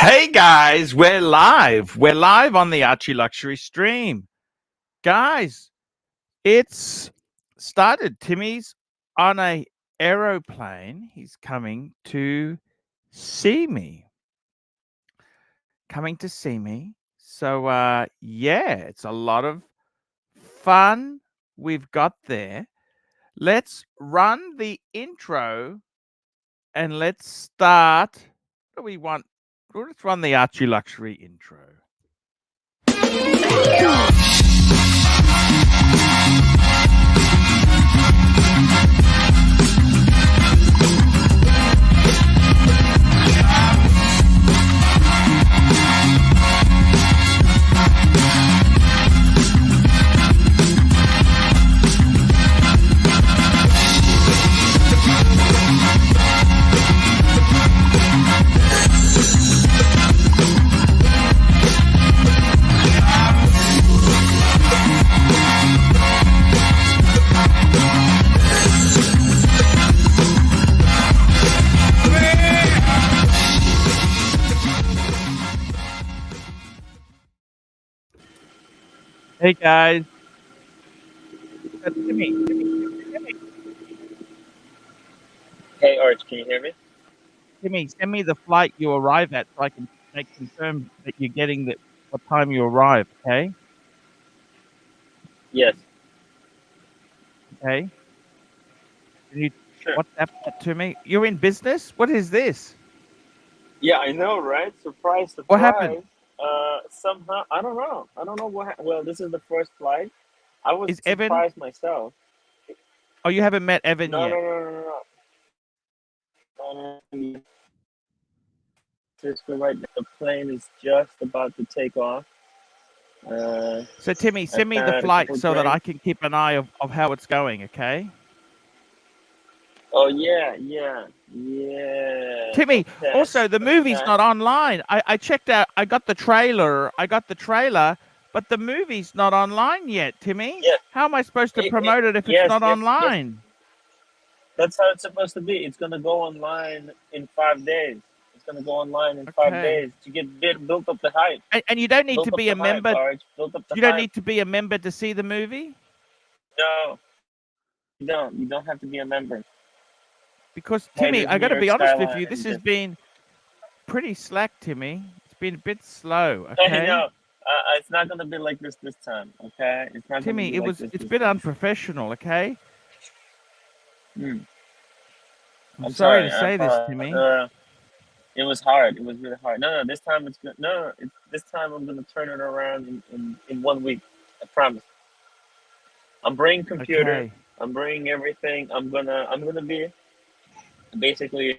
Hey guys, we're live. We're live on the ArchieLuxury stream. Guys, it's started. Timmy's on a aeroplane. He's coming to see me. So yeah, it's a lot of fun we've got there. Let's run the intro and let's start. What do we want? Let's run the ArchieLuxury intro. Hey guys. Timmy. Hey, Arch, can you hear me? Timmy, send me the flight you arrive at so I can confirm that you're getting what time you arrive, okay? Yes. Okay. Can you Sure. WhatsApp it to me? You're in business? What is this? Yeah, I know, right? Surprise. What happened? Somehow, I don't know. I don't know well, this is the first flight. I was Is Evan? surprised myself. Oh, you haven't met Evan No, yet? No. Just right now, the plane is just about to take off. So Timmy, send me the flight so that I can keep an eye of how it's going, okay? Oh yeah. Timmy, okay. also the movie's not online. I checked out. I got the trailer, but the movie's not online yet, Timmy. Yeah. How am I supposed to promote it if it's not online? Yes. That's how it's supposed to be. It's gonna go online in 5 days. It's gonna go online in 5 days to get built up the hype. And you don't need to be a member. You don't need to be a member to see the movie? No. You don't. You don't have to be a member. Because Timmy, I got to be honest with you. This has been pretty slack, Timmy. It's been a bit slow. Okay. No, it's not gonna be like this time. Okay. It's not. Timmy, gonna be like it's been unprofessional. Okay. I'm sorry to say this, Timmy. It was hard. It was really hard. No, this time it's good. No, this time I'm gonna turn it around in 1 week. I promise. I'm bringing computer. Okay. I'm bringing everything. I'm gonna be basically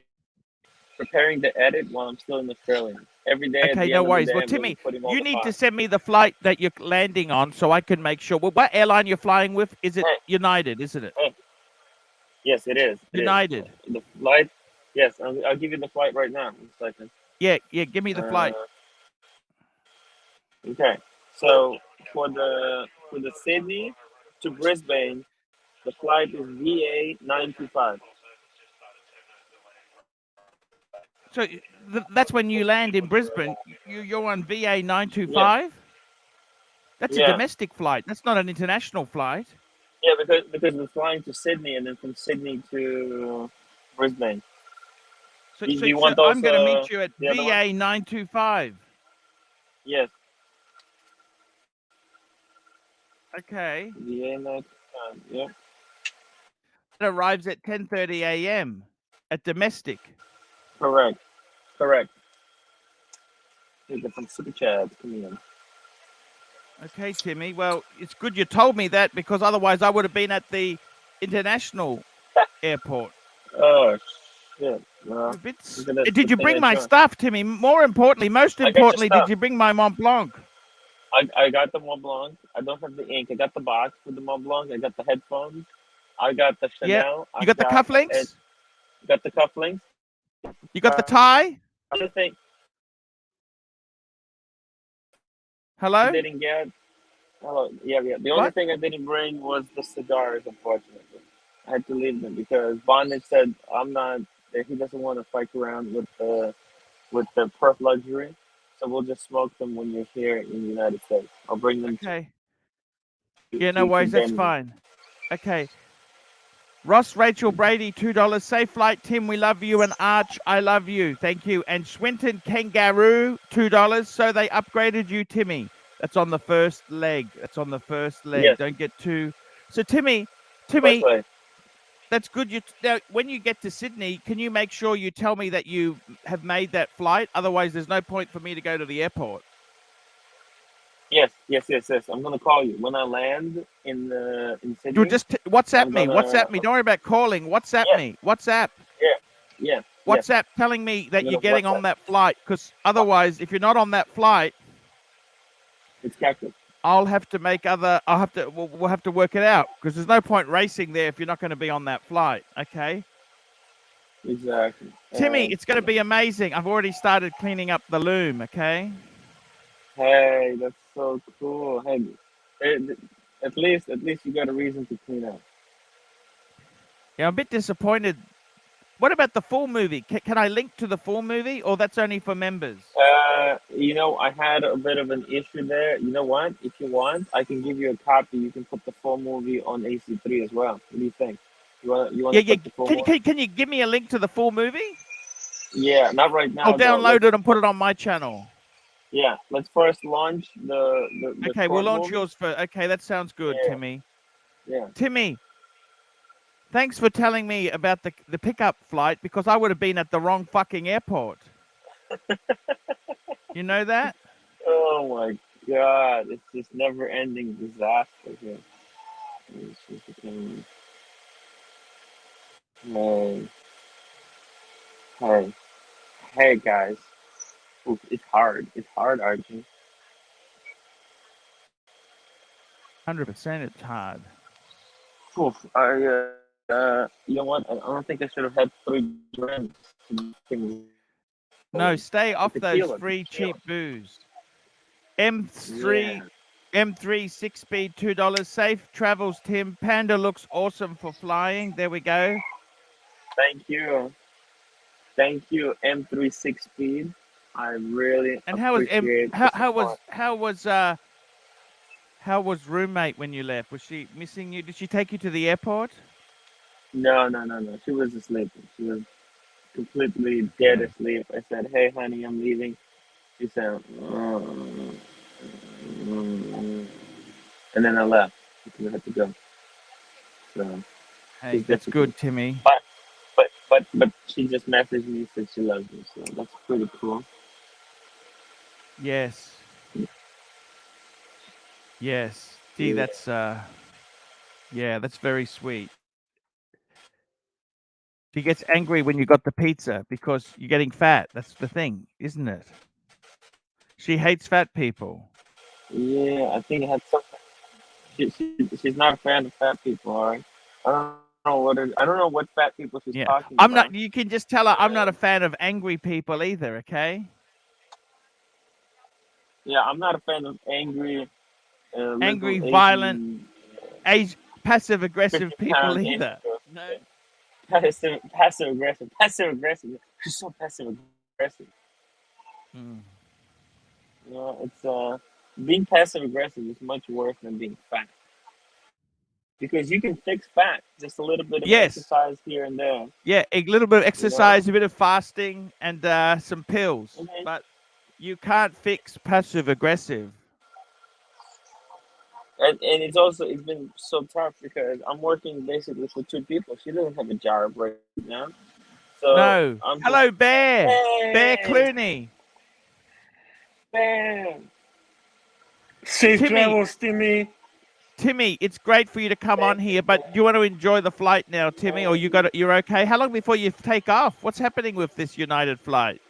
preparing the edit while I'm still in Australia. Every day. Okay, no worries. Well, Timmy, you need to send me the flight that you're landing on so I can make sure. Well, what airline you're flying with? Is it United, isn't it? Yes, it is. United. The flight. Yes, I'll give you the flight right now. 1 second. Yeah, give me the flight. Okay, so for the Sydney to Brisbane, the flight is VA 925. So that's when you land in Brisbane. You're on VA 925. Yeah. That's a domestic flight. That's not an international flight. Yeah, because we're flying to Sydney and then from Sydney to Brisbane. So I'm going to meet you at VA 925. Yes. Okay. VA 925. Yeah. It arrives at 10:30 a.m. at domestic. Correct. You get some super chats coming in. Okay, Timmy. Well, it's good you told me that because otherwise I would have been at the international airport. Oh, shit. Well, did you bring my stuff, Timmy? Most importantly, did you bring my Mont Blanc? I got the Mont Blanc. I don't have the ink. I got the box with the Mont Blanc. I got the headphones. I got the Chanel. Yeah. You got the cufflinks? Got the cufflinks. You got the tie? Other thing. Hello? Didn't get. Hello. Yeah. The only thing I didn't bring was the cigars, unfortunately. I had to leave them because Bonnet said he doesn't want to fight around with with the Perth Luxury. So we'll just smoke them when you're here in the United States. I'll bring them Okay. to Yeah, no worries. That's Denver. fine. Okay. Ross, Rachel, Brady, $2. Safe flight, Tim. We love you. And Arch, I love you. Thank you. And Swinton Kangaroo, $2. So they upgraded you, Timmy. That's on the first leg. That's on the first leg. Yes, Don't get too. So Timmy, first leg. that's good. Now, when you get to Sydney, can you make sure you tell me that you have made that flight? Otherwise, there's no point for me to go to the airport. Yes. I'm gonna call you when I land in Sydney. You'll just WhatsApp me. WhatsApp me. Don't worry about calling. WhatsApp me. WhatsApp. Yeah. WhatsApp telling me that I'm you're gonna getting WhatsApp. on that flight, because otherwise, if you're not on that flight, It's captured. I'll have to make other. We'll have to work it out, because there's no point racing there if you're not going to be on that flight. Okay. Exactly. Timmy, it's going to be amazing. I've already started cleaning up the loom. Okay. Hey, that's so cool. Hey, at least you got a reason to clean up. Yeah, I'm a bit disappointed. What about the full movie? Can I link to the full movie, or that's only for members? I had a bit of an issue there. You know what? If you want, I can give you a copy. You can put the full movie on AC3 as well. What do you think? You want to put the full movie? Can you give me a link to the full movie? Yeah, not right now. I'll download it and put it on my channel. Yeah, let's first launch the Okay, we'll launch movie. yours first. Okay, that sounds good, Yeah. Timmy. Yeah. Timmy, thanks for telling me about the pickup flight, because I would have been at the wrong fucking airport. You know that? Oh my God! It's just never-ending disaster here. It's just becoming- Hey, hey, guys! Oof, it's hard. It's hard, Archie. 100%, it's hard. Oof, you know what? I don't think I should have had 3 drinks. No, stay off those Tequila, free tequila. cheap booze. M3 6-speed, $2. Safe travels, Tim. Panda looks awesome for flying. There we go. Thank you. Thank you, M3 6-speed. I really And appreciate the support. how was roommate when you left? Was she missing you? Did she take you to the airport? No. She was asleep. She was completely dead Okay. asleep. I said, "Hey, honey, I'm leaving." She said, "Mm, mm," and then I left because I had to go. So Hey, she's that's difficult. good, Timmy. But she just messaged me, said she loves me. So that's pretty cool. Yes. Yes. Gee, Yeah. that's that's very sweet. She gets angry when you got the pizza because you're getting fat. That's the thing, isn't it? She hates fat people. Yeah, I think it had something. She's not a fan of fat people. All right. I don't know what fat people she's Yeah. talking I'm about. not you can just tell her I'm not a fan of angry people either, okay? Yeah, I'm not a fan of angry, Angry, little violent, Asian, passive aggressive people 50-pound Asian either. girl. No. Passive aggressive. Passive aggressive. She's so passive aggressive. Mm. You know, it's being passive aggressive is much worse than being fat. Because you can fix fat, just a little bit of Yes. exercise here and there. Yeah, a little bit of You know? exercise, a bit of fasting, and some pills. Mhm. But you can't fix passive aggressive. And it's been so tough because I'm working basically for 2 people. She doesn't have a job right now. So No. I'm just, Hello, Bear. Bear hey, Clooney. bam. Safe Timmy, travels, Timmy. Timmy, it's great for you to come on here, but do you want to enjoy the flight now, Timmy, or you're okay? How long before you take off? What's happening with this United flight?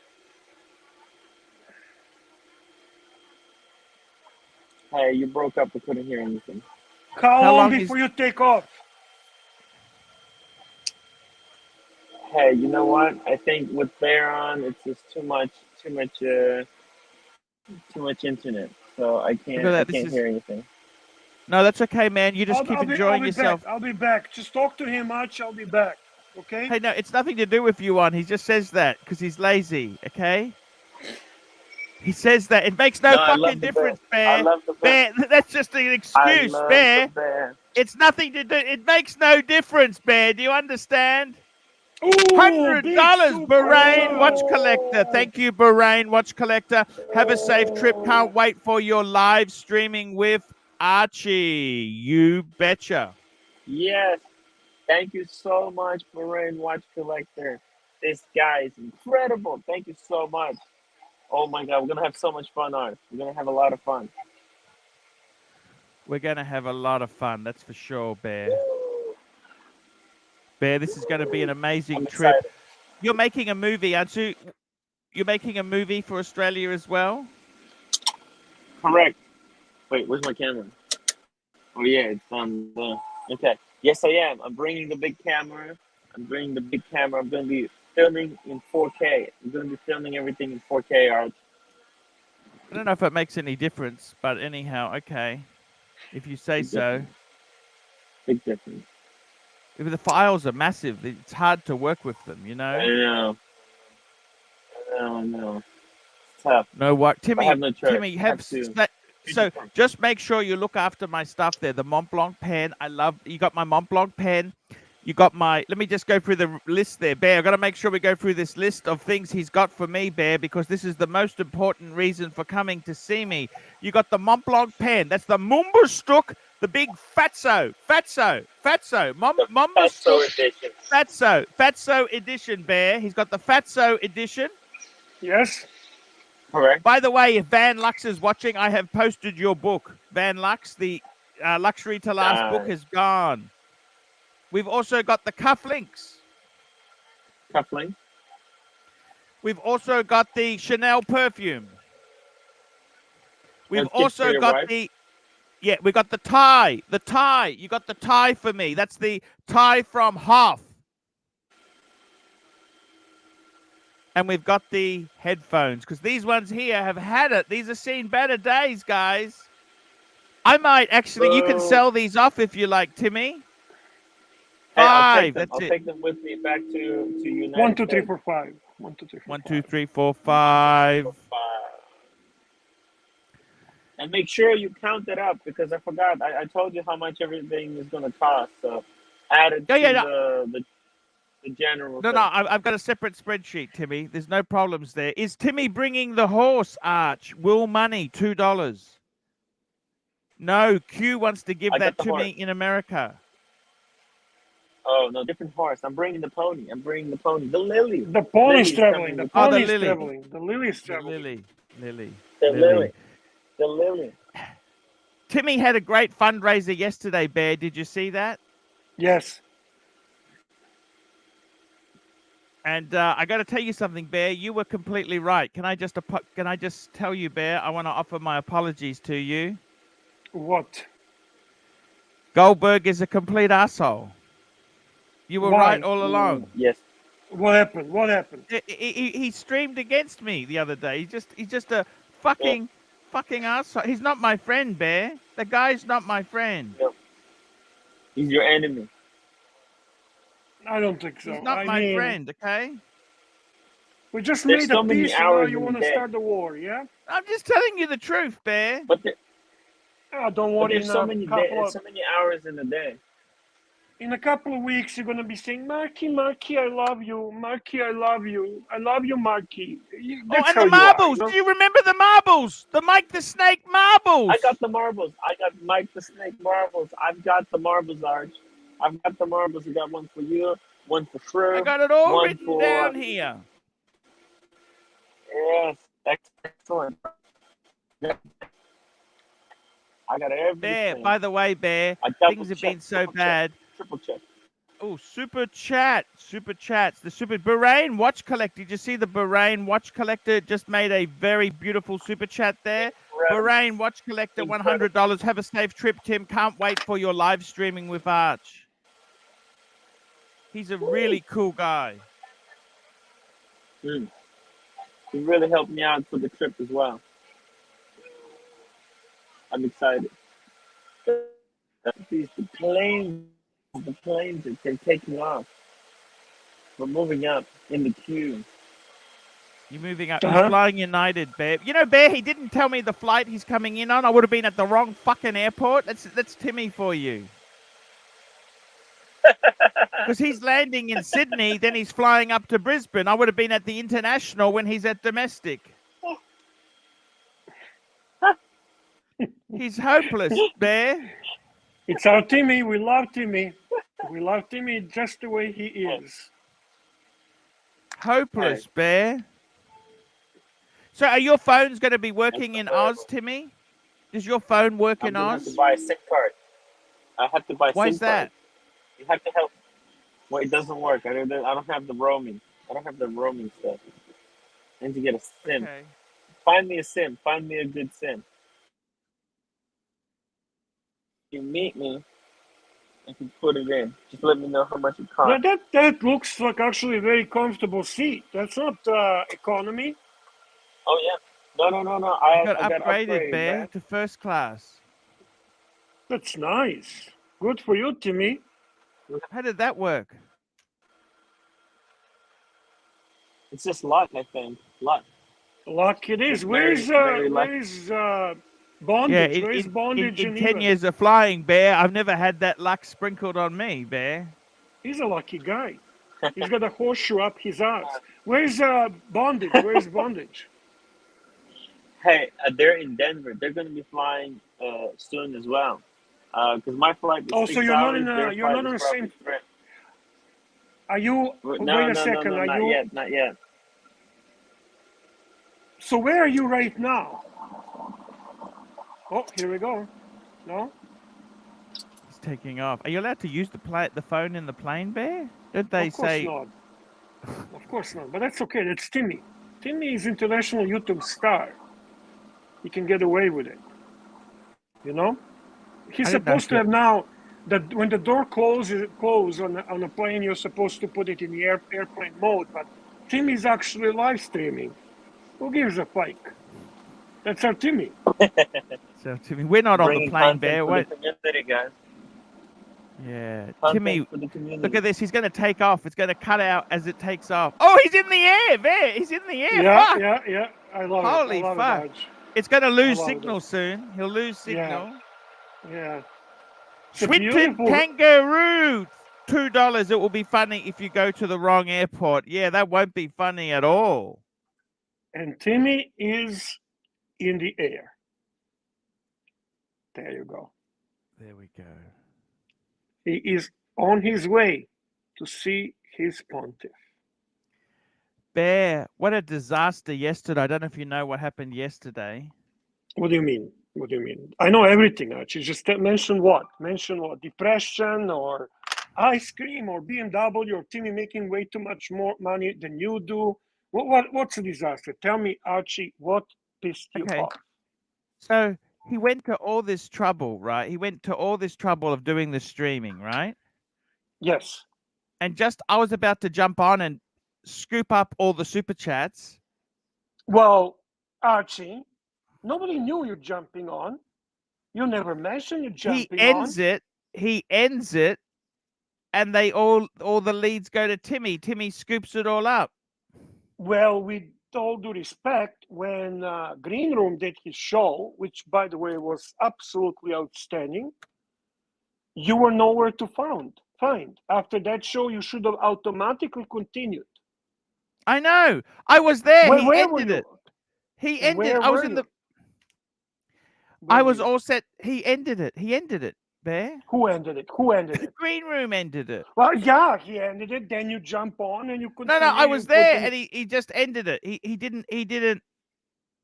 Hey, you broke up. I couldn't hear anything. How How long long is before you take off? Hey, you know what? I think with Bear on, it's just too much internet. So look at I that? This can't is hear anything. no, that's okay, man. You just keep I'll enjoying be back. yourself. I'll be back. Just talk to him, Arch. I'll be back. Okay? Hey, no, it's nothing to do with you on. He just says that because he's lazy, okay? He says that it makes no No, I fucking love the difference, bear. I Bear. love the bear. Bear, that's just an I excuse, love Bear. the bear. It's nothing to do. It makes no difference, Bear. Do you understand? Ooh, $100, big Bahrain Watch superstar. Collector. Thank you, Bahrain Watch Collector. Have a safe trip. Can't wait for your live streaming with Archie. You betcha. Yes. Thank you so much, Marine Watch Collector. This guy is incredible. Thank you so much. Oh my God, we're gonna have so much fun, Art. We're gonna have a lot of fun. We're going to have a lot of fun. That's for sure, Bear. Bear, this is going to be an amazing I'm trip. excited. You're making a movie, aren't you? You're making a movie for Australia as well? Correct. Wait, where's my camera? Oh yeah, it's on the. Okay. Yes, I am. I'm bringing the big camera. I'm bringing the big camera. I'm gonna be filming in 4K. I'm gonna be filming everything in 4K, Art. I don't know if it makes any difference, but anyhow, okay. If you say Big so. difference. Big difference. If the files are massive, it's hard to work with them, you I know? know. I know. It's tough. No what? I have no choice. Timmy, I have have to. so just make sure you look after my stuff there. The Mont Blanc pen. I love you got my Mont Blanc pen. You got my let me just go through the list there, Bear. I've got to make sure we go through this list of things he's got for me, Bear, because this is the most important reason for coming to see me. You got the Mont Blanc pen. That's the Mumberstuck, the big Fatso, The Mumberstuck Fatso edition. Fatso edition, Bear. He's got the Fatso edition. Yes. Correct. By the way, if Van Lux is watching, I have posted your book. Van Lux, the Luxury to Last book has gone. We've also got the cufflinks. Cufflink. We've also got the Chanel perfume. We've That's gift for also your got wife. we got the tie. The tie. You got the tie for me. That's the tie from Hoff. And we've got the headphones, because these ones here have had it. These have seen better days, guys. I might actually, you can sell these off if you like, Timmy. Hey, Five. I'll take them with me back to United 1, 2, 3, States. 4, 5. 1, 2, 3, 4, 1, 5. 2, 3, 4, 5. And make sure you count it up, because I forgot. I told you how much everything is going to cost. So add it to the general. No, I've got a separate spreadsheet, Timmy. There's no problems there. Is Timmy bringing the horse, Arch? Will money, $2. No, Q wants to give that to me in America. Oh, no, different horse. I'm bringing the pony. The Lily. The pony's Lily's traveling. coming The with the pony's Lily. traveling. The Lily's The traveling. The Lily. Timmy had a great fundraiser yesterday, Bear. Did you see that? Yes. And I got to tell you something, Bear. You were completely right. Can I just tell you, Bear? I want to offer my apologies to you. What? Goldberg is a complete asshole. You were Why? right all along. Yes. What happened? What happened? He streamed against me the other day. He's just a fucking asshole. He's not my friend, Bear. The guy's not my friend. Yep. He's your enemy. I don't think so. He's not my friend, okay? We just There's made so a many peace and now hours you in want the to day. start the war, yeah? I'm just telling you the truth, Bear. But Don't worry. there's so many hours in the day. In a couple of weeks, you're going to be saying, Marky, I love you. Marky, I love you. I love you, Marky. That's and how the marbles. You are, Do you remember the marbles? The Mike the Snake marbles. I got the marbles. I got Mike the Snake marbles. I've got the marbles, Arch. I've got the marbles. I got one for you, one for Shrew. I got it all one written for, down here. Yes, excellent. I got everything. Bear, by the way, Bear, things have been so bad. Triple check. Oh, super chats. The super Bahrain watch collector. Did you see the Bahrain watch collector just made a very beautiful super chat there? Incredible. Bahrain watch collector, $100. Have a safe trip, Tim. Can't wait for your live streaming with Arch. He's a really cool guy. He really helped me out for the trip as well. I'm excited. The planes are taking off. We're moving up in the queue. You're moving up. Uh-huh. He's flying United, Bear. You know, Bear, he didn't tell me the flight he's coming in on. I would have been at the wrong fucking airport. That's Timmy for you. Because he's landing in Sydney, then he's flying up to Brisbane. I would have been at the international when he's at domestic. He's hopeless, Bear. It's our Timmy. We love Timmy. We love Timmy just the way he is. Hopeless, Bear. So are your phones going to be working in Oz, Timmy? Does your phone work in I'm gonna have to Oz? buy a SIM card. I have to buy a Why SIM is that? card. You have to help. Well, it doesn't work. I don't have the roaming. I don't have the roaming stuff. I need to get a SIM. Okay. Find me a SIM. Find me a good SIM. You meet me, I can put it in. Just let me know how much it Now costs. that looks like actually a very comfortable seat. That's not economy. Oh yeah. No. You got I got upgraded, upgraded, Bear, man. to first class. That's nice. Good for you, Timmy. How did that work? It's just luck, I think. Luck. Luck it is. It's very lucky. Where's Yeah, bondage? Where's bondage in in 10 England? years of flying, Bear, I've never had that luck sprinkled on me, Bear. He's a lucky guy. He's got a horseshoe up his ass. Where's bondage? Where's bondage? Hey, they're in Denver. They're going to be flying soon as well. Because my flight is Oh, 6 so you're not hours. in Their you're flight not on is the probably same. 3. Are you? No, Wait a second. Are not you? yet. Not yet. So where are you right now? Oh, here we go. No. He's taking off. Are you allowed to use the phone in the plane, Bear? Don't they Of course say? not. Of course not. But that's okay. That's Timmy. Timmy is international YouTube star. He can get away with it. You know? He's I didn't know supposed to have now that when the door closes on a plane, you're supposed to put it in the airplane mode. But Timmy's actually live streaming. Who gives a fuck? That's our Timmy. So, Timmy, we're not on the Bringing plane, content Bear. for the community, guys. Yeah, Content Timmy, for the community. look at this. He's going to take off. It's going to cut out as it takes off. Oh, he's in the air, Bear. He's in the air. Yeah, Fuck. yeah. I love it. I Holy love fuck. it, Arch. It's going to lose love signal it. soon. He'll lose signal. Yeah. It's a Swinton beautiful. Kangaroo. $2. It will be funny if you go to the wrong airport. Yeah, that won't be funny at all. And Timmy is in the air. There you go. There we go. He is on his way to see his pontiff. Bear, what a disaster yesterday. I don't know if you know what happened yesterday. What do you mean? What do you mean? I know everything, Archie. Just mention what? Mention what? Depression or ice cream or BMW or Timmy making way too much more money than you do. What's a disaster? Tell me, Archie, what pissed you off? So he went to all this trouble, right? He went to all this trouble of doing the streaming, right? Yes. And just I was about to jump on and scoop up all the super chats. Well, Archie, nobody knew you're jumping on. You never mentioned you're jumping on. He ends it, and they all the leads go to Timmy. Timmy scoops it all up. Well, with all due respect, when Green Room did his show, which by the way was absolutely outstanding, you were nowhere to find. After that show, you should have automatically continued. I know. I was there. Where he were ended you? it. He ended. Where I was were in you? the. Where I were was you? all set. He ended it. He ended it. Bear. Who ended it? Who ended The it? Green Room ended it. Well, yeah, he ended it. Then you jump on and you continue. No, I was there, and he just ended it. He didn't.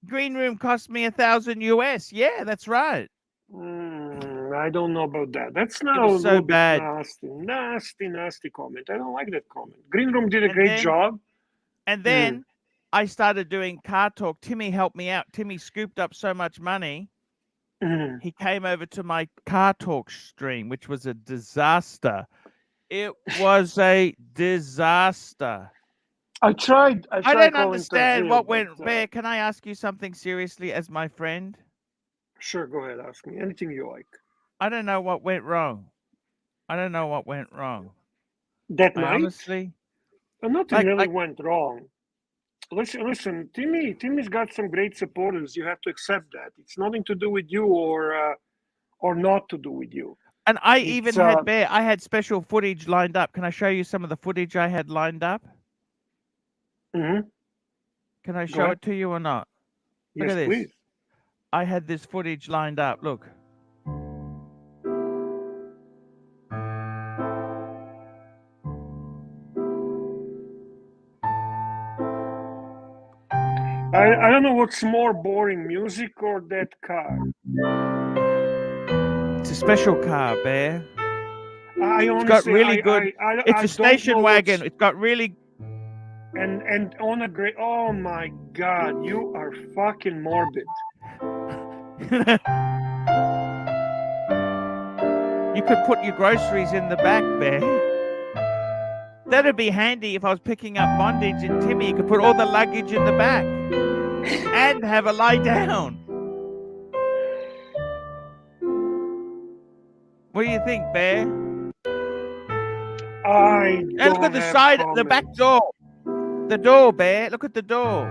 Green Room cost me $1,000 US. Yeah, that's right. I don't know about that. That's now It was a so little bad. bit nasty comment. I don't like that comment. Green Room did a great job. And then I started doing car talk. Timmy helped me out. Timmy scooped up so much money. He came over to my car talk stream, which was a disaster. It was a disaster. I tried I don't calling understand Tazil, what went. but, Bear, can I ask you something seriously as my friend? Sure, go ahead. Ask me anything you like. I don't know what went wrong. That night? Honestly, nothing really went wrong. Listen. Timmy's got some great supporters. You have to accept that. It's nothing to do with you or not to do with you. And I It's, even had Bear. I had special footage lined up. Can I show you some of the footage I had lined up? Mm-hmm. Can I show it to you or not? Look Yes, at this. please. I had this footage lined up. Look. I don't know what's more boring, music or that car. It's a special car, Bear. I It's got honestly, really good. It's a station wagon. It's got really. And on a great. Oh my God, you are fucking morbid. You could put your groceries in the back, Bear. That'd be handy if I was picking up bondage and Timmy. You could put all the luggage in the back and have a lie down. What do you think, Bear? And look at the side, the back door. The door, Bear. Look at the door.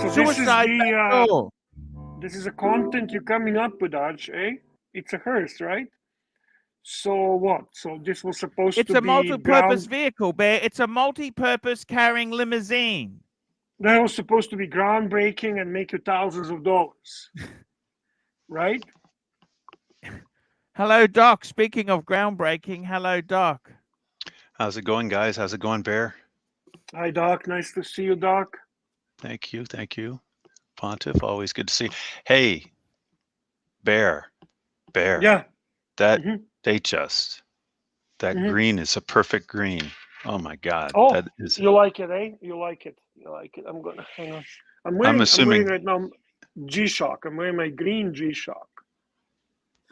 So Suicide back door. This is a content you're coming up with, Arch, eh? It's a hearse, right? So what? So this was supposed to be. It's a multi-purpose vehicle, Bear. It's a multi-purpose carrying limousine. That was supposed to be groundbreaking and make you thousands of dollars, right? Hello, Doc. Speaking of groundbreaking, hello, Doc. How's it going, guys? How's it going, Bear? Hi, Doc. Nice to see you, Doc. Thank you. Pontiff, always good to see you. Hey, Bear. Yeah. That green is a perfect green. Oh my God. Oh, that is. You like it, eh? You like it. I'm gonna hang on. I'm wearing right now G-Shock. I'm wearing my green G-Shock.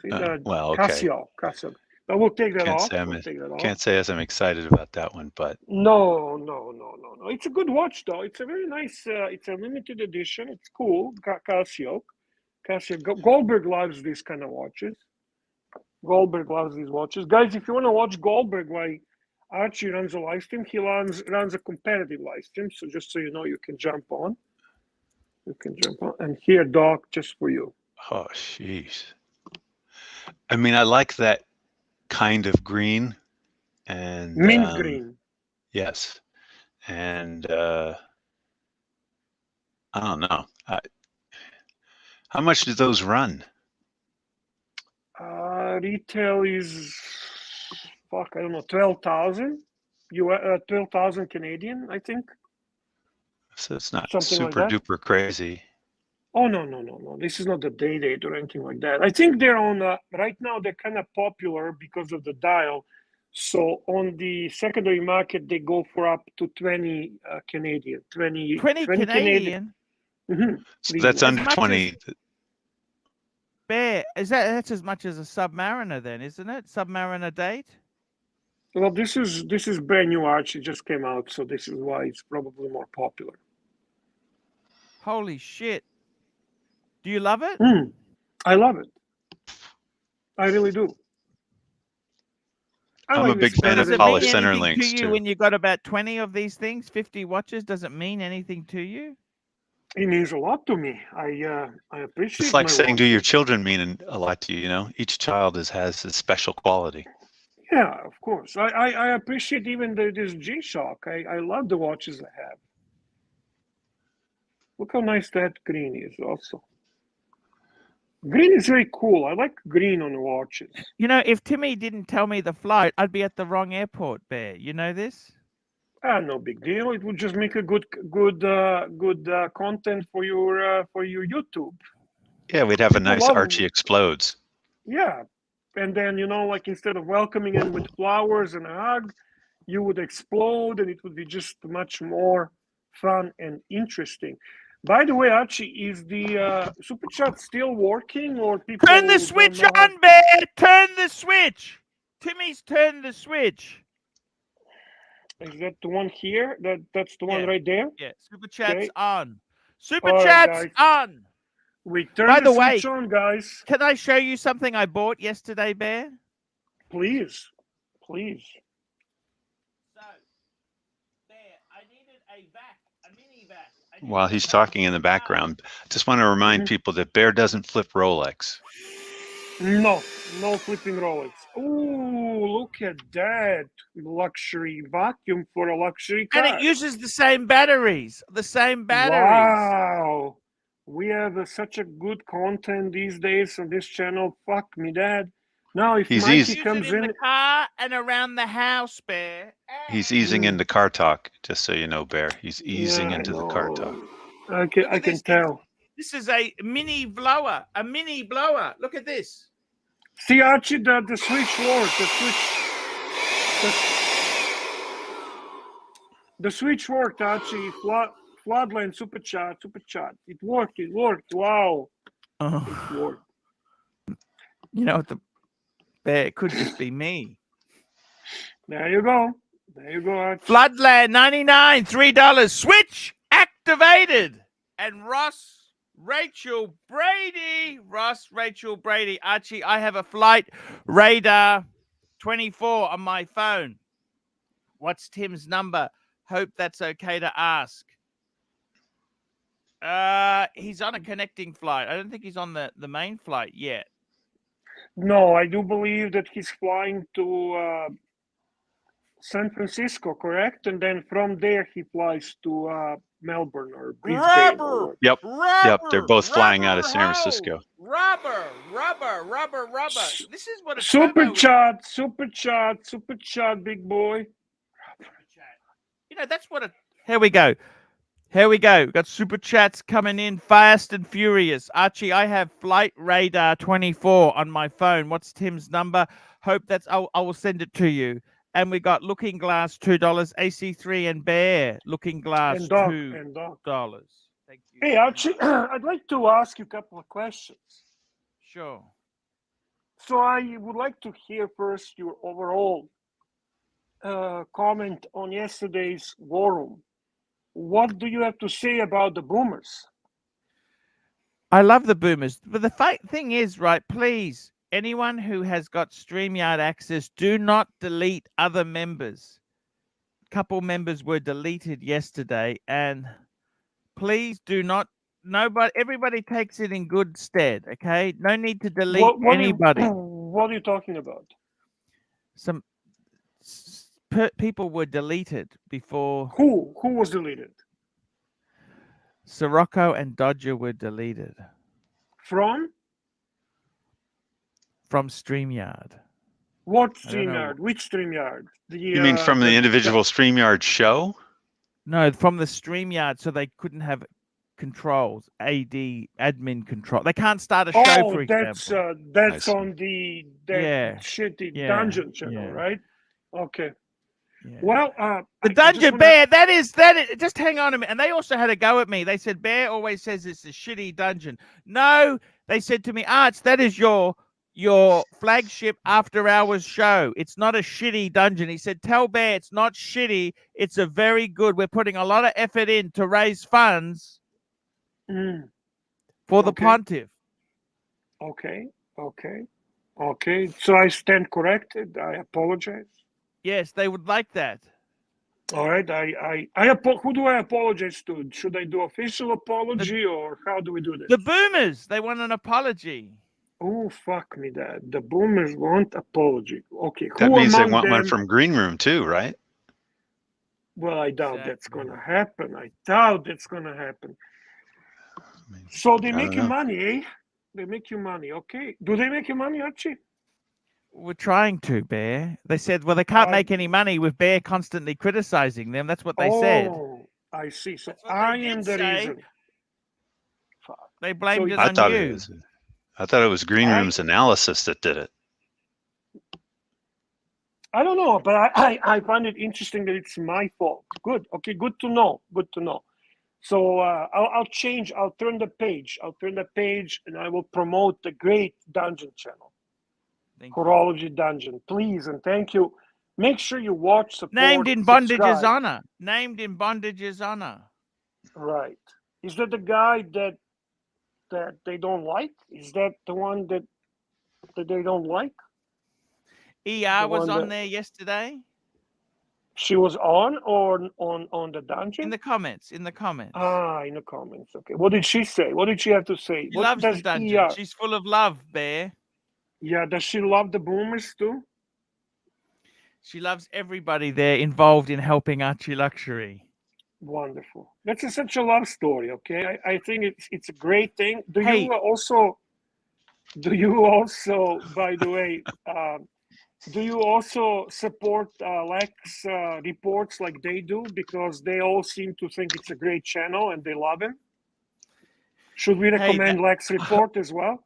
See that? Well, okay. Casio. But we'll take that off. Can't say as I'm excited about that one, but no. It's a good watch though. It's a very nice. It's a limited edition. It's cool. Casio. Goldberg loves these kind of watches. Goldberg loves these watches, guys. If you want to watch Goldberg, why Archie runs a live stream. He runs a competitive live stream. So just so you know, you can jump on. And here, Doc, just for you. Oh, jeez. I mean, I like that kind of green and mint green. Yes, and I don't know. How much do those run? Retail is I don't know, 12,000. 12,000 Canadian, I think. So it's not something super like that. duper crazy. Oh no! This is not the day or anything like that. I think they're on right now. They're kind of popular because of the dial. So on the secondary market, they go for up to 20 Canadian. 20 Canadian. Mm-hmm. So that's under 20. Bear, that's as much as a Submariner then, isn't it? Submariner date? Well, this is brand new Archie. It just came out, so this is why it's probably more popular. Holy shit. Do you love it? I love it. I really do. I'm a big fan of polished center links to you too. When you got about 20 of these things, 50 watches, does it mean anything to you? It means a lot to me. I appreciate. It's like saying, do your children mean a lot to you? You know, each child has a special quality. Yeah, of course. I appreciate even this G-Shock. I love the watches I have. Look how nice that green is also. Green is very cool. I like green on watches. You know, if Timmy didn't tell me the flight, I'd be at the wrong airport, Bear. You know this? No big deal. It would just make a good content for your YouTube. Yeah, we'd have a nice Archie explodes. Yeah, and then like instead of welcoming him with flowers and a hug, you would explode, and it would be just much more fun and interesting. By the way, Archie, is the super chat still working, or people turn the switch on, Bear? Turn the switch. Timmy's turned the switch. Is that the one here? That's the one right there? Yeah, super chat's on. Super All chat's right, on. We turn the switch on, guys. Can I show you something I bought yesterday, Bear? Please. So, Bear, I needed a mini vac, while he's talking in the background, just want to remind people that Bear doesn't flip Rolex. No flipping Rolex. Ooh, look at that luxury vacuum for a luxury car. And it uses the same batteries. Wow, we have such a good content these days on this channel. Fuck me, Dad. Now, if He's Mikey easy. comes Use it in in, the car and around the house, Bear. He's easing into car talk, just so you know, Bear. He's easing yeah, I into the car talk. know. I Look can at this. tell. This is a mini blower. A mini blower. Look at this. See, Archie, the switch worked. The switch worked, Archie. Floodline, super chat. It worked. Wow, it worked. You know what, Bear, it could just be me. There you go, Archie. Floodland 99, $3. Switch activated. And Rachel Brady. Archie, I have a flight radar 24 on my phone. What's Tim's number? Hope that's okay to ask. He's on a connecting flight. I don't think he's on the main flight yet. No, I do believe that he's flying to San Francisco, correct? And then from there he flies to Melbourne or Brisbane. Yep. They're both flying out of San Francisco. Rubber. This is what a Super turbo chat, big boy. You know, that's what a... Here we go. We've got super chats coming in fast and furious. Archie, I have flight radar 24 on my phone. What's Tim's number? Hope that's... I will send it to you. And we got Looking Glass, $2. AC3 and Bear, Looking Glass, And $2. Thank you. Hey, Archie, I'd like to ask you a couple of questions. Sure. So I would like to hear first your overall comment on yesterday's war room. What do you have to say about the boomers? I love the boomers. But the thing is, right, please, anyone who has got StreamYard access, do not delete other members. A couple members were deleted yesterday, and please do not. Everybody takes it in good stead, okay? No need to delete anybody. What are you talking about? Some people were deleted before. Who was deleted? Sirocco and Dodger were deleted. From StreamYard. What StreamYard? Which StreamYard? You mean from the individual StreamYard show? No, from the StreamYard, so they couldn't have controls, admin control. They can't start a show, for example. That's on the shitty dungeon channel, right? Okay. Yeah. Well, the dungeon, Bear, that is. Just hang on a minute. And they also had a go at me. They said, Bear always says it's a shitty dungeon. No, they said to me, Arch, that is your flagship after hours show. It's not a shitty dungeon. He said, tell Bear it's not shitty. It's a very good. We're putting a lot of effort in to raise funds for the pontiff. Okay. So I stand corrected. I apologize. Yes, they would like that. All right. Who do I apologize to? Should I do official apology or how do we do this? The boomers. They want an apology. Oh, fuck me, Dad. The boomers want apology. Okay. That means they want one from Green Room too, right? Well, I doubt that's going to happen. So they make you money, eh? They make you money. Okay. Do they make you money, Archie? We're trying to, Bear. They said, well, they can't make any money with Bear constantly criticizing them. That's what they said. Oh, I see. So I am the reason. They blamed it on you. I thought it was Green Room's analysis that did it. I don't know, but I find it interesting that it's my fault. Good. Okay, good to know. So I'll change. I'll turn the page, and I will promote the great dungeon channel. Horology Dungeon, please and thank you. Make sure you watch, support, Named in bondage's honor. Right. Is that the guy that they don't like? Is that the one that they don't like? ER was on there yesterday. She was on or on the dungeon? In the comments. In the comments. Ah, in the comments. Okay. What did she say? What did she have to say? She What loves the does dungeon. She's full of love, Bear. Yeah, does she love the boomers too? She loves everybody there involved in helping ArchieLuxury. Wonderful. That's such a love story. Okay, I think it's a great thing. Do Hey. you also? By the way, do you also support Lex reports like they do, because they all seem to think it's a great channel and they love him? Should we recommend Lex report as well?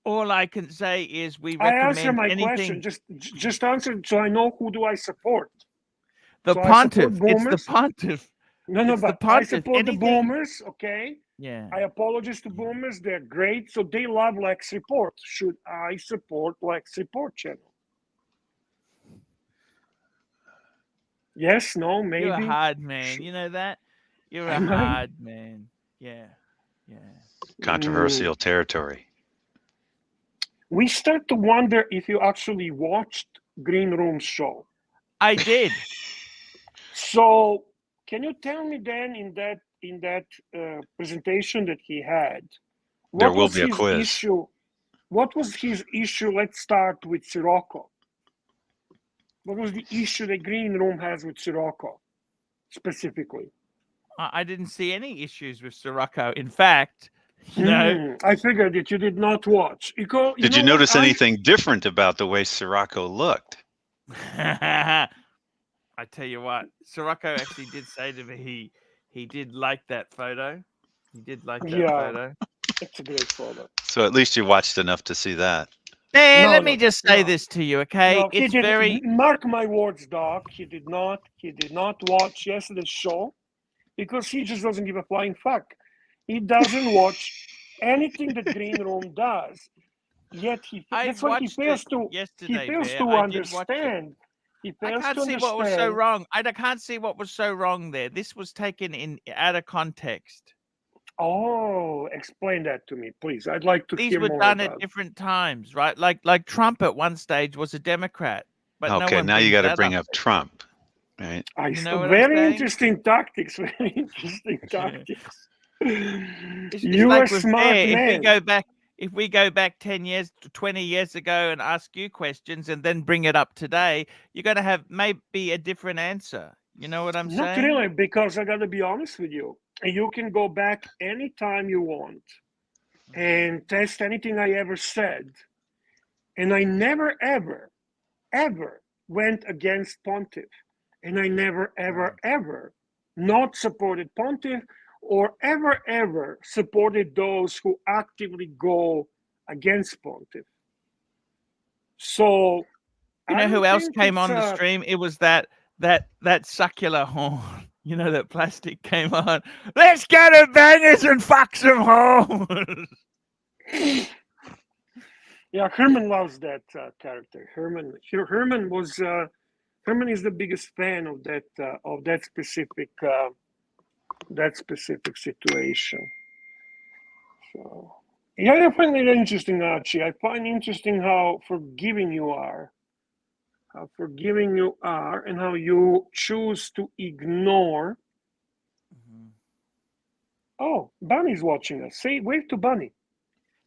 All I can say is we I recommend answer my anything. question. Just answer so I know who do I support. The So pontiff. It's the pontiff. No, it's but I support the boomers. Okay. Yeah. I apologize to boomers. They're great. So they love Lex Report. Should I support Lex Report channel? Yes, no, maybe. You're a hard man. You know that? You're a hard man. Yeah. Yeah. Controversial territory. We start to wonder if you actually watched Green Room's show. I did. So can you tell me then in that presentation that he had, there will be a quiz. What was his issue? Let's start with Sirocco. What was the issue that Green Room has with Sirocco specifically? I didn't see any issues with Sirocco. In fact, you know, I figured that you did not watch. Did you notice anything different about the way Sirocco looked? I tell you what, Sirocco actually did say to me he did like that photo. He did like that photo. It's a great photo. So at least you watched enough to see that. Hey, let me just say this to you, okay? No, it's very mark my words, Doc. He did not watch yesterday's show because he just doesn't give a flying fuck. He doesn't watch anything that Green Room does. Yet that's why he fails to understand. I can't see what was so wrong. I can't see what was so wrong there. This was taken out of context. Oh, explain that to me, please. I'd like to hear more. These were done at different times, right? Like Trump at one stage was a Democrat, but okay, no one now you got to bring up Trump, right? Very interesting tactics. Very interesting tactics. You're like a smart man. If we go back 10 years, 20 years ago and ask you questions and then bring it up today, you're going to have maybe a different answer. You know what I'm saying? Not really, because I got to be honest with you. You can go back anytime you want and test anything I ever said. And I never, ever, ever went against Pontiff. And I never, ever, ever not supported Pontiff or ever supported those who actively go against Pontiff. So, you know who else came on the stream? It was that succular horn. You know, that plastic came on. Let's go to Bangers and fuck some horns. Yeah, Herman loves that character. Herman is the biggest fan of that specific situation. So yeah, I find it interesting, Archie. I find interesting how forgiving you are. And how you choose to ignore. Oh, Bunny's watching us. Say wave to Bunny.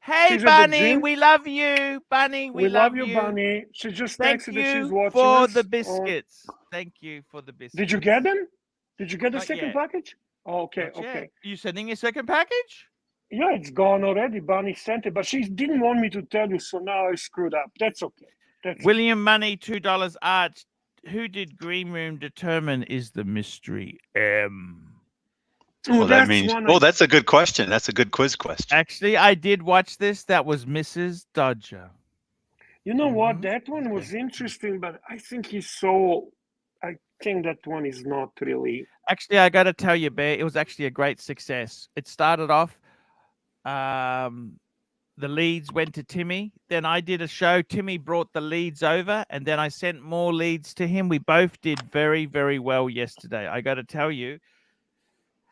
Hey, Bunny, we love you. Bunny, we love you, Bunny. She just texted that she's watching for us. The biscuits. Thank you for the biscuits. Did you get them? Did you get the second package? Oh, okay, okay. Are you sending your second package? Yeah, it's gone already. Bunny sent it, but she didn't want me to tell you, so now I screwed up. That's okay. William Money, $2 Arch. Who did Green Room determine is the mystery? Well, that means. That's a good question. That's a good quiz question. Actually, I did watch this. That was Mrs. Dodger. You know what? That one was interesting, but I think I think that one is not really. Actually, I got to tell you, Bear, it was actually a great success. It started off. The leads went to Timmy. Then I did a show. Timmy brought the leads over, and then I sent more leads to him. We both did very, very well yesterday. I got to tell you.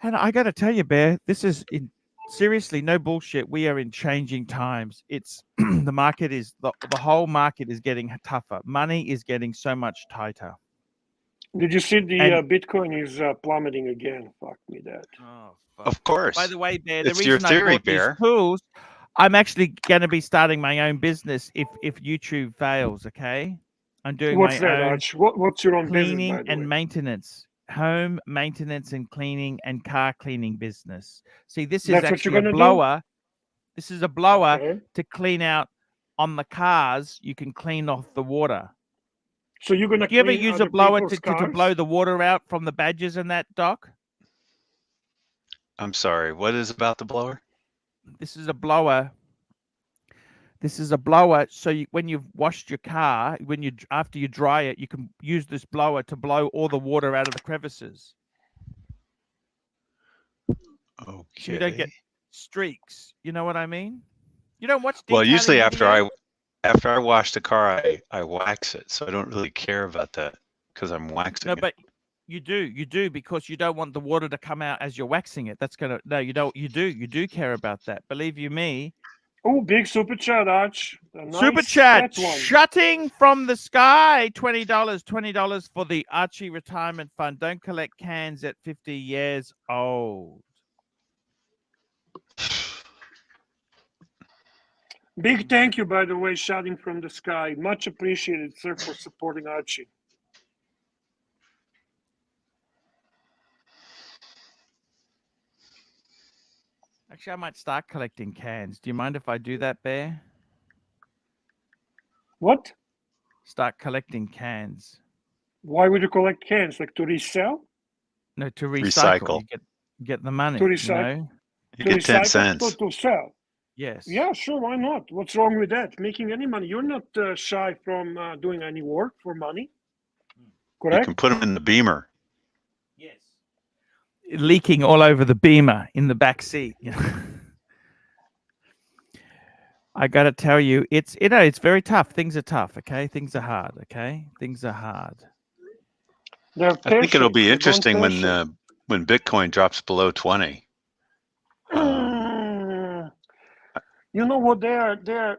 And I got to tell you, Bear, this is seriously no bullshit. We are in changing times. It's the market is the whole market is getting tougher. Money is getting so much tighter. Did you see the And Bitcoin is plummeting again? Fuck me that. oh, fuck. Of By course. the way, Bear, the It's your reason I theory, bought these Bear. tools, I'm actually going to be starting my own business if YouTube fails. Okay, I'm doing What's my that, own Arch? What's your own business, cleaning by the way? and maintenance, home maintenance and cleaning and car cleaning business. See, this is That's what you're actually a gonna do? blower. This is a blower Okay. to clean out on the cars. You can clean off the water. So you're gonna Do you ever clean use a other blower people's to cars? blow the water out from the badges and that, Doc? I'm sorry. What is about the blower? This is a blower. This is a blower. So when you've washed your car, after you dry it, you can use this blower to blow all the water out of the crevices, so you don't get Okay. streaks. You know what I mean? You don't watch Well, detailing usually videos? after I wash the car, I wax it, so I don't really care about that because I'm waxing No, it. but you do because you don't want the water to come out as you're waxing it. That's gonna no, you don't. You do care about that. Believe you me. Oh, big super chat, Arch. A Super nice chat, fat one. shutting from the sky. $20 for the Archie retirement fund. Don't collect cans at 50 years old. Big thank you, by the way, shouting from the sky. Much appreciated, sir, for supporting Archie. Actually, I might start collecting cans. Do you mind if I do that, Bear? What? Start collecting cans. Why would you collect cans? Like to resell? No, to recycle. Recycle. You get the money. To You recycle? know? You To get 10 recycle? cents. To sell? Yes. Yeah, sure. Why not? What's wrong with that? Making any money? You're not shy from doing any work for money, You correct? can put them in the Beamer. Yes. Leaking all over the Beamer in the back seat. I got to tell you, it's very tough. Things are tough. Okay, things are hard. Okay, things are hard. They're I think it'll be pear-shaped. They're interesting pear-shaped. when Bitcoin drops below 20. You know what?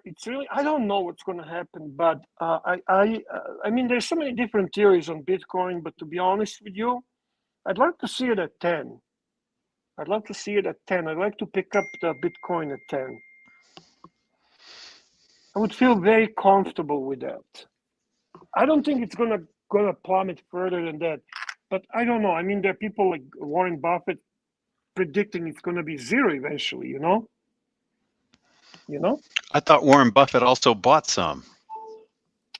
It's really. I don't know what's going to happen, but I mean, there's so many different theories on Bitcoin. But to be honest with you, I'd like to see it at 10. I'd like to see it at 10. I'd like to pick up the Bitcoin at 10. I would feel very comfortable with that. I don't think it's gonna plummet further than that, but I don't know. I mean, there are people like Warren Buffett predicting it's gonna be zero eventually. You know. I thought Warren Buffett also bought some.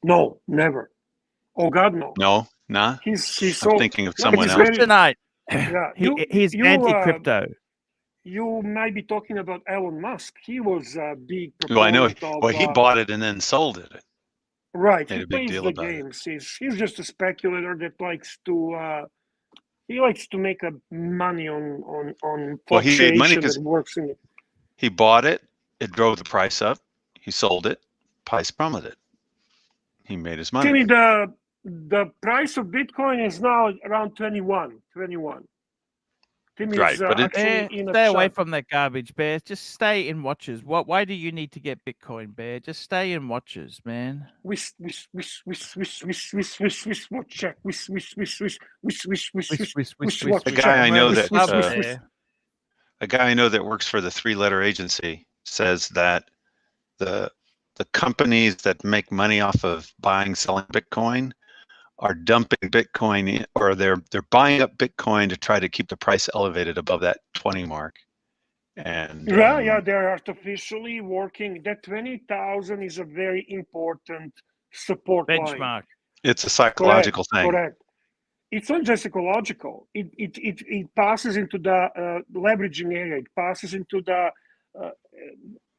No, never. Oh God, no. No, nah. He's I'm so thinking of no, someone he's else. very Kryptonite. yeah. He's anti-crypto. You might be talking about Elon Musk. He was a big Well, I know. proponent of Well, he bought it and then sold it. right. Made He a big plays deal the about it. games. He's just a speculator that likes to he likes to make a money on Well, he made money fluctuation because that works in it. he bought it. It drove the price up. He sold it. Price plummeted. He made his money. Timmy, the price of Bitcoin is now around 21. Timmy Right, is but it, actually in a Stay away chart. from that garbage, Bear. Just stay in watches. Why do you need to get Bitcoin, Bear? Just stay in watches, man. Watch check. a guy I know that Bear. a guy I know that works for the three-letter agency says that the companies that make money off of buying, selling Bitcoin are dumping Bitcoin or they're buying up Bitcoin to try to keep the price elevated above that 20 mark. And yeah, they're artificially working. That 20,000 is a very important support line. Benchmark. it's a psychological thing. Correct. It's not just ecological. It passes into the leveraging area. It passes into the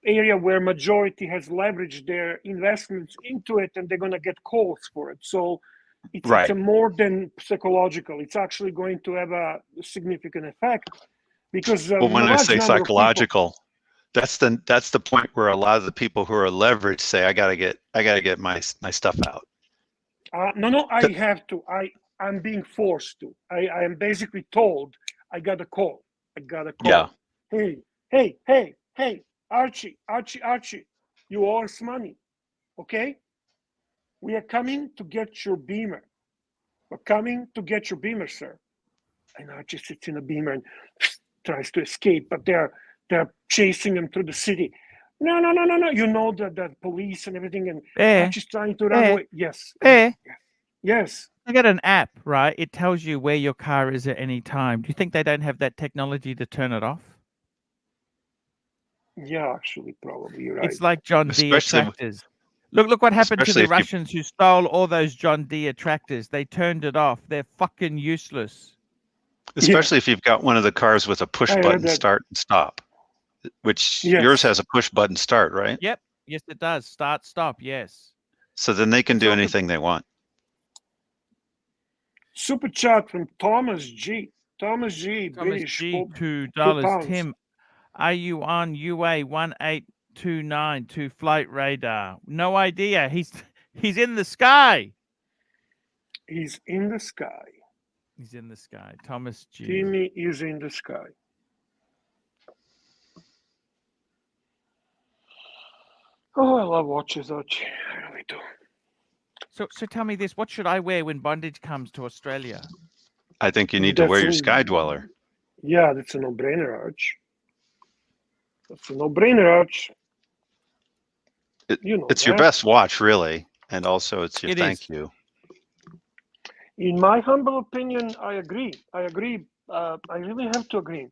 area where majority has leveraged their investments into it, and they're going to get calls for it. So it's Right. a more than psychological. It's actually going to have a significant effect because Well, when I large say number of people- psychological, that's the point where a lot of the people who are leveraged say, I gotta get my stuff out. No, I have to. I'm being forced to. I am basically told I got a call. Yeah. Hey, Archie, you owe us money. Okay? We are coming to get your Beamer. We're coming to get your Beamer, sir. And Archie sits in a Beamer and tries to escape, but they're chasing him through the city. No. You know the police and everything, and Archie's trying to run away. Yes. Yes. I got an app, right? It tells you where your car is at any time. Do you think they don't have that technology to turn it off? Yeah, actually, probably you're right. It's like John Deere Especially- tractors. Look what happened to Especially the if you- Russians who stole all those John Deere tractors. They turned it off. They're fucking useless. Especially if you've got one of the cars with a push I heard button that. start and stop, which Yes. yours has a push button start, right? Yep. Yes, it does. Start, stop. Yes. So then they can do anything they want. Super chat from Thomas G. Thomas G. Thomas British. G. $2. £2. Tim, are you on UA 1829 to flight radar? No idea. He's in the sky. He's in the sky. He's in the sky. Thomas G. Timmy is in the sky. Oh, I love watches, Archie. I really do. So tell me this: what should I wear when bondage comes to Australia? I think you need to wear your That's Sky Dweller. Yeah, that's a no-brainer, Arch. That's a no-brainer, Arch. You know It's your that. best watch, really, and also it's your It thank is. you. In my humble opinion, I agree. I really have to agree.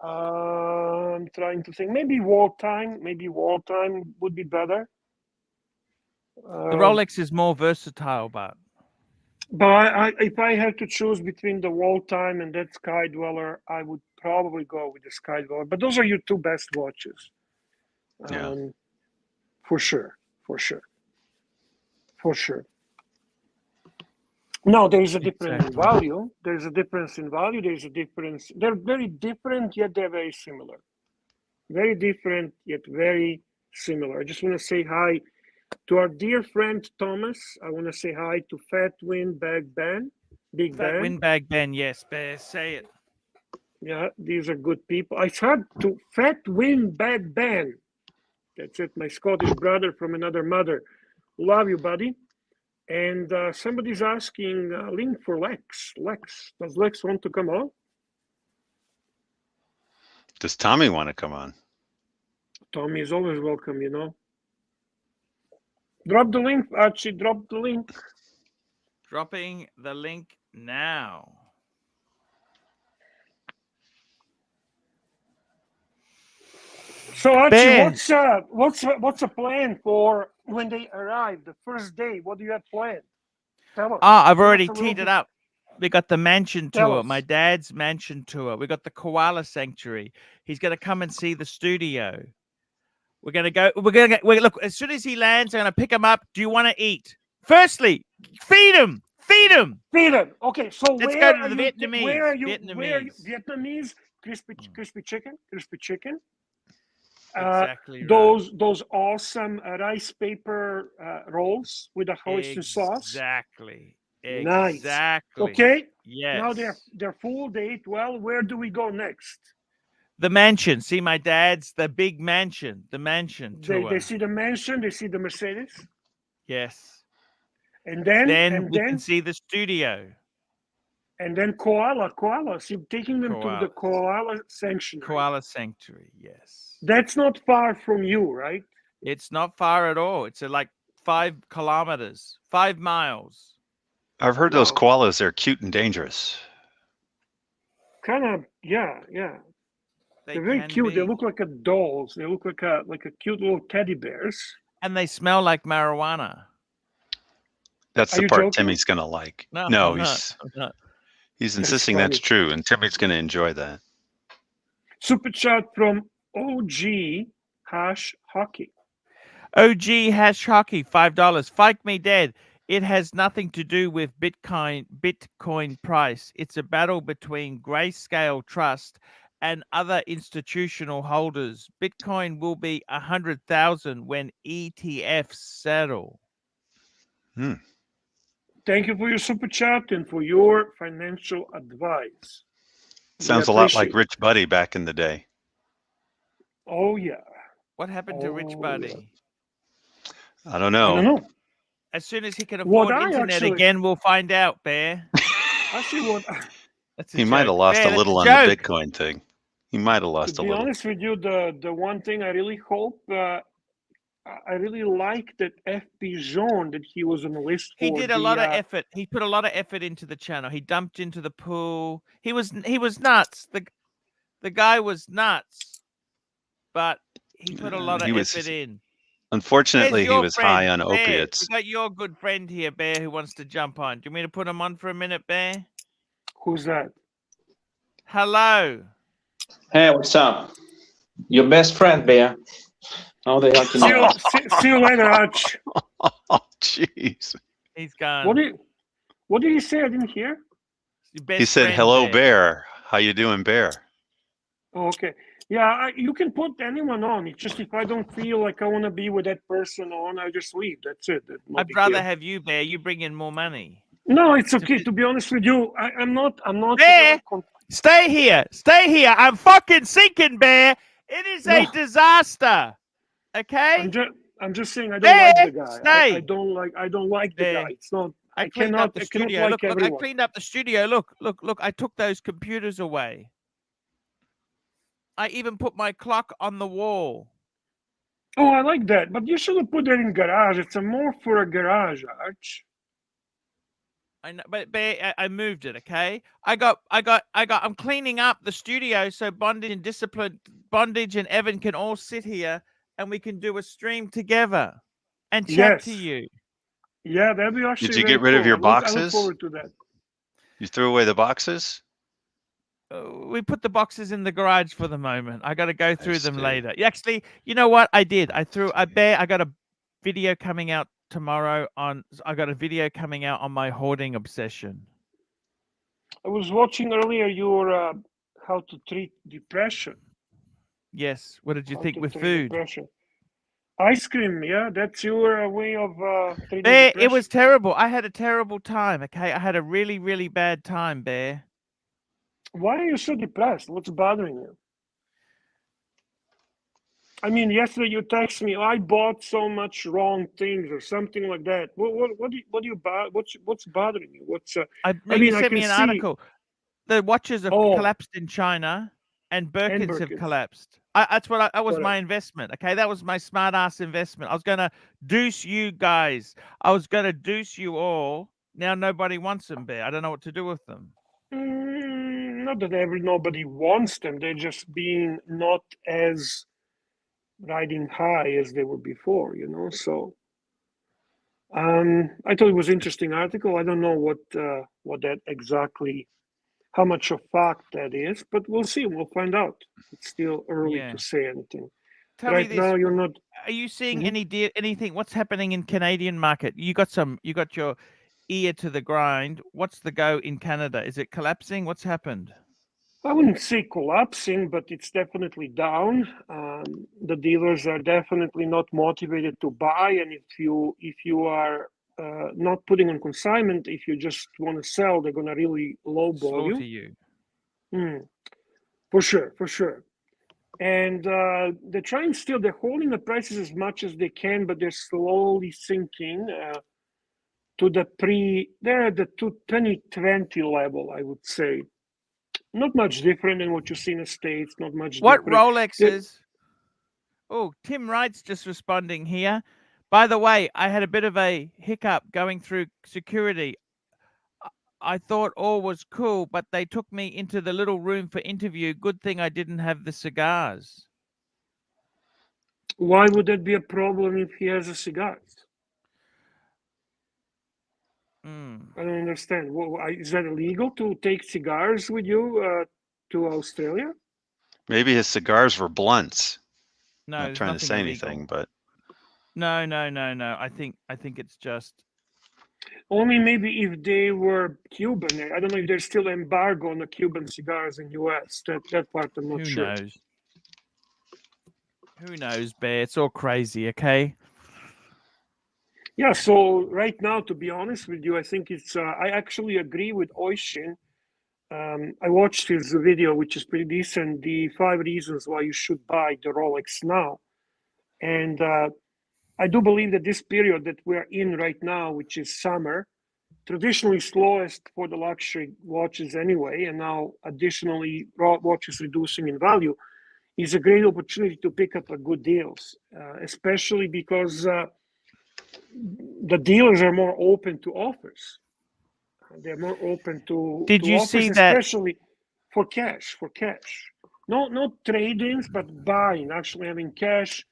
I'm trying to think. Maybe wartime would be better. The Rolex is more versatile, but But if I had to choose between the wartime and that Sky Dweller, I would probably go with the Sky Dweller. But those are your two best watches. Yeah. For sure. Now, there's a difference in value. There's a difference. They're very different, yet they're very similar. Very different, yet very similar. I just want to say hi to our dear friend Thomas. I want to say hi to Fat Windbag Ben. Big Fat Ben. Windbag Ben, yes, bear, say it. Yeah, these are good people. I said to Fat Windbag Ben. That's it, my Scottish brother from another mother. Love you, buddy. And somebody's asking link for Lex. Lex, does Lex want to come on? Does Tommy want to come on? Tommy is always welcome, you know. Drop the link, Archie. Drop the link. Dropping the link now. So Archie, Ben. what's a plan for when they arrive the first day? What do you have planned? Tell us. I've already Tell us a little teed it bit. up. We got the mansion Tell tour, us. my dad's mansion tour. We got the koala sanctuary. He's going to come and see the studio. We're going to go. Look, as soon as he lands, I'm going to pick him up. Do you want to eat? Firstly, feed him. Feed him. Feed him. Okay, so Let's where go to are the you? Vietnamese. Where are you? Vietnamese. Vietnamese crispy chicken. Exactly right. Those awesome rice paper rolls with a oyster sauce. Exactly. Nice. Exactly. Okay. Yes. Now they're full. They ate well. Where do we go next? The mansion. See my dad's the big mansion. The mansion tour. They see the mansion. They see the Mercedes. Yes. And then we can see the studio. And then koalas. You're taking them to the koala sanctuary. Koala sanctuary. Yes. That's not far from you, right? It's not far at all. It's like 5 kilometers, 5 miles. I've heard those koalas are cute and dangerous. Kind of, yeah. They're very cute. They look like dolls. They look like a cute little teddy bears. And they smell like marijuana. That's Are the you part joking? Timmy's gonna like. No, No, I'm not. he's insisting that's true, and Timmy's gonna enjoy that. Super chat from OG Hockey. OG Hockey, $5. Fike me dead. It has nothing to do with Bitcoin price. It's a battle between Grayscale Trust and other institutional holders. Bitcoin will be 100,000 when ETFs settle. Thank you for your super chat and for your financial advice. Sounds a lot like Rich Buddy back in the day. Oh yeah. What happened to Rich Buddy? I don't know. As soon as he can What afford I internet actually, again, we'll find out, Bear. actually, what That's a He might have joke. lost Bear, a that's little a on the joke. Bitcoin thing. He might have to lost a be little. honest with you, the one thing I really hope, I really like that FP Jean that he was on the list He for did a lot of effort. He put a lot of effort into the channel. He dumped into the pool. He was nuts. The guy was nuts, but he put a lot of He effort was, in. There's unfortunately, he your was friend, high on Bear. opiates. We got your good friend here, Bear, who wants to jump on. Do you want me to put him on for a minute, Bear? Who's that? Hello. Hey, what's up? Your best friend, Bear. How the hell can See you you, ask? see you later, Arch. Oh, jeez. He's gone. What did he say? I didn't hear. Your best He said, friend, "Hello, Bear. How you doing, Bear?" Oh, okay. Yeah, you can put anyone on. It's just if I don't feel like I want to be with that person on, I just leave. That's it. That's no I'd big rather deal. have you, Bear. You bring in more money. No, it's okay. To be honest with you, I'm not. Bear, stay here. Stay here. I'm fucking sinking, Bear. It is a No. disaster. Okay? I'm just saying I don't Bear, like the guy. stay. I don't like the Bear. guy. It's not. I cleaned up the I cannot studio. like Look, I everyone. cleaned up the studio. Look. I took those computers away. I even put my clock on the wall. Oh, I like that. But you should have put that in garage. It's a more for a garage, Arch. I know, but Bear, I moved it. Okay. I'm cleaning up the studio so Bondage and Evan can all sit here and we can do a stream together and chat to Yes. you. Yeah, that'd be actually Did you very get rid of cool. your I look boxes? forward to that. You threw away the boxes? We put the boxes in the garage for the moment. I got to go through them see. later. Actually, you know what? I did. I got a video coming out tomorrow I got a video coming out on my hoarding obsession. I was watching earlier your how to treat depression. Yes. What did you How think to with treat food? depression. Ice cream, yeah, that's your way of treating Bear, depression. it was terrible. I had a terrible time. Okay. I had a really, really bad time, Bear. Why are you so depressed? What's bothering you? I mean, yesterday you text me, I bought so much wrong things or something like that. What's bothering you? No, I you mean, I sent can me an see. article. The watches have Oh, collapsed in China and Birkins have Birkins. collapsed. That was Correct. my investment. Okay. That was my smart ass investment. I was going to deuce you guys. I was going to deuce you all. Now nobody wants them, Bear. I don't know what to do with them. Not that nobody wants them. They're just being not as riding high as they were before, you know. So I thought it was interesting article. I don't know what that exactly, how much of fact that is, but we'll see. We'll find out. It's still early Yeah. to say anything. Tell me Right this. now, you're not. Are you seeing Mhm. anything? What's happening in Canadian market? You got your ear to the grind. What's the go in Canada? Is it collapsing? What's happened? I wouldn't say collapsing, but it's definitely down. The dealers are definitely not motivated to buy, and if you are not putting on consignment, if you just want to sell, they're gonna really lowball Slaughter you. you. For sure. And they're trying still. They're holding the prices as much as they can, but they're slowly sinking to they're at the 2020 level, I would say. Not much different than what you see in the States, not much What different. Rolexes? Oh, Tim Wright's just responding here. By the way, I had a bit of a hiccup going through security. I thought all was cool, but they took me into the little room for interview. Good thing I didn't have the cigars. Why would that be a problem if he has a cigars? I don't understand. Is that illegal to take cigars with you to Australia? Maybe his cigars were blunts. No, Not there's trying to nothing say illegal. anything, but No. I think it's just Only maybe if they were Cuban. I don't know if there's still embargo on the Cuban cigars in US. That part I'm not who sure. knows. Who knows, Bear? It's all crazy, okay? Yeah, so right now, to be honest with you, I think it's, I actually agree with Oishin. I watched his video, which is pretty decent, the 5 reasons why you should buy the Rolex now. And I do believe that this period that we're in right now, which is summer, traditionally slowest for the luxury watches anyway, and now additionally watches reducing in value, is a great opportunity to pick up a good deals, especially because the dealers are more open to offers. They're more open to Did you offers, see that? especially for cash. No trade-ins, but buying, actually having cash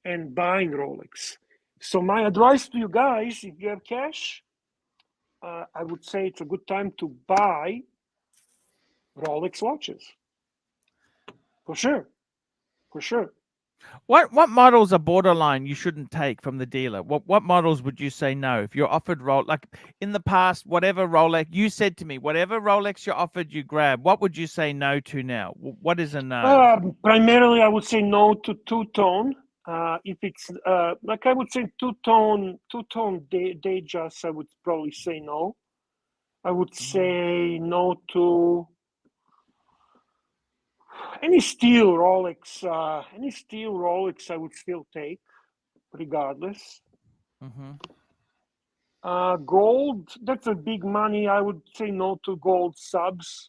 and buying Rolex. So my advice to you guys, if you have cash, I would say it's a good time to buy Rolex watches. For sure. What models are borderline you shouldn't take from the dealer? What models would you say no if you're offered like in the past, whatever Rolex you said to me, whatever Rolex you're offered, you grab. What would you say no to now? What is a no? Primarily, I would say no to two-tone. If it's like I would say two-tone Datejust, I would probably say no. I would say no to any steel Rolex. Any steel Rolex, I would still take, regardless. Gold, that's a big money. I would say no to gold subs.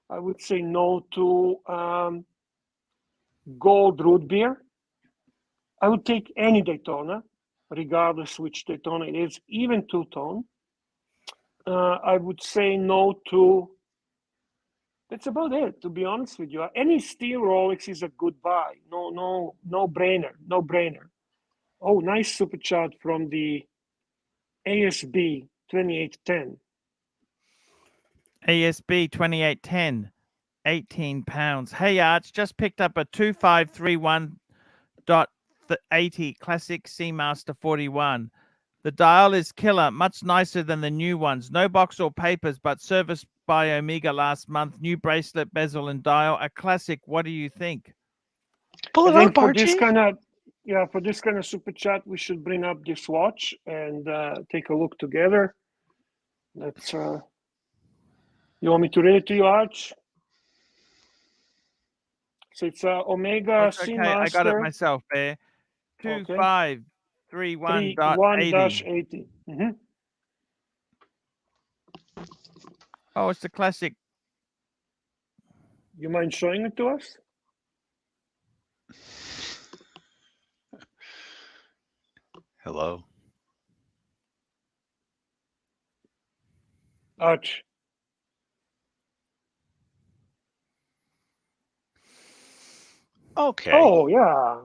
I would say no to gold root beer. I would take any Daytona, regardless which Daytona it is, even two-tone. I would say no to, that's about it, to be honest with you. Any steel Rolex is a good buy. No brainer. Oh, nice super chat from the ASB 2810. ASB 2810, 18 pounds. Hey, Arch, just picked up a 2531.80 classic Seamaster 41. The dial is killer, much nicer than the new ones. No box or papers, but serviced by Omega last month. New bracelet, bezel, and dial. A classic. What do you think? Pull it I think up, for this Archie. kind of super chat, we should bring up this watch and take a look together. Let's. You want me to read it to you, Arch? So it's Omega Seamaster. I got it myself there. 2531.80. Oh, it's the classic. You mind showing it to us? Hello. Arch. Okay. Oh yeah.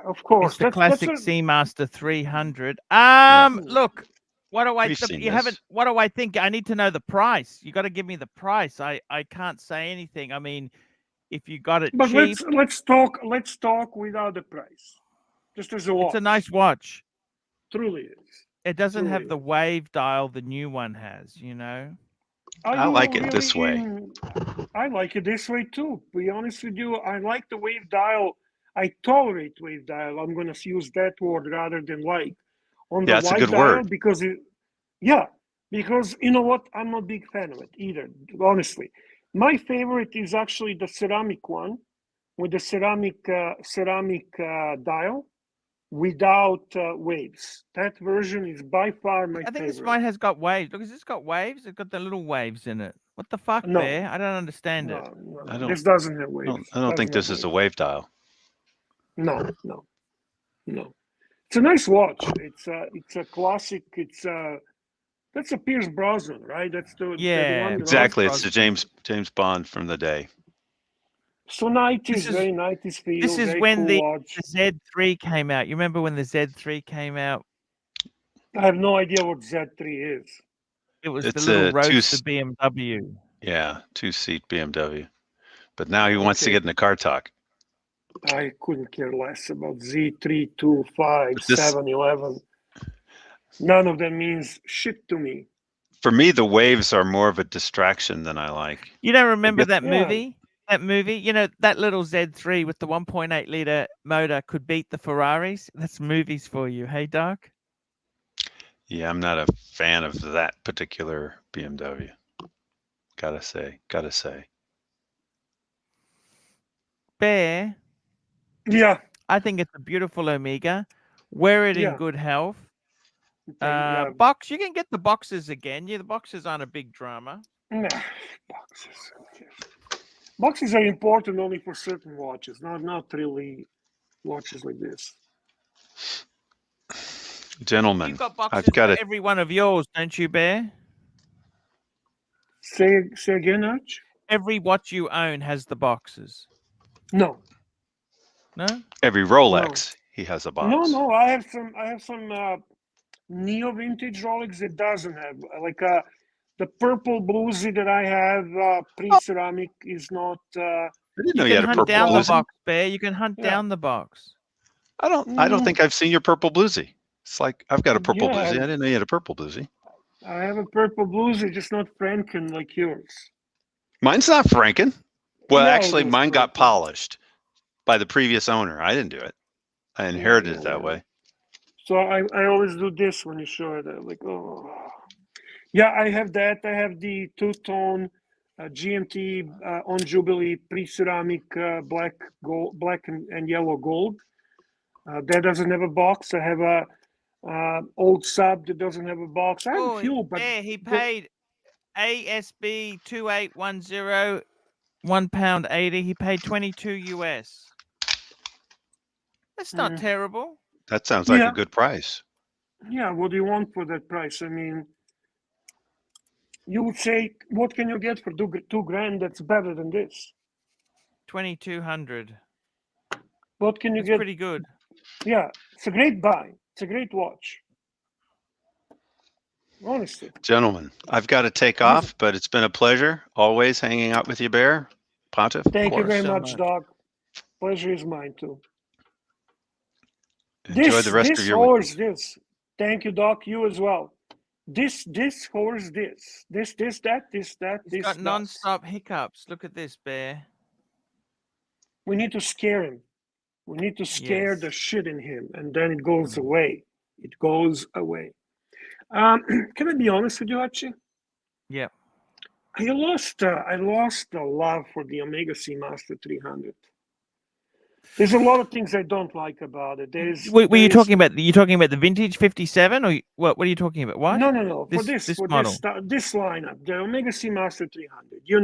Of course. It's the classic Seamaster 300. Look, what do I? What do I think? I need to know the price. You got to give me the price. I can't say anything. I mean, if you got it cheap. Let's talk without the price. Just as a watch. It's a nice watch. Truly is. It doesn't have the wave dial the new one has, you know. I like it this way. I like it this way too. To be honest with you, I like the wave dial. I tolerate wave dial. I'm going to use that word rather than like. On the white dial, because because you know what? I'm not a big fan of it either, honestly. My favorite is actually the ceramic one with the ceramic dial without waves. That version is by far my favorite. I think this mine has got waves. Look, has this got waves? It's got the little waves in it. What the fuck, Bear? I don't understand it. No. This doesn't have waves. I don't think this is a wave dial. No. It's a nice watch. It's a classic. That's a Pierce Brosnan, right? That's the one. Exactly. It's the James Bond from the day. So 90s, very 90s feel. This is when the Z3 came out. You remember when the Z3 came out? I have no idea what Z3 is. It was the little roadster BMW. Yeah, 2-seat BMW. But now he wants to get into car talk. I couldn't care less about Z3, 2, 5, 7, 11. None of them means shit to me. For me, the waves are more of a distraction than I like. You don't remember that movie? That movie, you know, that little Z3 with the 1.8 liter motor could beat the Ferraris. That's movies for you. Hey, Doc? Yeah, I'm not a fan of that particular BMW. Gotta say. Bear? Yeah. I think it's a beautiful Omega. wear it in Yeah. good health. Yeah. Box, you can get the boxes again. Yeah, the boxes aren't a big drama. Nah, boxes. Boxes are important only for certain watches, not really watches like this. Gentlemen, You've got I've boxes got for it. every one of yours, don't you, Bear? Say again, Arch? Every watch you own has the boxes. No. No? Every Rolex, he has a box. No. I have some neo vintage Rolex that doesn't have like the purple bluesy that I have pre-ceramic is not. I didn't know You you can had a hunt purple down the bluesy. box, Bear. You can hunt Yeah. down the box. I don't think I've seen your purple bluesy. It's like I've got a purple Yeah, bluesy. I didn't know you had a purple bluesy. I have a purple bluesy, just not Franken like yours. Mine's not Franken. Well, Yeah, actually, it is mine got Franken. polished by the previous owner. I didn't do it. I inherited it that Yeah. way. So I always do this when you show it. I'm like, oh. Yeah, I have that. I have the two-tone GMT on Jubilee pre-ceramic black and yellow gold. That doesn't have a box. I have a old sub that doesn't have a box. I have a few, but Bear, he paid ASB 2810 £1.80. He paid 22 US. That's not terrible. That sounds like Yeah. a good price. Yeah, what do you want for that price? I mean, you would say, what can you get for two grand that's better than this? 2200. What can you That's get? pretty good. Yeah, it's a great buy. It's a great watch. Honestly. Gentlemen, I've got to take off, but it's been a pleasure always hanging out with you, Bear. Pontiff, Thank you very so much, Doc. Pleasure is mine too. Enjoy the rest of your week. This. Thank you, Doc. You as well. This horse, that. He's got non-stop hiccups. Look at this, Bear. We need to scare him. We need to scare the shit in him, and then it goes away. It goes away. Can I be honest with you, Archie? Yeah. I lost the love for the Omega C Master 300. There's a lot of things I don't like about it. Were you talking about? You talking about the vintage 57, or what? What are you talking about? What? No. This model. This lineup, the Omega C Master 300. You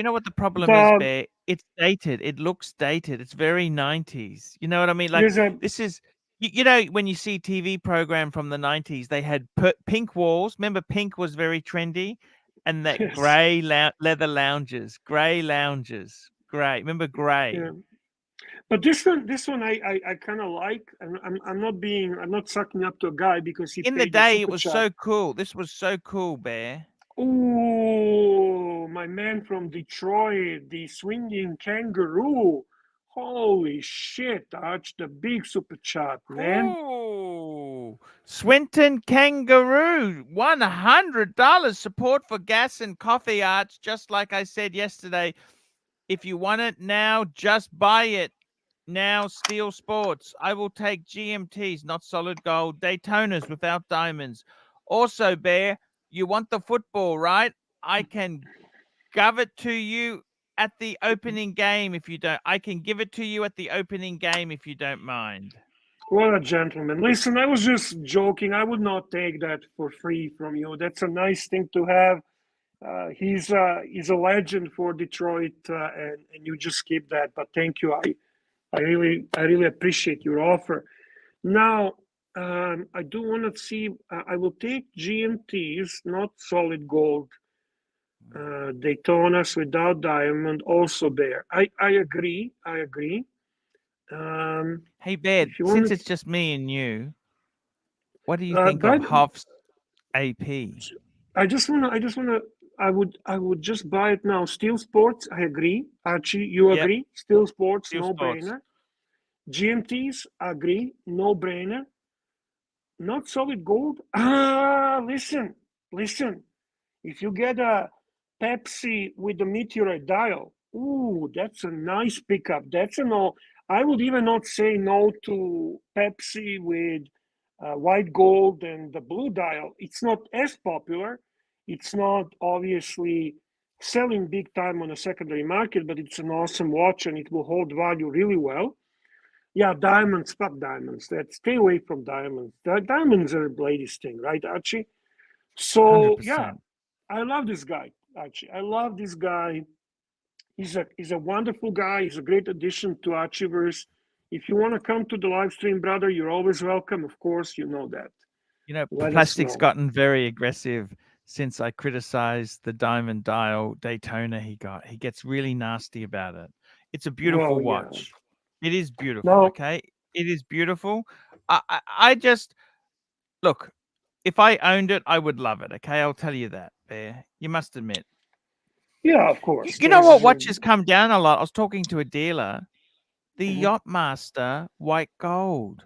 know what the problem is, Bear? It's dated. It looks dated. It's very 90s. You know what I mean? Like this is. You know, when you see TV program from the 90s, they had pink walls. Remember, pink was very trendy, and that grey leather lounges, grey. Remember grey? Yeah. But this one I kind of like. I'm not sucking up to a guy because he in the day it was so cool. This was so cool, Bear. Oh, my man from Detroit, the swinging kangaroo. Holy shit, Arch, the big super chat, man. Oh, Swinton Kangaroo, $100 support for gas and coffee, Arch. Just like I said yesterday, if you want it now, just buy it. Now, Steel Sports. I will take GMTs, not solid gold, Daytonas without diamonds. Also, Bear, you want the football, right? I can give it to you at the opening game if you don't. I can give it to you at the opening game if you don't mind. What a gentleman. Listen, I was just joking. I would not take that for free from you. That's a nice thing to have. He's a legend for Detroit, and you just keep that. But thank you. I really appreciate your offer. Now, I do want to see. I will take GMTs, not solid gold. Daytonas without diamond, also there. I agree. Hey, Bear, since it's just me and you, what do you think of Hoff's AP? I would just buy it now. Steel Sports, I agree. Archie, you agree? Steel Sports, no brainer. GMTs, agree, no brainer. Not solid gold. Listen. If you get a Pepsi with the meteorite dial, ooh, that's a nice pickup. That's a no. I would even not say no to Pepsi with white gold and the blue dial. It's not as popular. It's not obviously selling big time on a secondary market, but it's an awesome watch and it will hold value really well. Yeah, diamonds, fuck diamonds. Stay away from diamonds. Diamonds are the latest thing, right, Archie? So yeah, 100%. I love this guy, Archie. I love this guy. He's a wonderful guy. He's a great addition to Archieverse. If you want to come to the live stream, brother, you're always welcome. Of course, you know that. You know, Let us plastic's know. gotten very aggressive since I criticized the diamond dial Daytona he got. He gets really nasty about it. It's a beautiful Well, yeah. watch. It is beautiful, No, okay? It is beautiful. I just look, if I owned it, I would love it, okay? I'll tell you that, Bear. You must admit. yeah, of course. You know what There's, watches come down a lot? I was talking to a dealer. The Mhm. Yachtmaster white gold.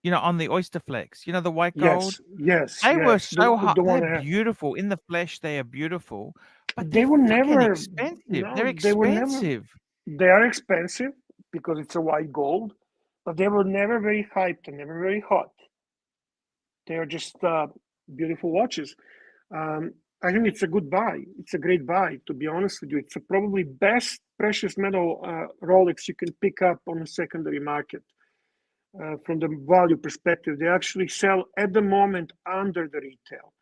You know, on the Oyster Flex. You know, the white gold? yes, They were yes. so hot. The one They're I have. beautiful. In the flesh, they are beautiful, but They they're were fucking never, expensive. no, They're they were never, expensive. they are expensive because it's a white gold, but they were never very hyped and never very hot. They are just beautiful watches. I think it's a good buy. It's a great buy, to be honest with you. It's probably best precious metal Rolex you can pick up on the secondary market. From the value perspective, they actually sell at the moment under the retail,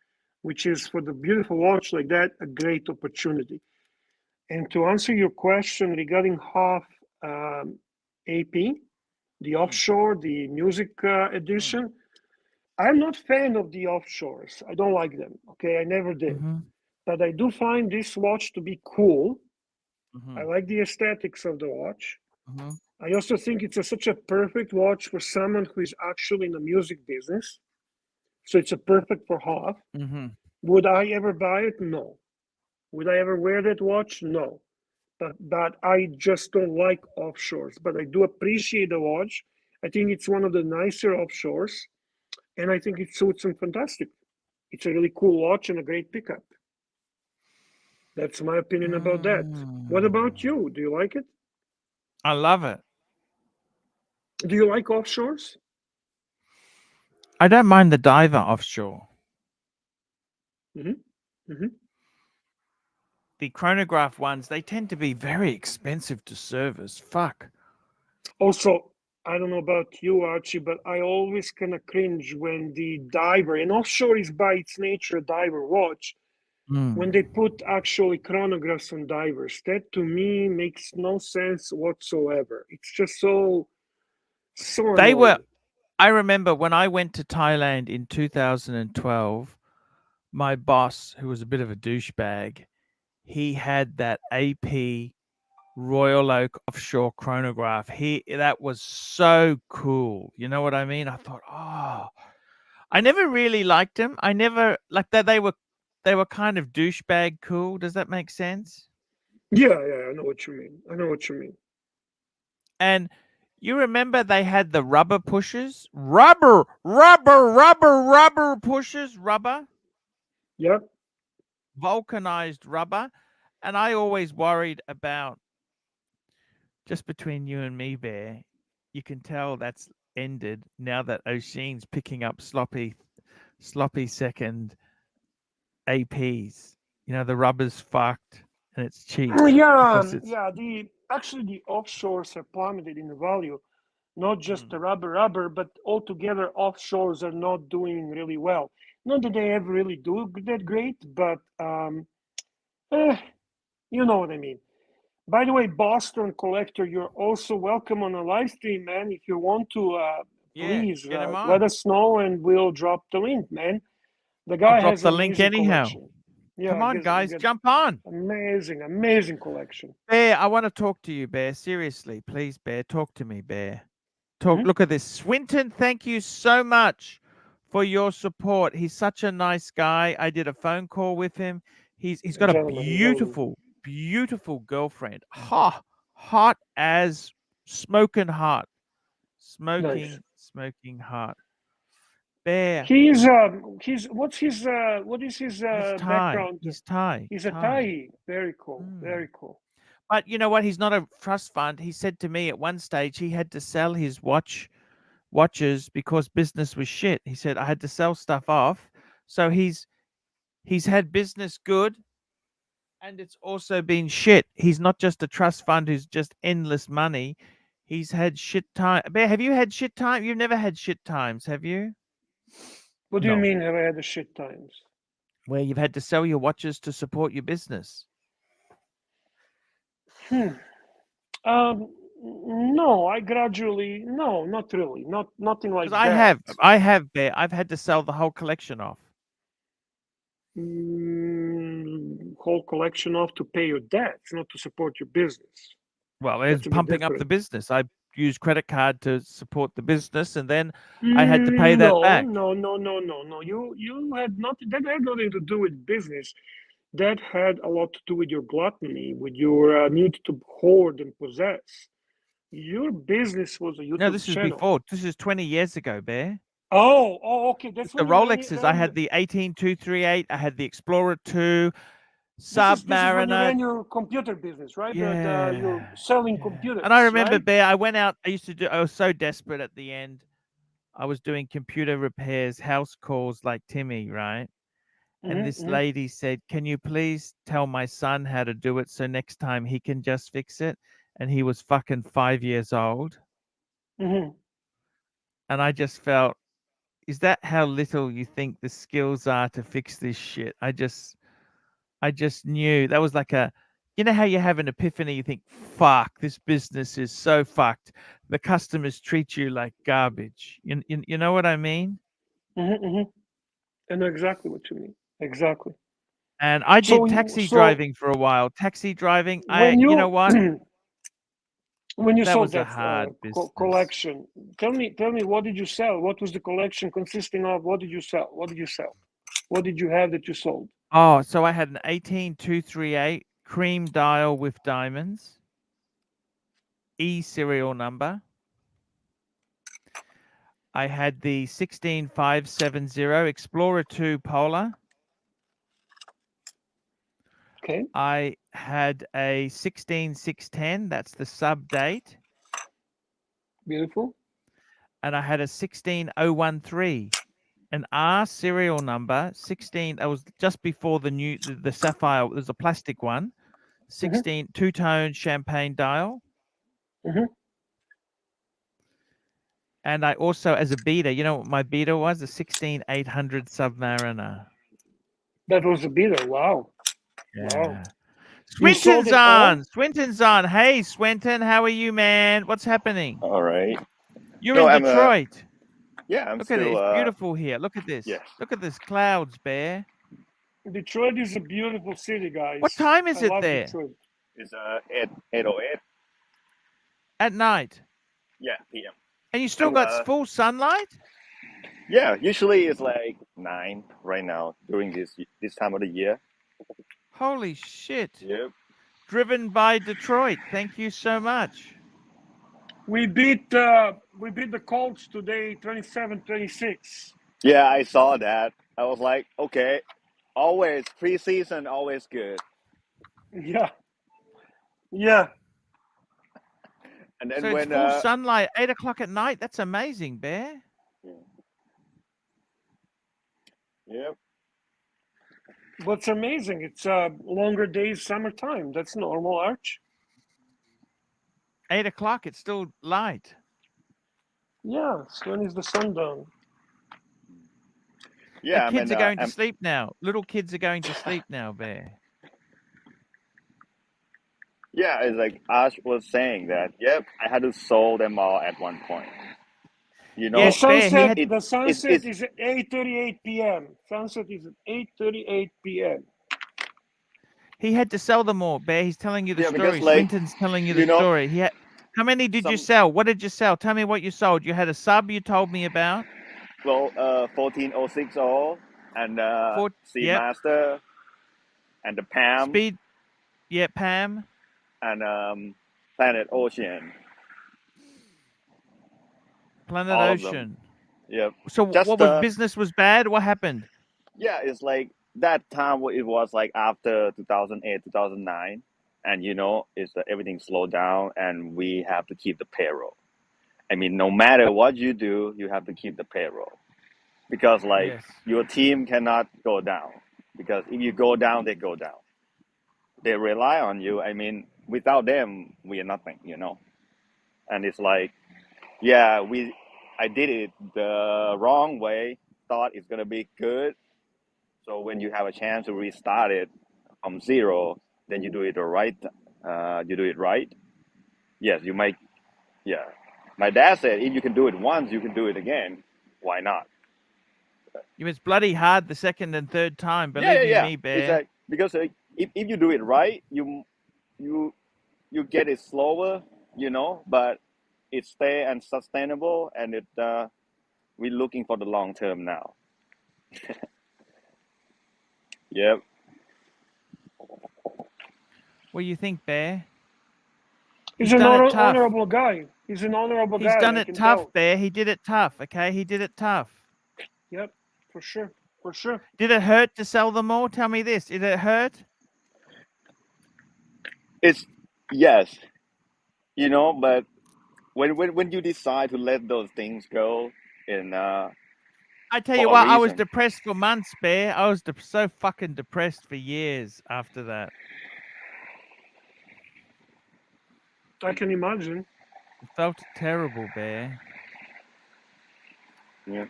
which is for the beautiful watch like that a great opportunity. And to answer your question regarding half AP, the Mm, offshore, the music mm, edition, I'm not fan of the offshores. I don't like them. Okay, I never did. mhm, But I do find this watch to be cool. I mhm, like the aesthetics of the watch. mhm, I also think it's such a perfect watch for someone who is actually in the music business. So it's a perfect for half. mhm. Would I ever buy it? No. Would I ever wear that watch? No. But I just don't like offshores. But I do appreciate the watch. I think it's one of the nicer offshores, and I think it suits them fantastic. It's a really cool watch and a great pickup. That's my opinion about that. What about Mm. you? Do you like it? I love it. Do you like offshores? I don't mind the diver offshore. Mm-hmm. Mm-hmm. The chronograph ones, they tend to be very expensive to service. Fuck. Also, I don't know about you, Archie, but I always kind of cringe when the diver, and offshore is by its nature a diver watch, when they Mm. put actually chronographs on divers. That to me makes no sense whatsoever. It's just so They were, annoying. I remember when I went to Thailand in 2012, my boss, who was a bit of a douchebag, he had that AP Royal Oak offshore chronograph. That was so cool. You know what I mean? I thought, oh, I never really liked him. I never like that. They were kind of douchebag cool. Does that make sense? Yeah, yeah, I know what you mean. I know what you mean. And you remember they had the rubber pushers, rubber pushers, rubber, Yeah. vulcanized rubber, and I always worried about, just between you and me, Bear, you can tell that's ended now that O'Sheen's picking up sloppy second APs. You know, the rubber's fucked and it's cheap Yeah, because it's. yeah. The actually the offshores are plummeted in value, not just Mm. the rubber, but altogether offshores are not doing really well. Not that they ever really do that great, but eh, you know what I mean. By the way, Boston Collector, you're also welcome on a live stream, man. If you want to, Yeah, please get them let on. us know and we'll drop the link, man. The I'll guy drop has the link amazing anyhow. collection. Yeah, Come on, he guys, got jump on. amazing collection. Bear, I want to talk to you, Bear. Seriously, please, Bear, talk to me, Bear. Mhm. Look at this. Swinton, thank you so much for your support. He's such a nice guy. I did a phone call with him. He's got a Gentlemen. beautiful girlfriend. Hot as smoking hot. Nice. Smoking hot. Bear, He's what is his he's Thai. background? He's Thai. He's a Thai. Thai. Very cool. Mm. Very cool. But you know what? He's not a trust fund. He said to me at one stage he had to sell his watches because business was shit. He said I had to sell stuff off. So he's had business good and it's also been shit. He's not just a trust fund who's just endless money. He's had shit time. Bear, have you had shit time? You've never had shit times, have you? What do you No. mean have I had the shit times? Where you've had to sell your watches to support your business. No, I gradually, no, not really, nothing like Because that. I have, Bear. I've had to sell the whole collection off. Whole collection off to pay your debts, not to support your business. Well, it's That's a bit pumping up the different. business. I used credit card to support the business, and then I had to pay that back. No. You had nothing. That had nothing to do with business. That had a lot to do with your gluttony, with your need to hoard and possess. Your business was a YouTube No, this is channel. before. This is 20 years ago, Bear. Oh, okay. That's The when Rolexes. I had the 18238. I had the Explorer 2, This is when you Submariner. ran your computer business, right? Yeah. You're selling computers. And I remember, right? Bear, I went out. I was so desperate at the end. I was doing computer repairs, house calls like Timmy, right? And this lady said, "Can you please tell my son how to do it so next time he can just fix it?" And he was fucking 5 years old. Mm-hmm. And I just felt, is that how little you think the skills are to fix this shit? I just knew that was like you know how you have an epiphany, you think, fuck, this business is so fucked. The customers treat you like garbage. You know what I mean? I know exactly what you mean. Exactly. And I did So taxi driving for a while. Taxi driving, when you know what? when you That sold was a that hard business. collection, tell me, what did you sell? What was the collection consisting of? What did you sell? What did you have that you sold? Oh, so I had an 18238 cream dial with diamonds, E serial number. I had the 16570 Explorer 2 Polar. Okay. I had a 16610, that's the sub date. Beautiful. And I had a 16013, an R serial number, 16. That was just before the sapphire. There's a plastic one, 16 two-tone champagne dial. And I also, as a beater, you know what my beater was? A 16800 Submariner. That was a beater. Wow. Yeah. Wow. Swinton's on. Swinton's on. Hey, Swinton, how are you, man? What's happening? All right. You're in Detroit. I'm Look still. at it. It's beautiful here. Look at this. Yes. Look at this clouds, Bear. Detroit is a beautiful city, guys. What time is I it love there? Detroit. It's 8:08. At night. Yeah, p.m. And you still got full sunlight? Yeah, usually it's like 9 right now during this time of the year. Holy shit. Yep. Driven by Detroit. Thank you so much. We beat the Colts today, 27-26. Yeah, I saw that. I was like, okay, always preseason, always good. Yeah. Yeah. And then So when it's full sunlight, 8 o'clock at night. That's amazing, Bear. Yep. What's amazing? It's longer days, summertime. That's normal, Arch. 8 o'clock, it's still light. Yeah, when is the sun down? Yeah, The kids are going to sleep now. Little kids are going to sleep now, Bear. Yeah, it's like Ash was saying that. Yep, I had to sold them all at one point. You know, Yes, Bear, he had... the sunset is at 8:38 p.m. Sunset is at 8:38 p.m. He had to sell them all, Bear. He's telling you the story. because, like, Swinton's telling you the story. He had... How many did you sell? What did you sell? Tell me what you sold. You had a sub you told me about. Well, 14060 and Seamaster and the Pam. Speed, yeah, Pam. And Planet Ocean. Planet All Ocean. Yep. So what was business was bad? What happened? Yeah, it's like that time. It was like after 2008, 2009, and it's everything slowed down, and we have to keep the payroll. I mean, no matter what you do, you have to keep the payroll because, like, your team cannot go down because if you go down, they go down. They rely on you. I mean, without them, we are nothing. and it's like, yeah, I did it the wrong way, thought it's gonna be good. So when you have a chance to restart it from zero, then you do it right. You do it right. Yes, you might. Yeah, my dad said if you can do it once, you can do it again. Why not? It was bloody hard the second and third time. Yeah, Believe yeah. me, Bear. Exactly. Because if you do it right, you get it slower, but it stay and sustainable, and we're looking for the long term now. Yep. What do you think, Bear? He's He's an done it tough. honorable guy. He's an honorable He's guy. done I it can tough, tell. Bear. He did it tough. Okay, he did it tough. Yep, for sure, for sure. Did it hurt to sell them all? Tell me this. Did it hurt? It's yes, but when you decide to let those things go, and I tell you for a what, I was reason. depressed for months, Bear. I was so fucking depressed for years after that. I can imagine. It felt terrible, Bear. Yeah.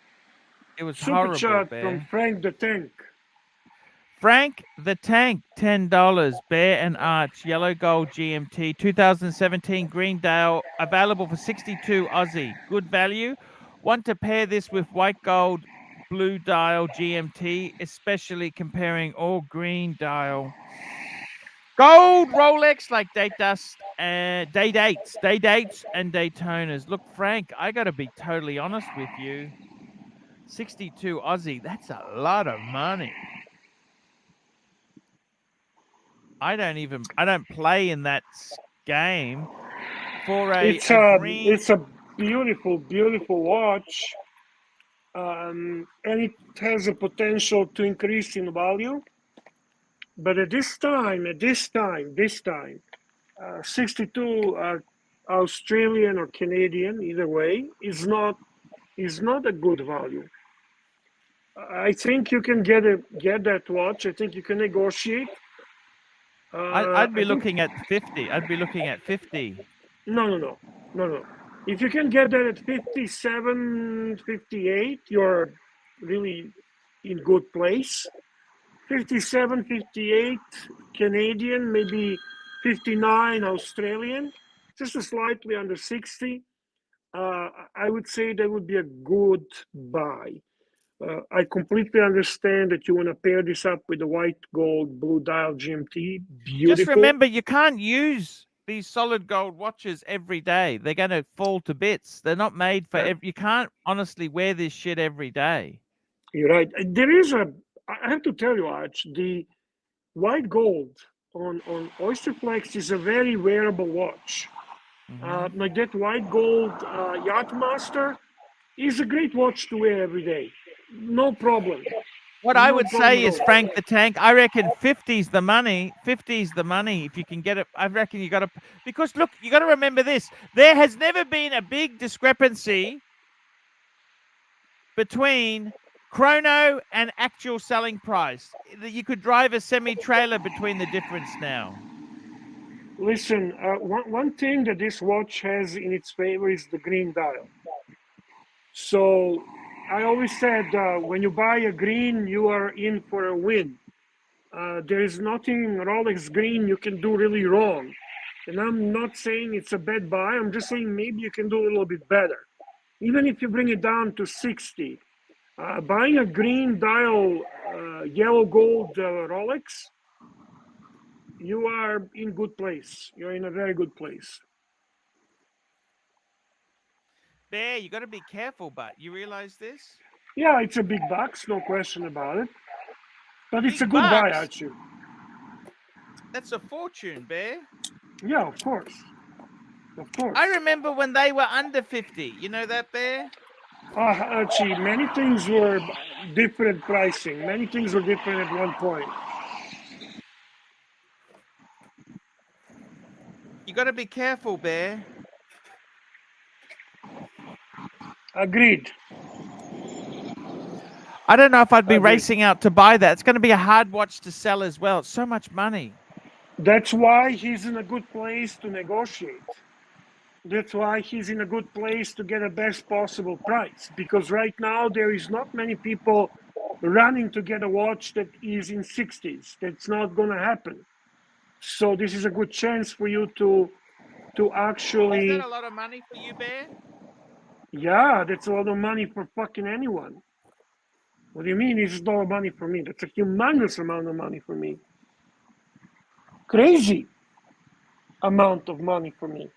It was Super horrible, chat Bear. from Frank the Tank. Frank the Tank, $10. Bear and Arch, yellow gold GMT, 2017 Greendale, available for 62 Aussie. Good value. Want to pair this with white gold blue dial GMT, especially comparing all green dial. Gold Rolex like day dates and Daytonas. Look, Frank, I got to be totally honest with you. 62 Aussie, that's a lot of money. I don't play in that game for It's green. it's a beautiful, beautiful watch, and it has a potential to increase in value. But at this time, 62 Australian or Canadian, either way, is not a good value. I think you can get that watch. I think you can negotiate. I'd be I think looking at 50. I'd be looking at 50. no. If you can get that at 57, 58, you're really in good place. 57, 58 Canadian, maybe 59 Australian, just a slightly under 60. I would say that would be a good buy. I completely understand that you want to pair this up with the white gold blue dial GMT. Beautiful. Just remember, you can't use these solid gold watches every day. They're going to fall to bits. They're not made for you can't honestly wear this shit every day. You're right. I have to tell you, Arch, the white gold on Oysterflex is a very wearable watch. Like that white gold Yachtmaster is a great watch to wear every day. No problem. What I would say is, Frank the Tank, I reckon 50's the money. 50's the money. If you can get it, I reckon you got to, because look, you got to remember this. There has never been a big discrepancy between chrono and actual selling price. You could drive a semi-trailer between the difference now. Listen, one thing that this watch has in its favor is the green dial. So I always said, when you buy a green, you are in for a win. There is nothing Rolex green you can do really wrong. And I'm not saying it's a bad buy. I'm just saying maybe you can do a little bit better. Even if you bring it down to 60, buying a green dial, yellow gold Rolex, you are in good place. You're in a very good place. Bear, you got to be careful, but you realize this? Yeah, it's a big box, no question about it. But it's Big a good buy, bucks? actually. That's a fortune, Bear. Yeah, of course. Of course. I remember when they were under 50. You know that, Bear? Actually, many things were different pricing. Many things were different at one point. You got to be careful, Bear. Agreed. I don't know if I'd be Agreed. racing out to buy that. It's going to be a hard watch to sell as well. It's so much money. That's why he's in a good place to negotiate. That's why he's in a good place to get a best possible price, because right now there is not many people running to get a watch that is in 60s. That's not going to happen. So this is a good chance for you to Is actually, that a lot of money for you, Bear? yeah, that's a lot of money for fucking anyone. What do you mean it's a lot of money for me? That's a humongous amount of money for me. Crazy amount of money for me.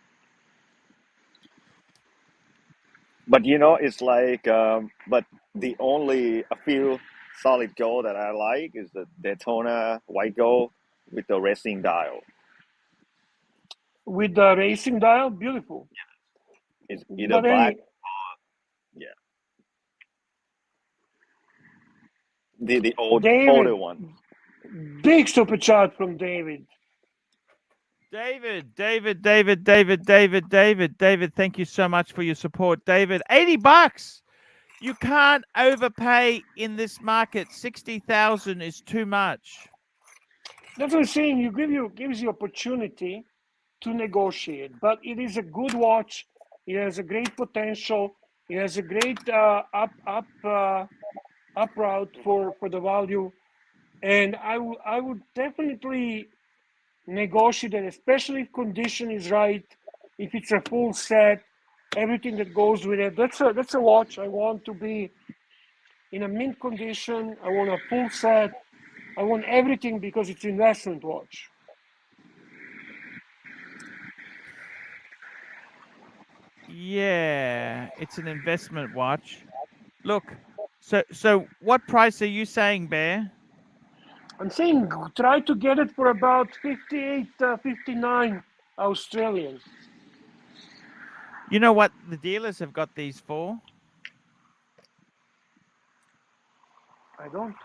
But you know, it's like, but the only a few solid gold that I like is the Daytona white gold with the racing dial. With the racing dial, beautiful. It's either But black, any, yeah, the older David, one. big super chat from David. David, thank you so much for your support. David, $80. You can't overpay in this market. 60,000 is too much. That's what I'm saying. Gives you opportunity to negotiate, but it is a good watch. It has a great potential. It has a great up route for the value, and I would definitely negotiate it, especially if condition is right. If it's a full set, everything that goes with it. That's a watch I want to be in a mint condition. I want a full set. I want everything because it's investment watch. Yeah, it's an investment watch. Look, so what price are you saying, Bear? I'm saying try to get it for about 58, 59 Australian. You know what the dealers have got these for? I don't.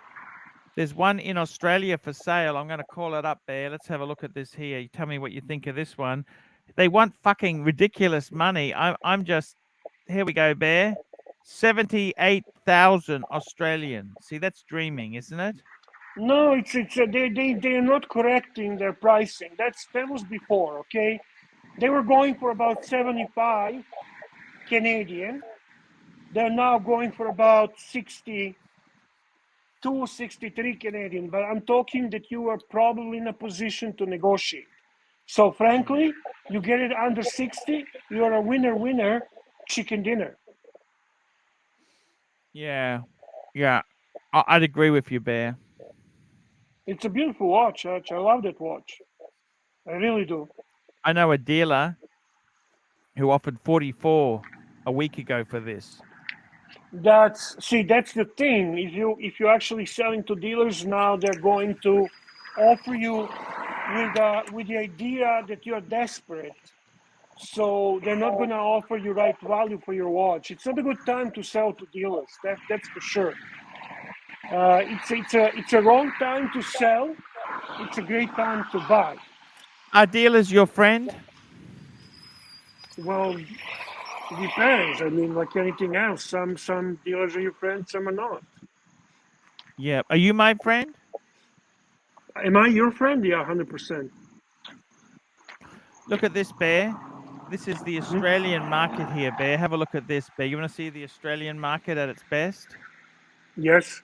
There's one in Australia for sale. I'm going to call it up there. Let's have a look at this here. You tell me what you think of this one. They want fucking ridiculous money. I'm just, here we go, Bear. 78,000 Australian. See, that's dreaming, isn't it? No, they're not correcting their pricing. That was before, okay? They were going for about 75 Canadian. They're now going for about 62, 63 Canadian. But I'm talking that you are probably in a position to negotiate. So frankly, you get it under 60, you're a winner, chicken dinner. Yeah. Yeah. I'd agree with you, Bear. It's a beautiful watch, Arch. I love that watch. I really do. I know a dealer who offered 44 a week ago for this. That's the thing. If you're actually selling to dealers now, they're going to offer you with the idea that you're desperate. So they're not going to offer you right value for your watch. It's not a good time to sell to dealers. That's for sure. It's a wrong time to sell. It's a great time to buy. Are dealers your friend? Well, it depends. I mean, like anything else, some dealers are your friends, some are not. Yeah. Are you my friend? Am I your friend? Yeah, 100%. Look at this, Bear. This is the Australian market here, Bear. Have a look at this, Bear. You want to see the Australian market at its best? Yes.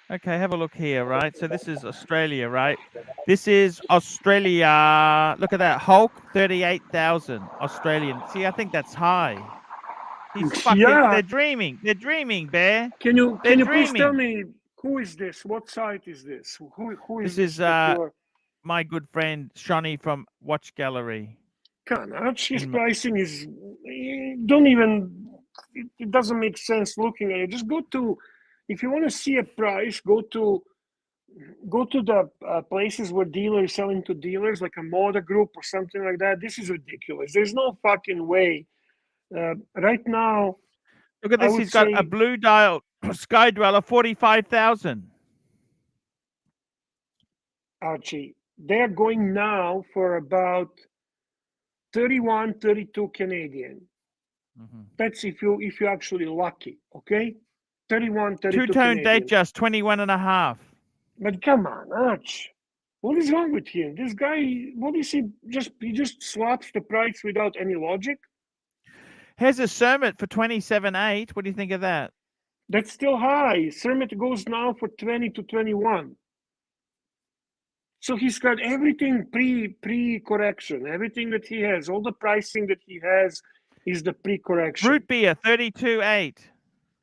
Okay, have a look here, right? So this is Australia, right? This is Australia. Look at that. Hulk, 38,000 Australian. See, I think that's high. He's fucking, Yeah. they're dreaming. They're dreaming, Bear. Can you please tell dreaming. me who is this? What site is this? Who is This is that you are? my good friend Shawnee from Watch Gallery. Come on, his pricing is don't even. It doesn't make sense looking at it. Just go to, if you want to see a price, go to the places where dealers selling to dealers, like a Moda Group or something like that. This is ridiculous. There's no fucking way. Right now, Look at I this. would He's got say, a blue dial Sky Dweller, 45,000. Archie, they're going now for about 31, 32 Canadian. That's if you're actually lucky, okay? 31, 32 Two-tone Canadian. date just 21 and a half. But come on, Arch. What is wrong with him? This guy, what is he just swaps the price without any logic? Here's a Sermit for 27.8. What do you think of that? That's still high. Sermit goes now for 20 to 21. So he's got everything pre-correction. Everything that he has, all the pricing that he has is the pre-correction. Root beer 32.8.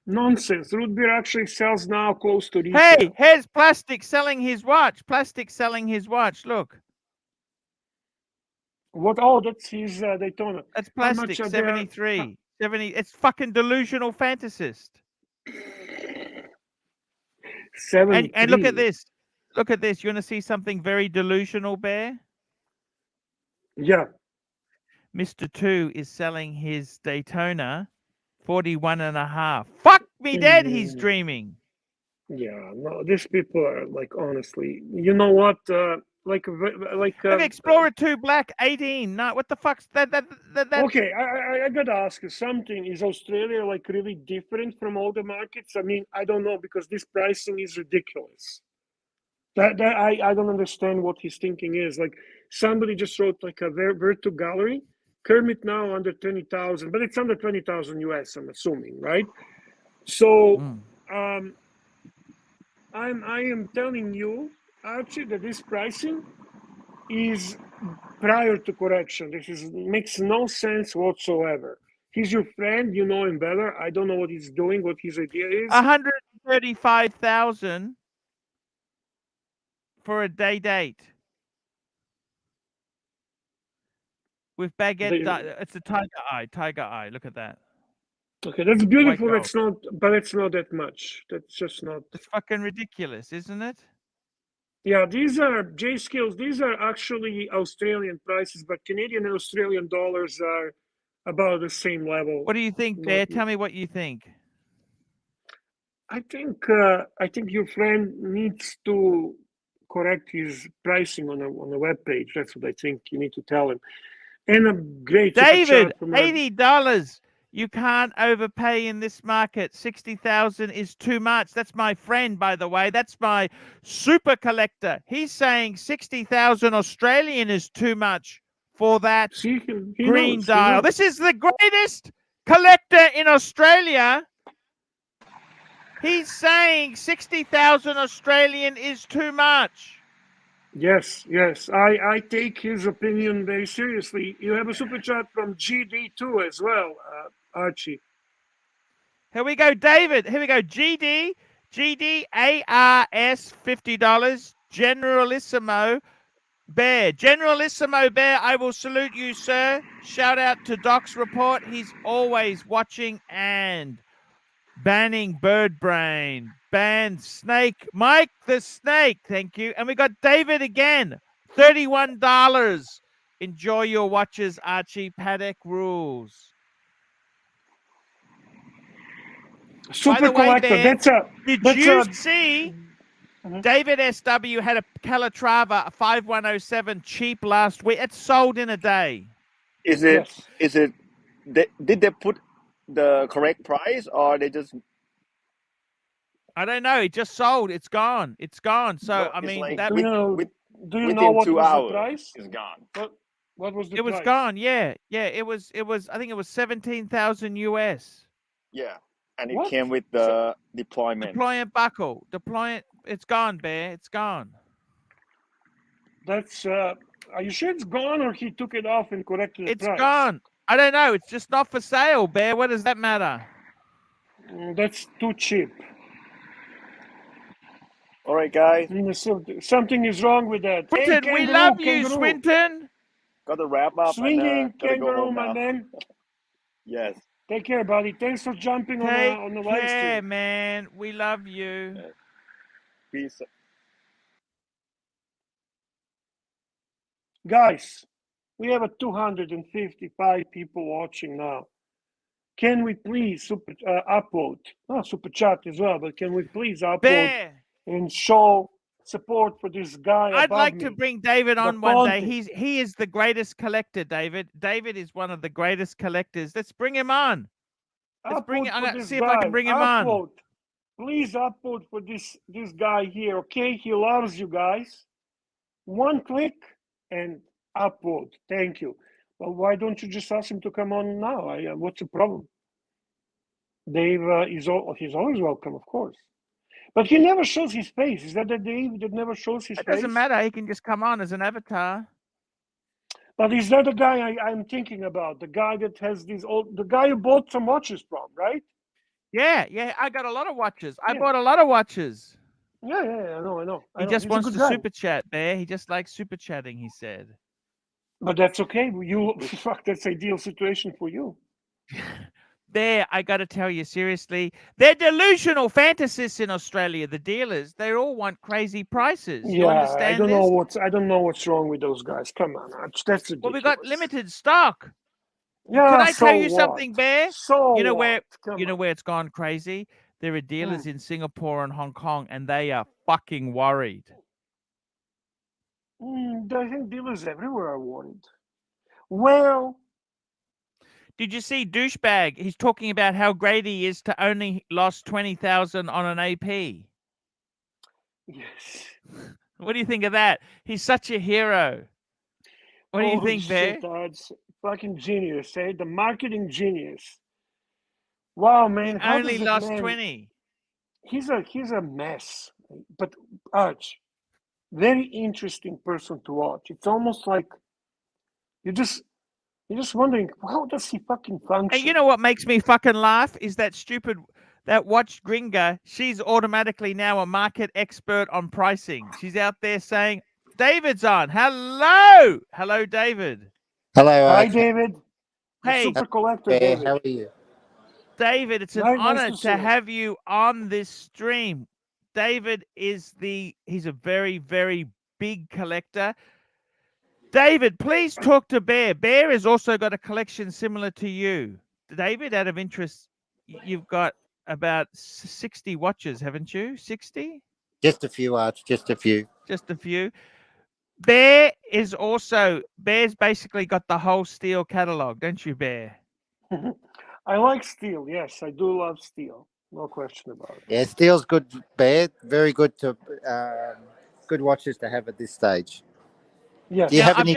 Nonsense. Root beer actually sells now close to retail. Hey, here's Plastic selling his watch. Plastic selling his watch. Look. What? Oh, that's his Daytona. That's How Plastic, much are they? 73. 70. It's fucking delusional fantasist. 73. And look at this. Look at this. You want to see something very delusional, Bear? Yeah. Mr. 2 is selling his Daytona 41.5. Fuck me dead, he's dreaming. Yeah, no, these people are like, honestly, you know what? Look, Explorer 2 Black 18. No, what the fuck's that? Okay, I gotta ask you something. Is Australia like really different from all the markets? I mean, I don't know, because this pricing is ridiculous. That I don't understand what his thinking is. Like, somebody just wrote like a Virtu Gallery, Kermit now under 20,000, but it's under 20,000 US, I'm assuming, right? So, I am telling you, Archie, that this pricing is prior to correction. Makes no sense whatsoever. He's your friend, you know him better. I don't know what he's doing, what his idea is. 135,000 for a day date with baguette. It's a tiger eye. Look at that. Okay, that's beautiful. It's not, but it's not that much. That's just not. It's fucking ridiculous, isn't it? Yeah, these are J-Skills. These are actually Australian prices, but Canadian and Australian dollars are about the same level. What do you think, Bear? Tell me what you think. I think your friend needs to correct his pricing on a web page. That's what I think you need to tell him. And a great David, $80. You can't overpay in this market. 60,000 is too much. That's my friend, by the way. That's my super collector. He's saying 60,000 Australian is too much for that green dial. This is the greatest collector in Australia. He's saying 60,000 Australian is too much. Yes. I take his opinion very seriously. You have a super chat from GD2 as well, Archie. Here we go, David. Here we go. GD ARS $50. Generalissimo Bear. Generalissimo Bear, I will salute you, sir. Shout out to Doc's report. He's always watching and banning Bird Brain. Ban Snake. Mike the Snake. Thank you. And we got David again. $31. Enjoy your watches, Archie. Paddock rules. Super collector. Did you see David SW had a Calatrava, a 5107 cheap last week? It sold in a day. Is it? Did they put the correct price, or they just? I don't know. It just sold. It's gone. It's gone. So No, I mean, like that do you know what within 2 was hours, the price? it's gone. What was the price? It was gone. Yeah. It was. I think it was 17,000 US. Yeah, and it came with the deployment. Deployment buckle. It's gone, Bear. It's gone. That's. Are you sure it's gone, or he took it off and corrected the price? It's gone. I don't know. It's just not for sale, Bear. What does that matter? That's too cheap. All right, guys. Something is wrong with that. Swinton, hey, we love you, Swinton. Got to wrap up. Swinging and, go home my now. man. Yes. Take care, buddy. Thanks for jumping on the live stream. Yeah, man. We love you. Peace. Guys, we have 255 people watching now. Can we please upload? Not super chat as well, but can we please upload and show support for this guy? I'd like to bring David on one day. He is the greatest collector, David. David is one of the greatest collectors. Let's bring him on. Let's bring it. I'm gonna see if I can bring him on. Please upload for this guy here, okay? He loves you guys. One click and upload. Thank you. Well, why don't you just ask him to come on now? What's the problem? Dave he's always welcome, of course. But he never shows his face. Is that the Dave that never shows his It face? doesn't matter. He can just come on as an avatar. But is that the guy I'm thinking about? The guy that has the guy you bought some watches from, right? Yeah. I got a lot of watches. I Yeah. bought a lot of watches. Yeah, I know. He just He's a wants good to guy. super chat, Bear. He just likes super chatting, he said. But that's okay. Fuck, that's ideal situation for you. There, I got to tell you seriously, they're delusional fantasists in Australia. The dealers, they all want crazy prices. You understand I don't this? know I don't know what's wrong with those guys. Come on, that's ridiculous. Well, we got limited stock. Yeah, Can I so tell you what? something, Bear? So you know what? where Come you know on. where it's gone crazy? There are dealers in Singapore and Hong Kong, and they are fucking worried. I think dealers everywhere are worried. Well, did you see douchebag? He's talking about how great he is to only lost 20,000 on an AP. Yes. What do you think of that? He's such a hero. What do you think, shit, Bear? It's fucking genius, eh? The marketing genius. Wow, man, He only lost 20. He's a mess. But Arch, very interesting person to watch. It's almost like you're just wondering, how does he fucking function? And you know what makes me fucking laugh is that watch Gringa. She's automatically now a market expert on pricing. She's out there saying, David's on. Hello, David. Hello. Hi, David. Hey, super collector, Bear, David. how are you? David, it's an Nice honor to see to you. have you on this stream. David he's a very, very big collector. David, please talk to Bear. Bear has also got a collection similar to you. David, out of interest, you've got about 60 watches, haven't you? 60? Just a few, Arch, just a few. Just a few. Bear's basically got the whole steel catalog, don't you, Bear? I like steel. Yes, I do love steel. No question about it. Yeah, steel's good, Bear. Very good to good watches to have at this stage. Yes. Do you Now, have I've any?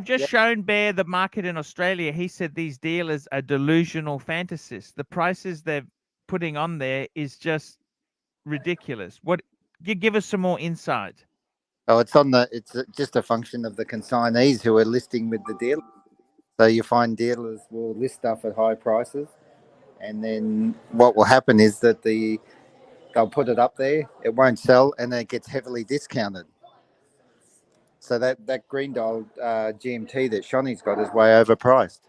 just shown Bear the market in Australia. He said these dealers are delusional fantasists. The prices they're putting on there is just ridiculous. What? Give us some more insight. Oh, it's just a function of the consignees who are listing with the dealer. So you find dealers will list stuff at high prices, and then what will happen is that they'll put it up there, it won't sell, and then it gets heavily discounted. So that green dial GMT that Shawnee's got is way overpriced.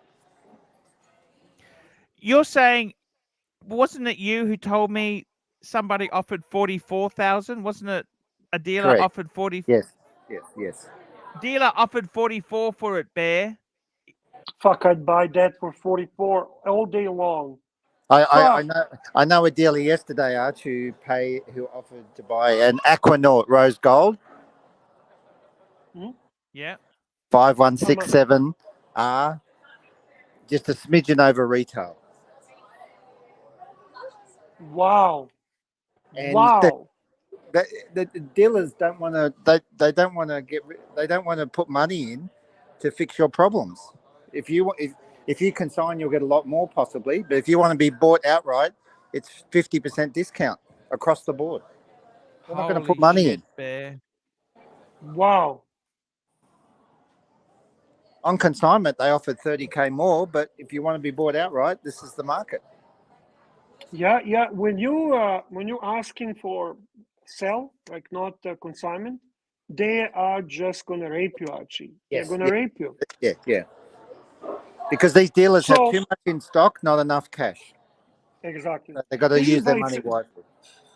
You're saying, wasn't it you who told me somebody offered 44,000? Wasn't it a dealer Correct. offered 40? Yes. Dealer offered 44 for it, Bear. Fuck, I'd buy that for 44 all day long. I know a dealer yesterday, Arch, who offered to buy an Aquanaut rose gold. Yeah. 5167R, just a smidgen over retail. Wow. And wow. The dealers don't want to. They don't want to put money in to fix your problems. If you consign, you'll get a lot more possibly. But if you want to be bought outright, it's 50% discount across the board. They're not going to put money in. Bear. Wow. On consignment, they offered 30K more, but if you want to be bought outright, this is the market. Yeah. When you're asking for sell, like not consignment, they are just gonna rape you, Archie. Yes, They're gonna rape you. Yeah. Because these dealers have too much in stock, not enough cash. Exactly. So they got to use their money wisely.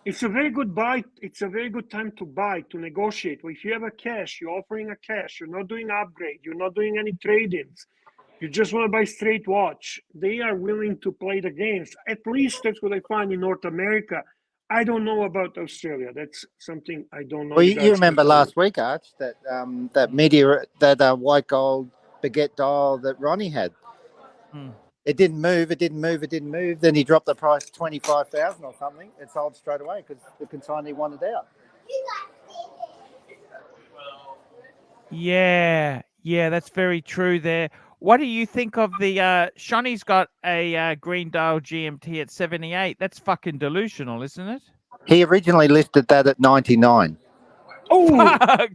It's a very good buy. It's a very good time to buy, to negotiate. If you have a cash, you're offering a cash. You're not doing upgrade. You're not doing any trade-ins. You just want to buy straight watch. They are willing to play the games. At least that's what I find in North America. I don't know about Australia. That's something I don't know. Well, you remember last week, Arch, that white gold Piguet dial that Ronnie had. It didn't move. Then he dropped the price 25,000 or something. It sold straight away because the consignee wanted out. Yeah, that's very true there. What do you think of the Shawnee's got a green dial GMT at 78? That's fucking delusional, isn't it? He originally listed that at 99. Oh, Fuck!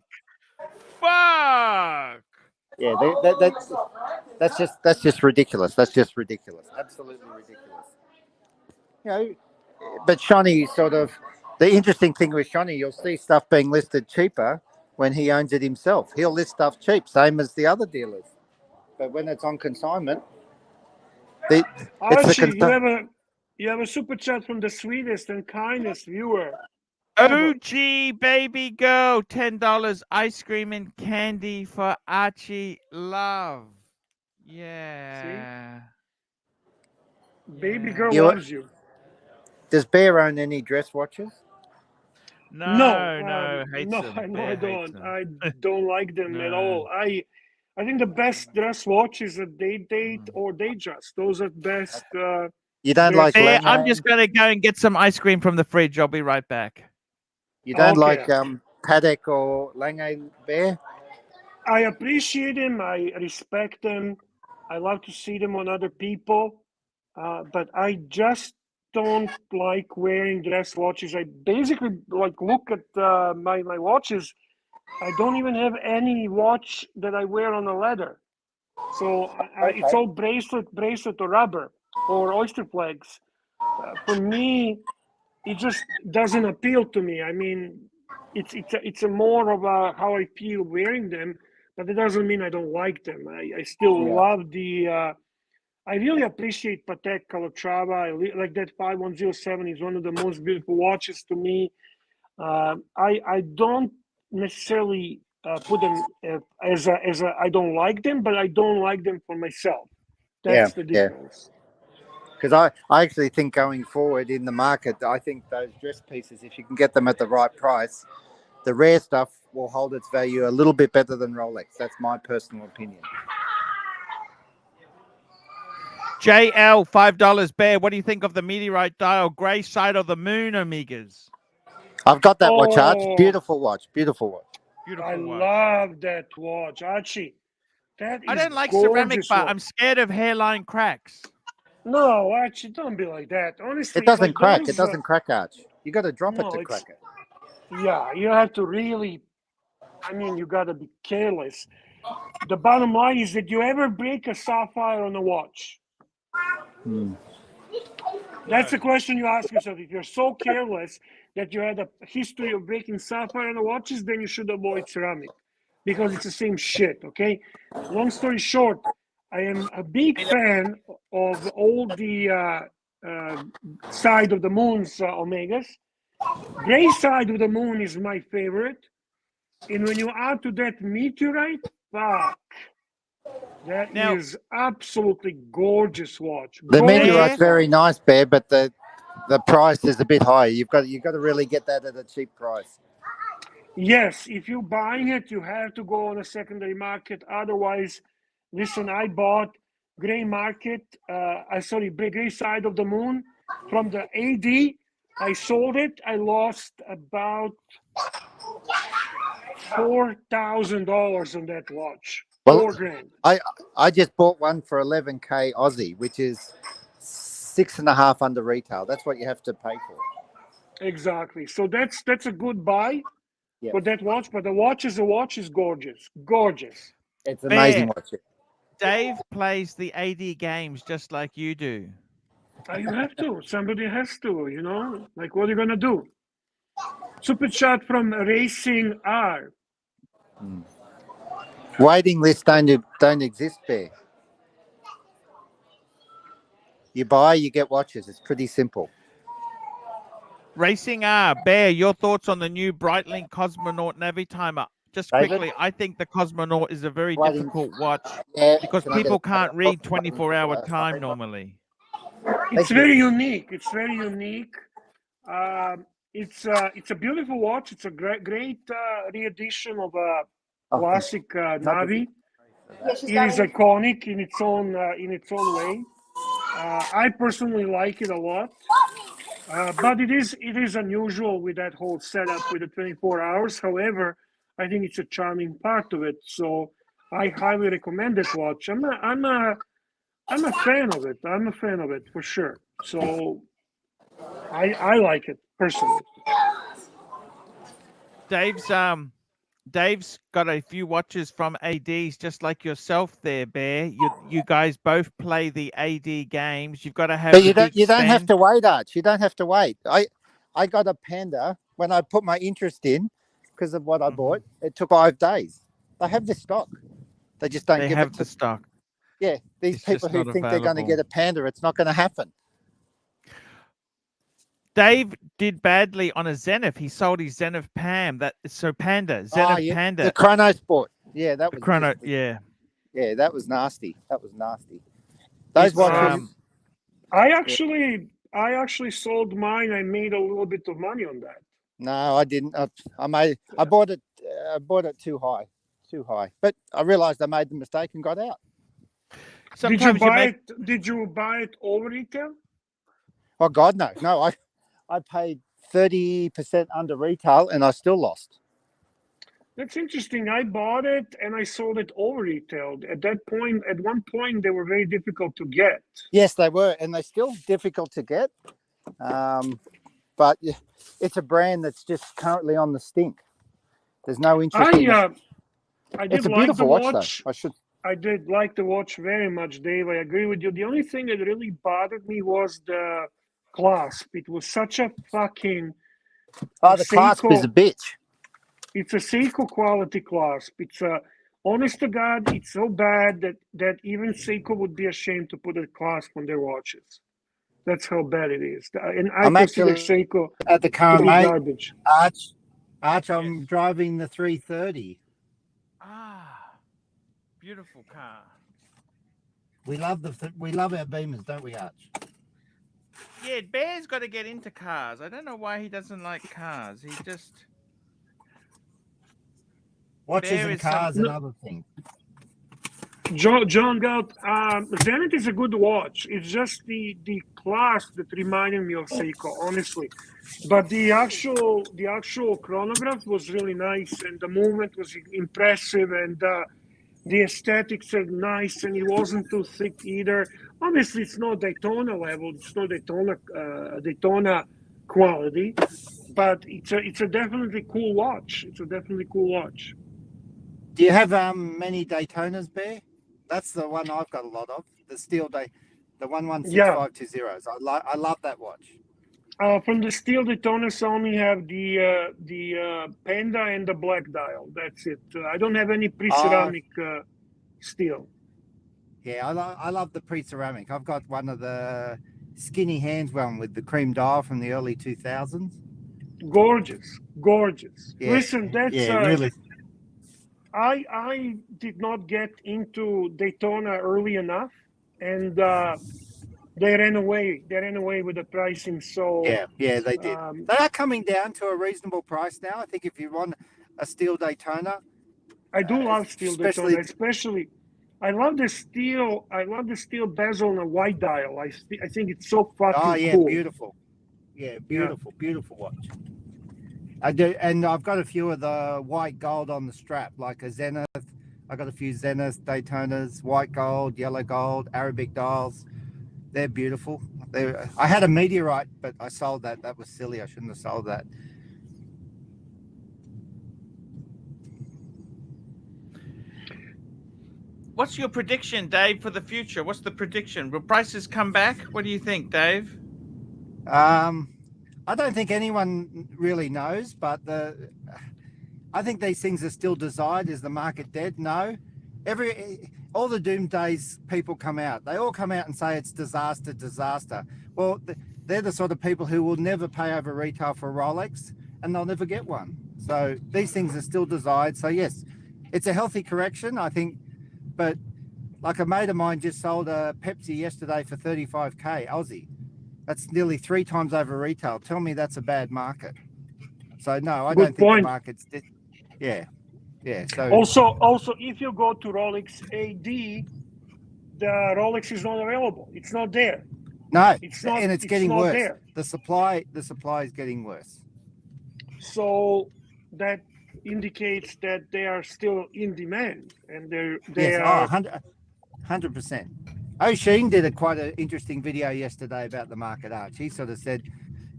Fuck! Yeah, that's just ridiculous. That's just ridiculous. Absolutely ridiculous. You know, but Shawnee sort of the interesting thing with Shawnee, you'll see stuff being listed cheaper when he owns it himself. He'll list stuff cheap, same as the other dealers. But when it's on consignment, it's the Archie, you have a super chat from the sweetest and kindest viewer ever. OG baby girl, $10 ice cream and candy for Archie Love. Yeah. Baby Yeah. girl loves you. Does Bear own any dress watches? No, hates no, them. no, I Bear hates don't. them. I don't like them at No. all. I think the best dress watch is a date or Datejust. Those are best. You don't dress like Bear, watches. I'm just gonna go and get some ice cream from the fridge. I'll be right back. You don't Okay. like Paddock or Lange, Bear? I appreciate them. I respect them. I love to see them on other people, but I just don't like wearing dress watches. I basically like look at my watches. I don't even have any watch that I wear on a leather. So it's all bracelet or rubber or oyster flags. For me, it just doesn't appeal to me. I mean, it's a more of a how I feel wearing them, but it doesn't mean I don't like them. I still love the. I really appreciate Patek Calatrava. Like that 5107 is one of the most beautiful watches to me. I don't necessarily put them as a I don't like them, but I don't like them for myself. That's the difference. Because I actually think going forward in the market, I think those dress pieces, if you can get them at the right price, the rare stuff will hold its value a little bit better than Rolex. That's my personal opinion. JL, $5. Bear, what do you think of the meteorite dial gray side of the moon, Amigas? I've got that watch, Arch. Oh, Beautiful watch. Beautiful watch. Beautiful I watch. love that watch, Archie. That is I don't like ceramic, gorgeous but watch. I'm scared of hairline cracks. No, Archie, don't be like that. Honestly, It doesn't like crack. those, It doesn't crack, Arch. You got to drop no, it to it's crack it. yeah. You have to really. I mean, you got to be careless. The bottom line is that you ever break a sapphire on a watch. That's the question you ask yourself. If you're so careless that you had a history of breaking sapphire on the watches, then you should avoid ceramic because it's the same shit, okay? Long story short, I am a big fan of all the side of the moon's Omegas. Gray side of the moon is my favorite. And when you add to that meteorite, fuck. That Now, is absolutely gorgeous watch. The meteorite's Gorgeous very watch. nice, Bear, but the price is a bit high. You got to really get that at a cheap price. Yes, if you're buying it, you have to go on a secondary market. Otherwise, listen, I bought gray market, gray side of the moon from the AD. I sold it. I lost about $4,000 on that watch. Well, $4,000. I just bought one for 11K Aussie, which is 6.5 under retail. That's what you have to pay for. Exactly. So that's a good buy Yep. for that watch. But the watch is gorgeous, gorgeous. It's an amazing watch. Dave plays the AD games just like you do. You have to. Somebody has to. You know, like what are you gonna do? Super chat from Racing R. Waiting lists don't exist there. You buy, you get watches. It's pretty simple. Racing R, Bear, your thoughts on the new Breitling Cosmonaut Navi Timer? Just David? quickly, I think the Cosmonaut is a very Waiting. difficult watch because Can I get people a- can't read 24-hour time normally. It's very unique. It's very unique. It's a beautiful watch. It's a great re-edition of a classic Navi. It is iconic in its own way. I personally like it a lot, but it is unusual with that whole setup with the 24 hours. However, I think it's a charming part of it. So I highly recommend that watch. I'm a fan of it. I'm a fan of it for sure. So I like it personally. Dave's got a few watches from ADs, just like yourself there, Bear. You guys both play the AD games. You've got to have But the big you don't have stand. to wait, Arch. You don't have to wait. I got a Panda when I put my interest in because of what I bought. It took 5 days. They have the stock. They just don't They give have it to the stock. Yeah, these It's people just who not think they're going to available. get a Panda, it's not going to happen. Dave did badly on a Zenith. He sold his Zenith Panda. Zenith Panda. The Chrono Sport. Yeah, that The was Chrono. just, Yeah. yeah, that was nasty. That was nasty. Those It's, watches. I actually sold mine. I made a little bit of money on that. No, I didn't. I bought it. I bought it too high. But I realized I made the mistake and got out. Did you buy it? Did you buy it over retail? Oh God, no. No, I paid 30% under retail and I still lost. That's interesting. I bought it and I sold it over retail. At one point, they were very difficult to get. Yes, they were, and they're still difficult to get. But it's a brand that's just currently on the stink. There's no interest in it. I It's did a like beautiful the watch, though. I did like the watch very much, Dave. I agree with you. The only thing that really bothered me was the clasp. It was such a fucking the clasp is a bitch. It's a Seiko quality clasp. It's a honest to God, it's so bad that even Seiko would be ashamed to put a clasp on their watches. That's how bad it is. And I consider Seiko at the car, to be mate. garbage. Arch, I'm driving the 330. Beautiful car. We love our Beamers, don't we, Arch? Yeah, Bear's got to get into cars. I don't know why he doesn't like cars. He just watches and cars and other things. John Galt, Zenith is a good watch. It's just the clasp that reminded me of Seiko, honestly. But the actual chronograph was really nice, and the movement was impressive, and the aesthetics are nice, and it wasn't too thick either. Obviously, it's not Daytona level. It's not Daytona quality, but it's a definitely cool watch. It's a definitely cool watch. Do you have many Daytonas, Bear? That's the one I've got a lot of. The steel the 116520s. I love that watch. From the steel Daytonas, I only have the Panda and the black dial. That's it. I don't have any pre-ceramic steel. Yeah, I love the pre-ceramic. I've got one of the skinny hands one with the cream dial from the early 2000s. Gorgeous. Yeah, Listen, that's really. I did not get into Daytona early enough, and they ran away. They ran away with the pricing. So yeah, they did. They are coming down to a reasonable price now. I think if you want a steel Daytona, I do love steel Daytona, especially. I love the steel. I love the steel bezel and a white dial. I think it's so fucking cool. Beautiful. Yeah, beautiful watch. I do, and I've got a few of the white gold on the strap, like a Zenith. I got a few Zenith, Daytonas, white gold, yellow gold, Arabic dials. They're beautiful. I had a meteorite, but I sold that. That was silly. I shouldn't have sold that. What's your prediction, Dave, for the future? What's the prediction? Will prices come back? What do you think, Dave? I don't think anyone really knows, but I think these things are still desired. Is the market dead? No. All the doomsdays people come out. They all come out and say it's disaster. Well, they're the sort of people who will never pay over retail for a Rolex, and they'll never get one. So these things are still desired. So yes, it's a healthy correction, I think. But like a mate of mine just sold a Pepsi yesterday for 35k Aussie. That's nearly 3 times over retail. Tell me that's a bad market. So no, I don't think the market's yeah. So also, if you go to Rolex AD, the Rolex is not available. It's not there. No, and it's getting worse. There. The supply is getting worse. So that indicates that they are still in demand, and they Yes, are 100%. O'Sheen did quite an interesting video yesterday about the market, Arch. He sort of said,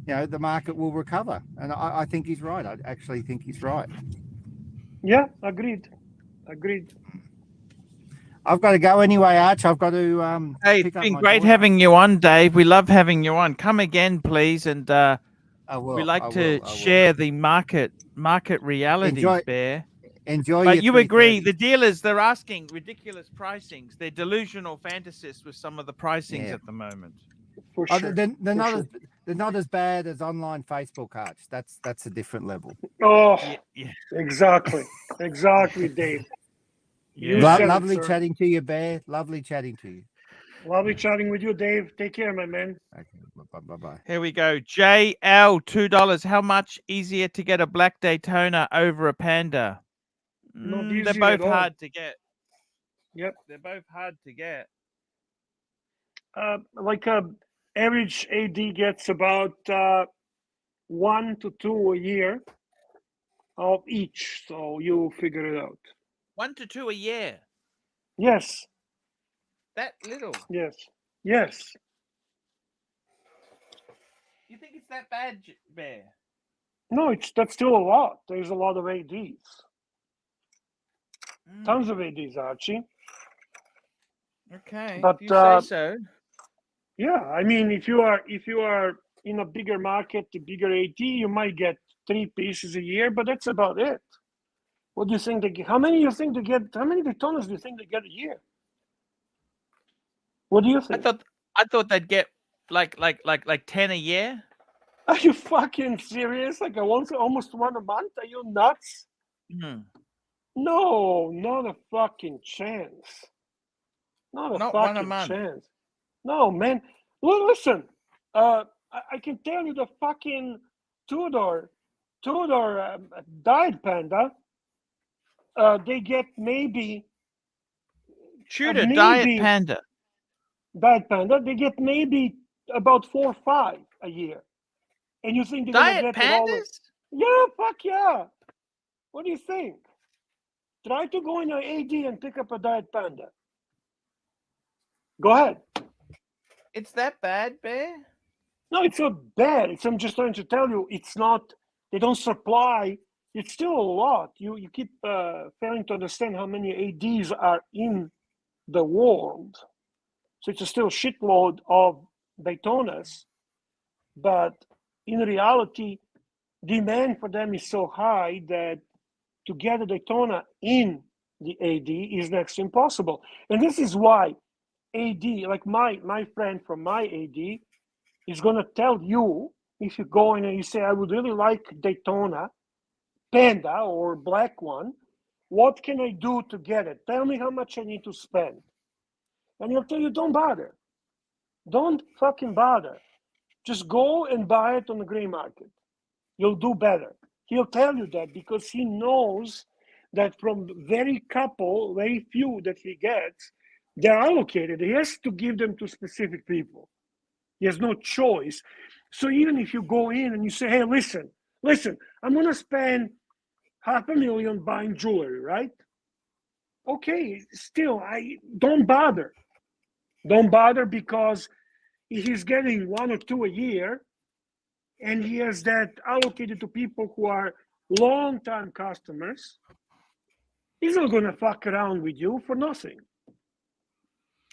you know, the market will recover. And I think he's right. I actually think he's right. yeah, agreed. I've got to go anyway, Arch. I've got to Hey, pick it's up been my great daughter. having you on, Dave. We love having you on. Come again, please. And I will. we like I to will. share the market realities, Bear. Enjoy But your you agree, 3:30. the dealers, they're asking ridiculous pricings. They're delusional fantasists with some of the pricings Yeah. at the moment. For Oh, sure. they're not sure. as they're not as bad as online Facebook, Arch. That's a different level. Oh, Yeah. exactly, Dave. You Yeah. said it, Lovely sir. chatting to you, Bear. Lovely chatting to you. Lovely chatting with you, Dave. Take care, my man. Okay, bye. Here we go. JL, $2. How much easier to get a black Daytona over a Panda? Not They're easy both at all. hard to get. Yep. They're both hard to get. Like average AD gets about 1 to 2 a year of each, so you figure it out. 1 to 2 a year. Yes, That little. yes. You think it's that bad, Bear? No, that's still a lot. There's a lot of ADs. Tons of ADs, Archie. Okay, But if you say so. yeah, I mean, if you are in a bigger market, a bigger AD, you might get 3 pieces a year, but that's about it. What do you think they get? How many Daytonas do you think they get a year? What do you think? I thought they'd get like 10 a year. Are you fucking serious? Like almost one a month? Are you nuts? No, not a fucking chance. Not one a fucking month. chance. No, man. Well, listen. I can tell you the fucking Tudor dyed Panda. They get maybe Tudor Diet maybe Panda. dyed Panda. They get maybe about 4 or 5 a year. And you think they're gonna Diet get it all? Pandas? Yeah, fuck yeah. What do you think? Try to go in an AD and pick up a dyed Panda. Go ahead. It's that bad, Bear? No, it's not bad. I'm just trying to tell you, it's not. They don't supply. It's still a lot. You keep failing to understand how many ADs are in the world. So it's still a shitload of Daytonas, but in reality, demand for them is so high that to get a Daytona in the AD is next to impossible. And this is why AD, like my friend from my AD, is going to tell you, if you go in and you say, I would really like Daytona, Panda or black one, what can I do to get it? Tell me how much I need to spend. And he'll tell you, don't bother. Don't fucking bother. Just go and buy it on the gray market. You'll do better. He'll tell you that because he knows that from very few that he gets, they're allocated. He has to give them to specific people. He has no choice. So even if you go in and you say, hey, listen, I'm going to spend $500,000 buying jewelry, right? Okay, still, I don't bother. Don't bother because he's getting 1 or 2 a year, and he has that allocated to people who are long-time customers. He's not going to fuck around with you for nothing.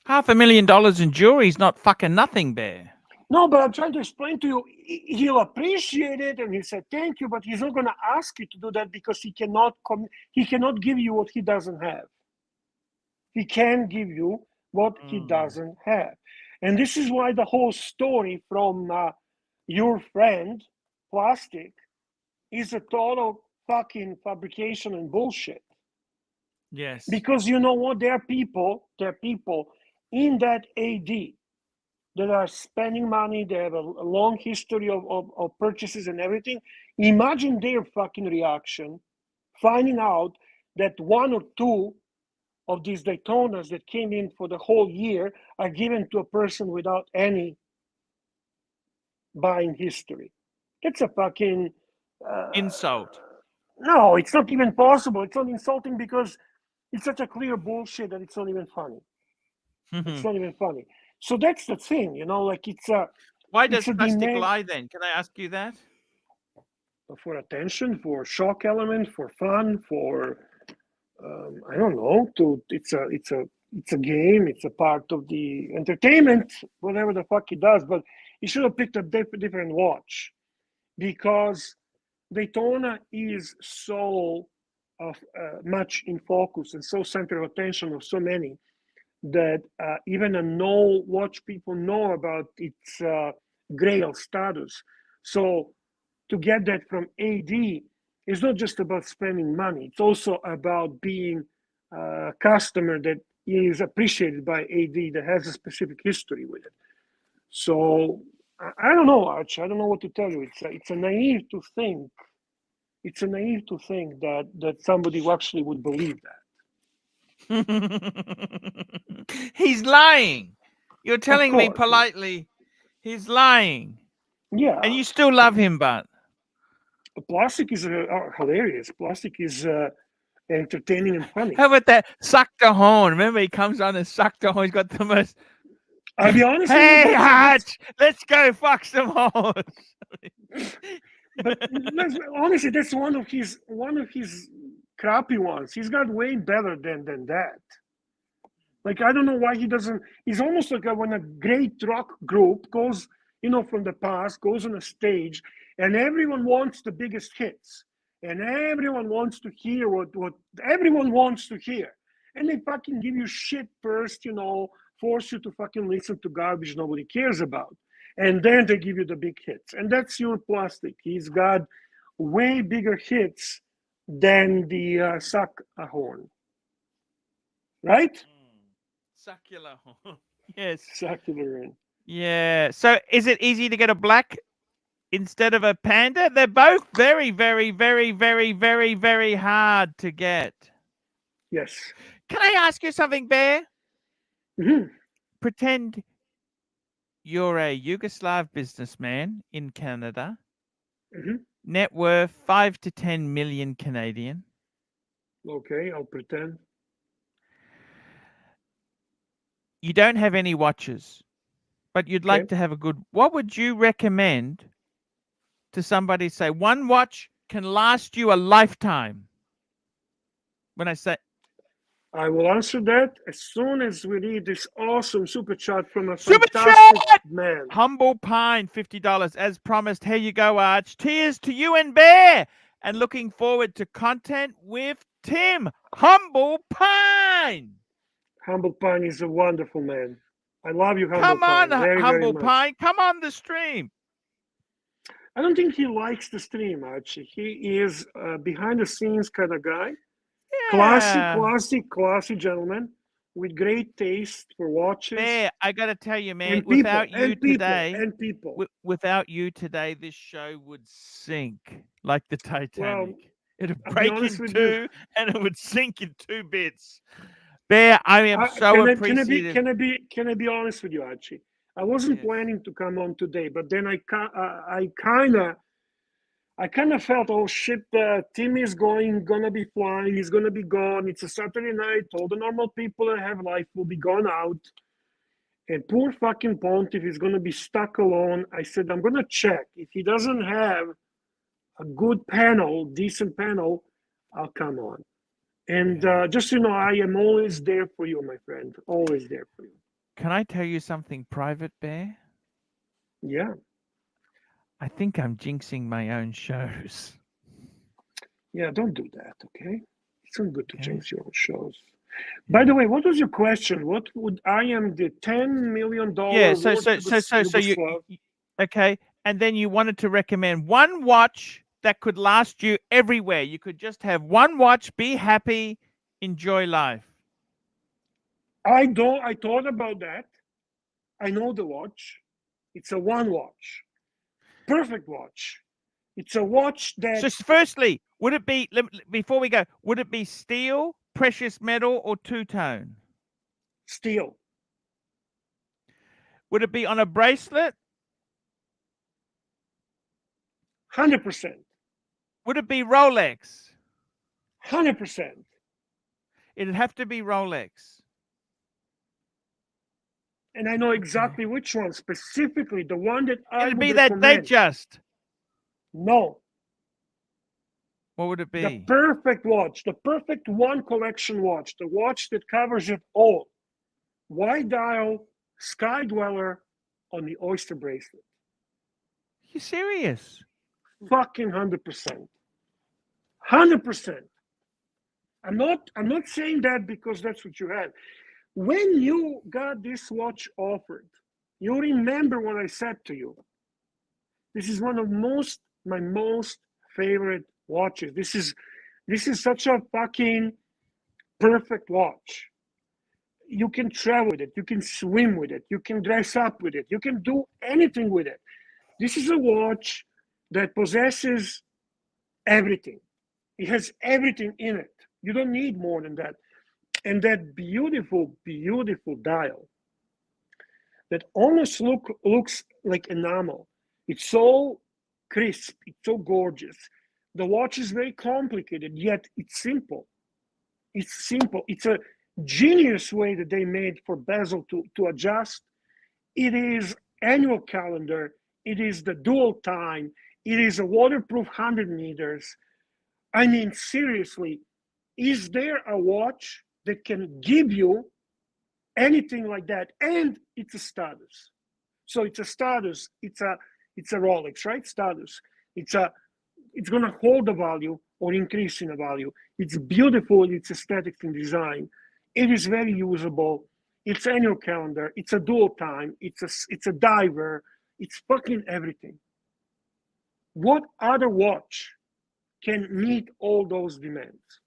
$500,000 in jewelry is not fucking nothing, Bear. No, but I'm trying to explain to you, he'll appreciate it and he'll say thank you, but he's not going to ask you to do that because he cannot give you what he doesn't have. He can give you what he doesn't have. And this is why the whole story from your friend, Plastic, is a total fucking fabrication and bullshit. Yes. Because you know what? There are people in that AD that are spending money. They have a long history of purchases and everything. Imagine their fucking reaction finding out that 1 or 2 of these Daytonas that came in for the whole year are given to a person without any buying history. That's a fucking insult. No, it's not even possible. It's not insulting because it's such a clear bullshit that it's not even funny. It's not even funny. So that's the thing, you know, like it's a. Why it's does a plastic demand lie then? Can I ask you that? for attention, for shock element, for fun, for I don't know. It's a game. It's a part of the entertainment, whatever the fuck he does. But he should have picked a different watch because Daytona is so much in focus and so center of attention of so many that even a no watch people know about its grail status. So to get that from AD is not just about spending money. It's also about being a customer that is appreciated by AD that has a specific history with it. So I don't know, Arch. I don't know what to tell you. It's a naive to think. It's a naive to think that somebody actually would believe that. He's lying. You're telling me course. politely he's lying. Yeah. And you still love him, but Plastic is hilarious. Plastic is entertaining and funny. how about that? Suck the horn. Remember, he comes on and suck the horn. He's got the most. I'll be honest Hey, with you. Hutch, let's go fuck some horns. But honestly, that's one of his crappy ones. He's got way better than that. Like I don't know why he doesn't. He's almost like when a great rock group goes, you know, from the past, goes on a stage, and everyone wants the biggest hits, and everyone wants to hear what everyone wants to hear, and they fucking give you shit first, you know, force you to fucking listen to garbage nobody cares about, and then they give you the big hits, and that's your Plastic. He's got way bigger hits than the suck a horn, right? Succular horn. Yes. Succular. Yeah. So is it easy to get a black instead of a panda? They're both very, very, very, very, very, very hard to get. Yes. Can I ask you something, Bear? Mm-hmm. Pretend you're a Yugoslav businessman in Canada. Mm-hmm. Net worth 5 to 10 million Canadian. Okay, I'll pretend. You don't have any watches, but you'd like to have a good. What would you recommend to somebody? Say one watch can last you a lifetime. When I say, I will answer that as soon as we read this awesome super chat from a Super fantastic chat! man. Humble Pine, $50 as promised. Here you go, Arch. Cheers to you and Bear, and looking forward to content with Tim. Humble Pine. Humble Pine is a wonderful man. I love you, Humble Come on, Pine. Very, Humble very much. Pine. Come on the stream. I don't think he likes the stream, Archie. He is a behind the scenes kind of guy. Yeah. Classy gentleman with great taste for watches. Bear, I got to tell you, man, and without people, you today, people. Without you today, this show would sink like the Titanic. Well, It'd I'll be break in honest with two you. and it would sink in 2 bits. Bear, I am so appreciative. Can I be honest with you, Archie? I wasn't planning to come on today, but then I kind of felt, oh shit, Tim is gonna be flying, he's gonna be gone. It's a Saturday night. All the normal people that have life will be gone out, and poor fucking Pontiff is gonna be stuck alone. I said I'm gonna check if he doesn't have a good panel, decent panel, I'll come on. And just so you know, I am always there for you, my friend. Always there for you. Can I tell you something private, Bear? Yeah. I think I'm jinxing my own shows. Yeah, don't do that, okay? It's not good to jinx your own shows. By the way, what was your question? What would I am the $10 million? Yeah, so you okay, and then you wanted to recommend one watch that could last you everywhere. You could just have one watch, be happy, enjoy life. I thought about that. I know the watch. It's a one watch. Perfect watch. It's a watch that. So firstly, would it be, before we go, would it be steel, precious metal, or two-tone? Steel. Would it be on a bracelet? 100%. Would it be Rolex? 100%. It'd have to be Rolex. And I know exactly which one, specifically the one that I It'd would be that recommend. Datejust. No, What would it the be? perfect watch, the perfect one collection watch, the watch that covers it all. Wide dial, Sky Dweller on the Oyster bracelet. You serious? Fucking 100%. 100%. I'm not saying that because that's what you had. When you got this watch offered, you remember what I said to you. This is one of my most favorite watches. This is such a fucking perfect watch. You can travel with it, you can swim with it, you can dress up with it, you can do anything with it. This is a watch that possesses everything. It has everything in it. You don't need more than that. And that beautiful, beautiful dial that almost looks like enamel. It's so crisp, it's so gorgeous. The watch is very complicated, yet it's simple. It's simple. It's a genius way that they made for bezel to adjust. It is annual calendar. It is the dual time. It is a waterproof 100 meters. I mean, seriously, is there a watch that can give you anything like that? And it's a status. So it's a status. It's a Rolex, right? Status. It's going to hold the value or increase in the value. It's beautiful. It's aesthetic in design. It is very usable. It's annual calendar. It's a dual time. It's a diver. It's fucking everything. What other watch can meet all those demands?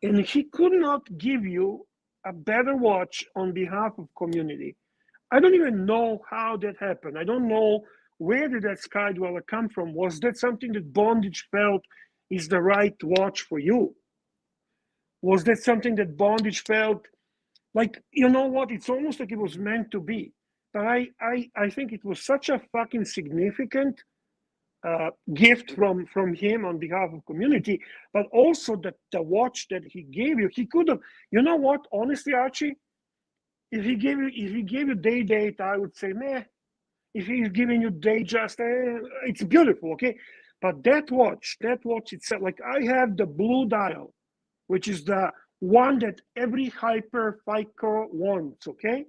And he could not give you a better watch on behalf of community. I don't even know how that happened. I don't know where did that Sky Dweller come from. Was that something that Bondage felt is the right watch for you? Was that something that Bondage felt like, you know what? It's almost like it was meant to be. But I think it was such a fucking significant gift from him on behalf of community, but also that the watch that he gave you, he could have, you know what, honestly, Archie, if he gave you day date, I would say meh. If he's giving you day just, it's beautiful, okay? But that watch itself, like I have the blue dial, which is the one that every hyper FICO wants, okay?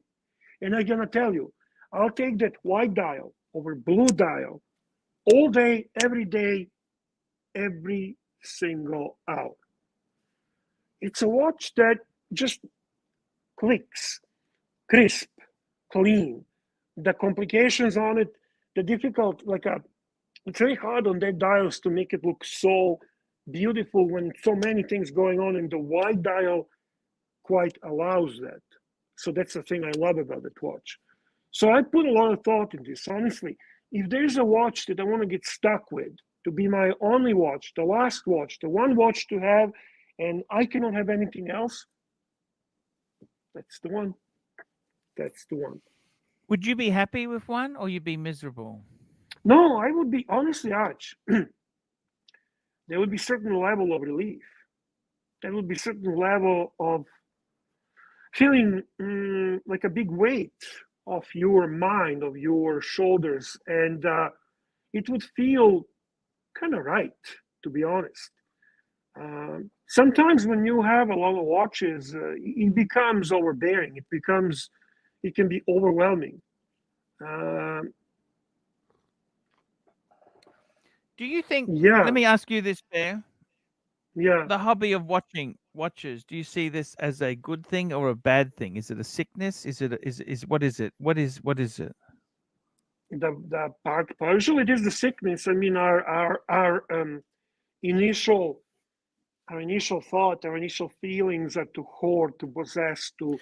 And I'm gonna tell you, I'll take that white dial over blue dial all day, every single hour. It's a watch that just clicks, crisp, clean. The complications on it, the difficult, it's very hard on that dials to make it look so beautiful when so many things going on, and the wide dial quite allows that. So that's the thing I love about that watch. So I put a lot of thought in this, honestly. If there's a watch that I want to get stuck with, to be my only watch, the last watch, the one watch to have, and I cannot have anything else, that's the one. That's the one. Would you be happy with one, or you'd be miserable? No, I would be, honestly, Arch, there would be certain level of relief. There would be certain level of feeling like a big weight of your mind, of your shoulders, and it would feel kind of right, to be honest. Sometimes when you have a lot of watches, it becomes overbearing. It can be overwhelming. Do you think? Yeah. Let me ask you this, Bear. Yeah. The hobby of watching watches. Do you see this as a good thing or a bad thing? Is it a sickness? Is it what is it? What is it? The partially it is the sickness. I mean, our initial thought, our initial feelings are to hoard, to possess, to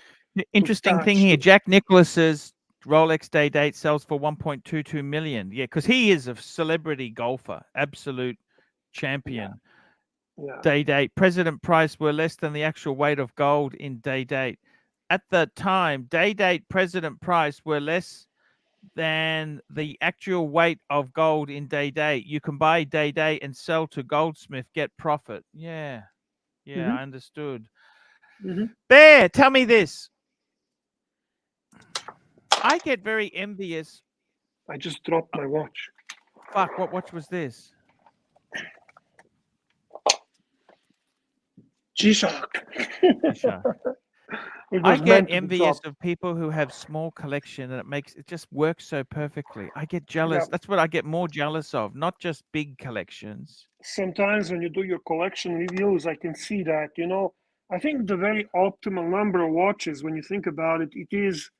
Interesting thing touch, here. Jack Nicklaus's Rolex day date sells for 1.22 million. Yeah, because he is a celebrity golfer, absolute champion. Yeah. Day date President price were less than the actual weight of gold in day date. At the time, day date President price were less than the actual weight of gold in day. You can buy day and sell to goldsmith, get profit. Yeah, Mhm. I understood. Mhm. Bear, tell me this. I get very envious. I just dropped my watch. Fuck, what watch was this? G-Shock. G-Shock. It I was get meant to be envious dropped. of people who have small collection and it just works so perfectly. I get Yeah. jealous. That's what I get more jealous of, not just big collections. Sometimes when you do your collection reviews, I can see that, I think the very optimal number of watches, when you think about it, it is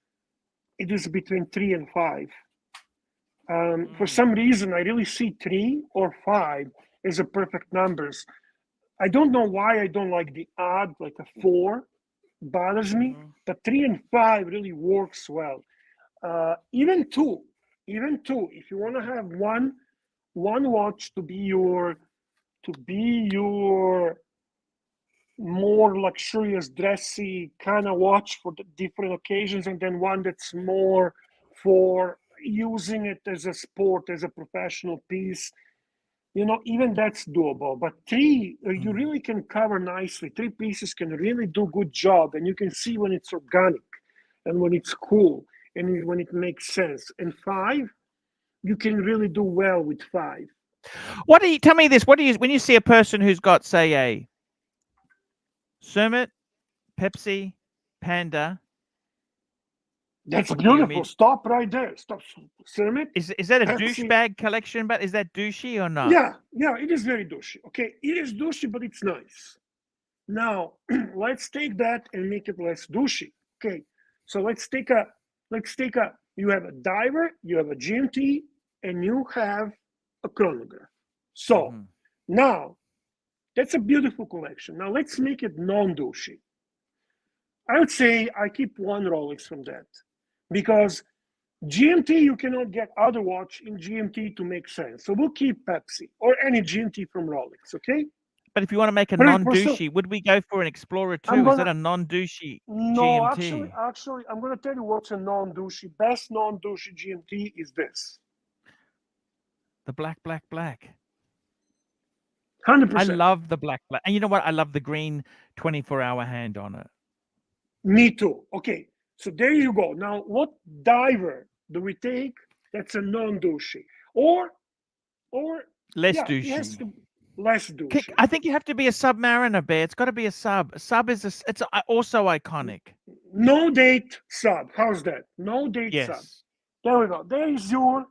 between 3 and 5. For some reason, I really see 3 or 5 as a perfect numbers. I don't know why I don't like the odd, like a 4 bothers me, but 3 and 5 really works well. Even 2, if you want to have one watch to be your more luxurious, dressy kind of watch for the different occasions, and then one that's more for using it as a sport, as a professional piece. Even that's doable. But 3, you really can cover nicely. 3 pieces can really do good job, and you can see when it's organic, and when it's cool, and when it makes sense. And 5, you can really do well with 5. Tell me this? When you see a person who's got, say, a Summit, Pepsi, Panda? That's What do you beautiful. mean? Stop right there. Stop. Summit. Is that a Pepsi. douchebag collection? But is that douchey or not? Yeah, it is very douchey. Okay, it is douchey, but it's nice. Now, let's take that and make it less douchey. Okay, so let's take a, you have a diver, you have a GMT, and you have a chronograph. So now, that's a beautiful collection. Now let's make it non-douchey. I would say I keep one Rolex from that, because GMT, you cannot get other watch in GMT to make sense. So we'll keep Pepsi or any GMT from Rolex, okay? But if you want to make a non-douchey, would we go for an Explorer 2? Is that a non-douchey No, GMT? actually, I'm going to tell you what's a non-douchey. Best non-douchey GMT is this. The black. 100%. I love the black. And you know what? I love the green 24-hour hand on it. Me too. Okay, so there you go. Now, what diver do we take that's a non-douchey? Or less yeah, douchey. it has to less douchey. I think you have to be a Submariner, Bear. It's got to be a sub. A sub is it's also iconic. No date sub. How's that? No date sub. Yes. There we go. There is your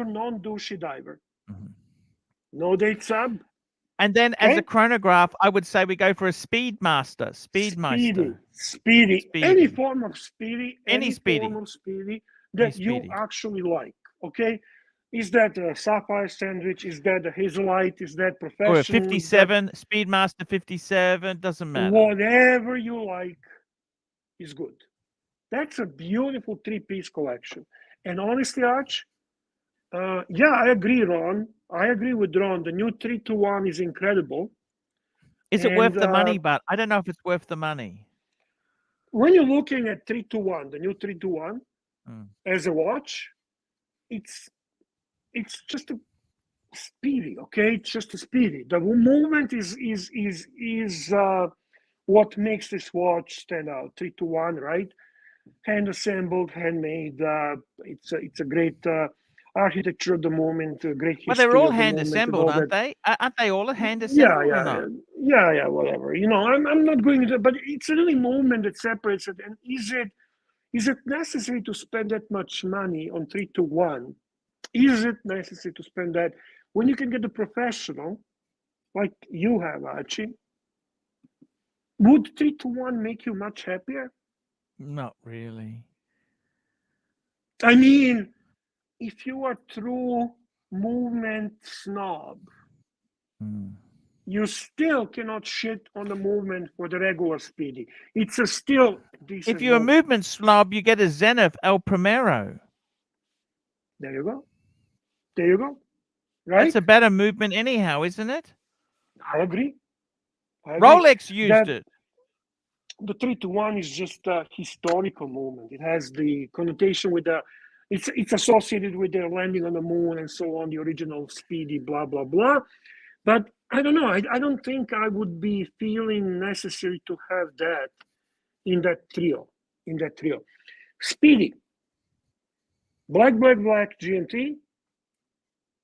non-douchey diver. No date sub. And then as a chronograph, I would say we go for a Speedmaster. Speedy. Any form of speedy. Any speedy. form of speedy that you actually like. Okay. Is that a sapphire sandwich? Is that a hazelite? Is that professional? Or a 57, Speedmaster 57, doesn't matter. Whatever you like is good. That's a beautiful 3-piece collection. And honestly, Arch, yeah, I agree, Ron. I agree with Ron. The new 3-to-1 is incredible. Is it worth the money? But I don't know if it's worth the money. When you're looking at 3-to-1, the new 3-to-1 as a watch, it's just a speedy. Okay, it's just a speedy. The movement is what makes this watch stand out. 3-to-1, right? Hand assembled, handmade. It's a great architecture of the moment. Great history. Well, they're all of the hand moment assembled, aren't they? Aren't they all hand assembled or not? Yeah, whatever. I'm not going into, but it's a really moment that separates it. And is it necessary to spend that much money on 3-to-1? Is it necessary to spend that when you can get a professional like you have, Archie? Would 3-to-1 make you much happier? Not really. I mean, if you are true movement snob, you still cannot shit on the movement for the regular speedy. It's a still decent. If you're a movement snob, you get a Zenith El Primero. There you go. Right? That's a better movement anyhow, isn't it? I agree. Rolex used it. The 3-to-1 is just a historical moment. It has the connotation with the It's associated with their landing on the moon and so on, the original Speedy, blah blah blah. But I don't know. I don't think I would be feeling necessary to have that in that trio. Speedy, black GMT,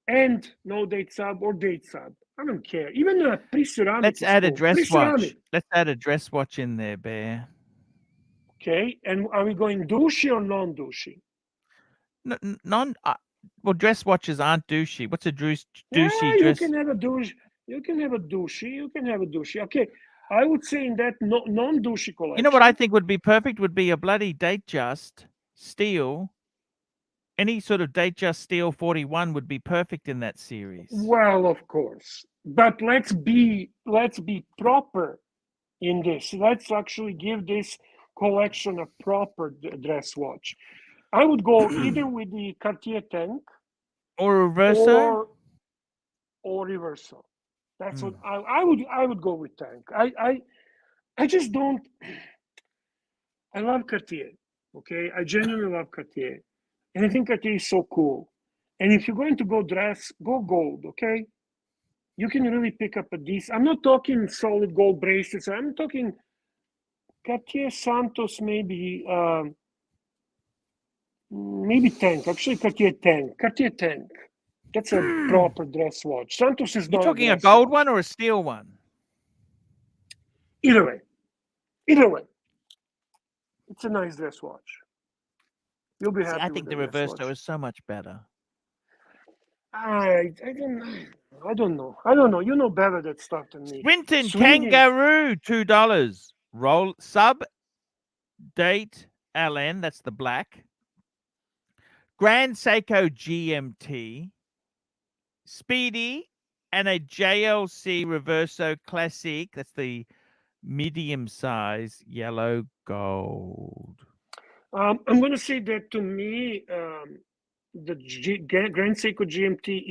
and no date sub or date sub. I don't care. Even a pre-ceramic. Let's add a cool. dress watch. Pre-ceramic. Let's add a dress watch in there, Bear. Okay, and are we going douchey or non-douchey? Well, dress watches aren't douchey. What's a douchey Yeah, dress? you can have a douche. You can have a douchey. Okay, I would say in that non-douchey collection. You know what I think would be perfect would be a bloody Datejust steel. Any sort of Datejust steel 41 would be perfect in that series. Well, of course, but let's be proper in this. Let's actually give this collection a proper dress watch. I would go either with the Cartier Tank or Reverso or Reverso. That's what I would go with Tank. I just don't. I love Cartier. Okay, I genuinely love Cartier, and I think Cartier is so cool. And if you're going to go dress, go gold. Okay, you can really pick up a decent. I'm not talking solid gold bracelets. I'm talking Cartier Santos, maybe Tank. Actually, Cartier Tank. That's a proper dress watch. Santos is not. You're talking a gold one or a steel one? Either way. It's a nice dress watch. You'll be happy. I think the Reverso is so much better. I don't know. You know better that stuff than me. Swinton Kangaroo, $2. Roll sub date LN, that's the black. Grand Seiko GMT, Speedy, and a JLC Reverso Classic. That's the medium size yellow gold. I'm going to say that to me, the Grand Seiko GMT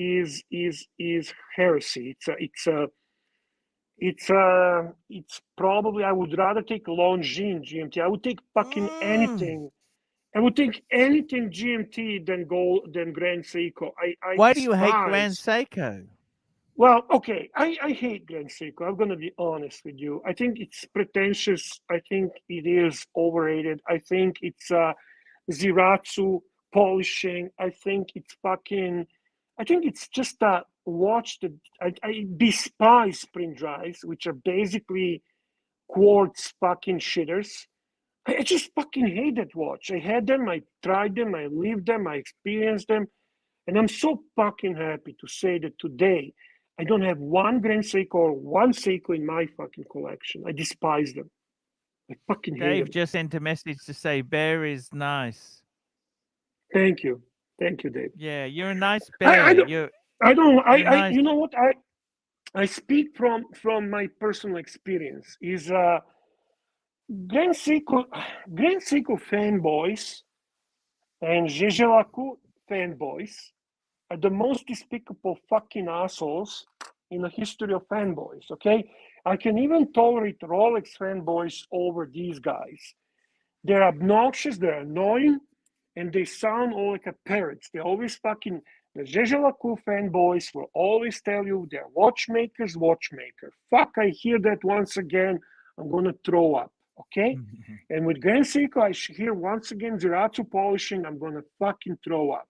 is heresy. It's probably, I would rather take Longines GMT. I would take fucking anything. I would take anything GMT than Grand Seiko. Why do you hate Grand Seiko? Well, okay, I hate Grand Seiko. I'm going to be honest with you. I think it's pretentious. I think it is overrated. I think it's Ziratsu polishing. I think it's just a watch that I despise spring drives, which are basically quartz fucking shitters. I just fucking hate that watch. I had them, I tried them, I lived them, I experienced them, and I'm so fucking happy to say that today I don't have one Grand Seiko or one Seiko in my fucking collection. I despise them. I fucking hate them. Dave just sent a message to say Bear is nice. Thank you, Dave. Yeah, you're a nice bear. You know what? I speak from my personal experience. Is Grand Seiko fanboys and Jejelaku fanboys are the most despicable fucking assholes in the history of fanboys. Okay, I can even tolerate Rolex fanboys over these guys. They're obnoxious, they're annoying, and they sound all like a parrots. They always fucking, the Jejelaku fanboys will always tell you they're watchmaker. Fuck, I hear that once again, I'm gonna throw up, okay? And with Grand Seiko, I hear once again Ziratsu polishing, I'm gonna fucking throw up.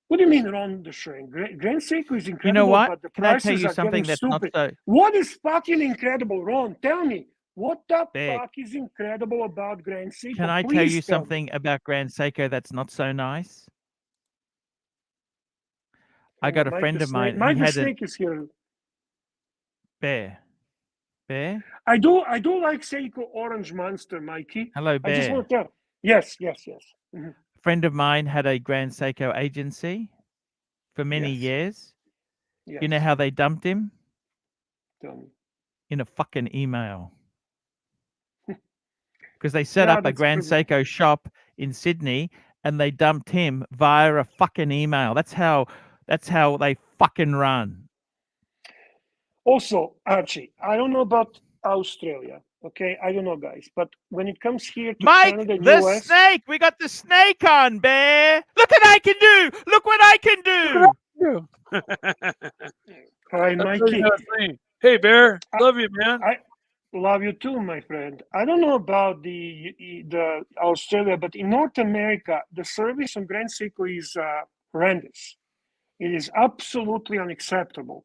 What do you mean, Ron the Shrink? Grand Seiko is incredible, you know what? but the Can I prices tell you are something getting that's stupid. not so... What is fucking incredible, Ron? Tell me. What the Big. fuck is incredible about Grand Seiko? Can I tell you something about Grand Seiko that's not so nice? I got a friend of mine. Mike the Snake is here. Bear. I do like Seiko Orange Monster, Mikey. Hello, Bear. I just want to tell. Yes. Mm-hmm. A friend of mine had a Grand Seiko agency for many years. Yes. You know how they dumped him? Tell me. In a fucking email. Because they set up a Grand Seiko shop in Sydney and they dumped him via a fucking email. That's how they fucking run. Also, Archie, I don't know about Australia, Okay, I don't know, guys, but when it comes here to Mike, Canada and the US, snake. We got the snake on, Bear. Look what I can do. Look what I can do. all right, That's all you Mikey, gotta say. Hey, Bear, I, love you, man. I love you too, my friend. I don't know about the Australia, but in North America, the service on Grand Seiko is horrendous. It is absolutely unacceptable.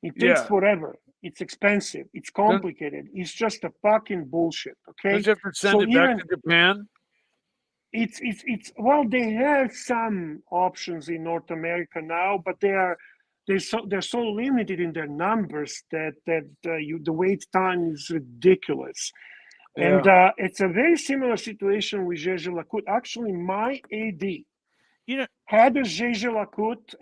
It takes Yeah. forever. It's expensive. It's complicated. It's just a fucking bullshit. Okay. Don't you have to send So it back even to Japan? it's well, they have some options in North America now, but they're so limited in their numbers that the wait time is ridiculous. And Yeah. it's a very similar situation with Gégé Lacoute. Actually, my AD You know, had a Gégé Lacoute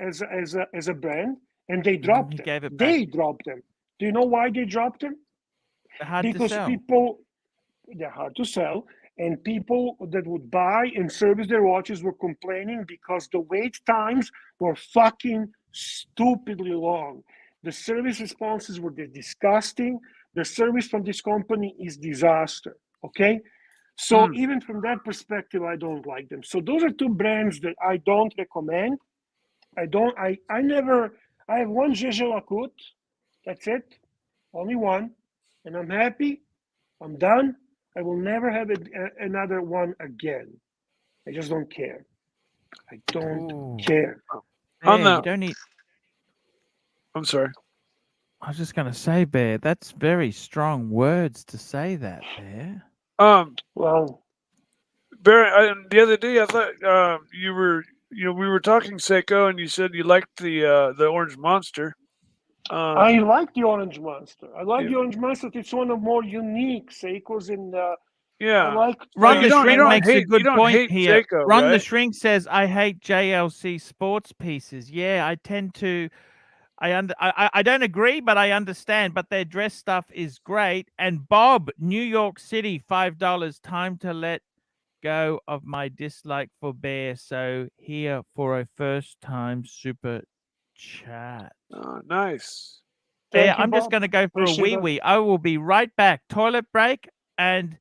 as a brand, and they dropped he them. gave it back. They dropped them. Do you know why they dropped them? They're hard to Because sell. they're hard to sell, and people that would buy and service their watches were complaining because the wait times were fucking stupidly long. The service responses were disgusting. The service from this company is disaster. Okay. So even from that perspective, I don't like them. So those are two brands that I don't recommend. I have one Gégé Lacoute. That's it. Only one. And I'm happy. I'm done. I will never have another one again. I just don't care. I don't Ooh. care. On Bear, the- you don't need. I'm sorry. I was just going to say, Bear, that's very strong words to say that, Bear. Well, Bear, the other day I thought we were talking Seiko, and you said you liked the Orange Monster. I like the Orange Monster. I like Yeah. the Orange Monster. It's one of the more unique Seikos in I Yeah. like Ron you the don't- Shrink don't makes a hate- you good don't point hate here. Seiko, Ron the right? Shrink says, I hate JLC sports pieces. Yeah, I tend to. I don't agree, but I understand. But their dress stuff is great. And Bob, New York City, $5. Time to let go of my dislike for Bear. So here for a first time super chat. Oh, nice. Bear, Thank you, I'm just Bob. going to go for Appreciate a wee that. wee. I will be right back. Toilet break. And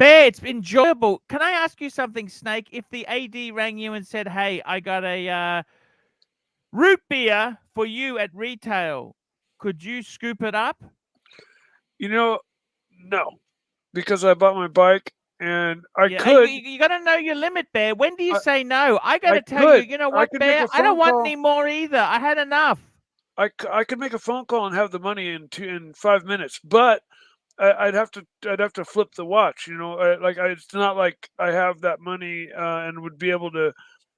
Bear, it's enjoyable. Can I ask you something, Snake? If the AD rang you and said, hey, I got a root beer for you at retail, could you scoop it up? No, because I bought my bike, and I Yeah, could. you got to know your limit, Bear. When do you I- say no? I got I to tell you, could. you know I what, could make Bear? a I don't phone want call. any more either. I had enough. I could make a phone call and have the money in 5 minutes, but I'd have to flip the watch. It's not like I have that money and would be able to.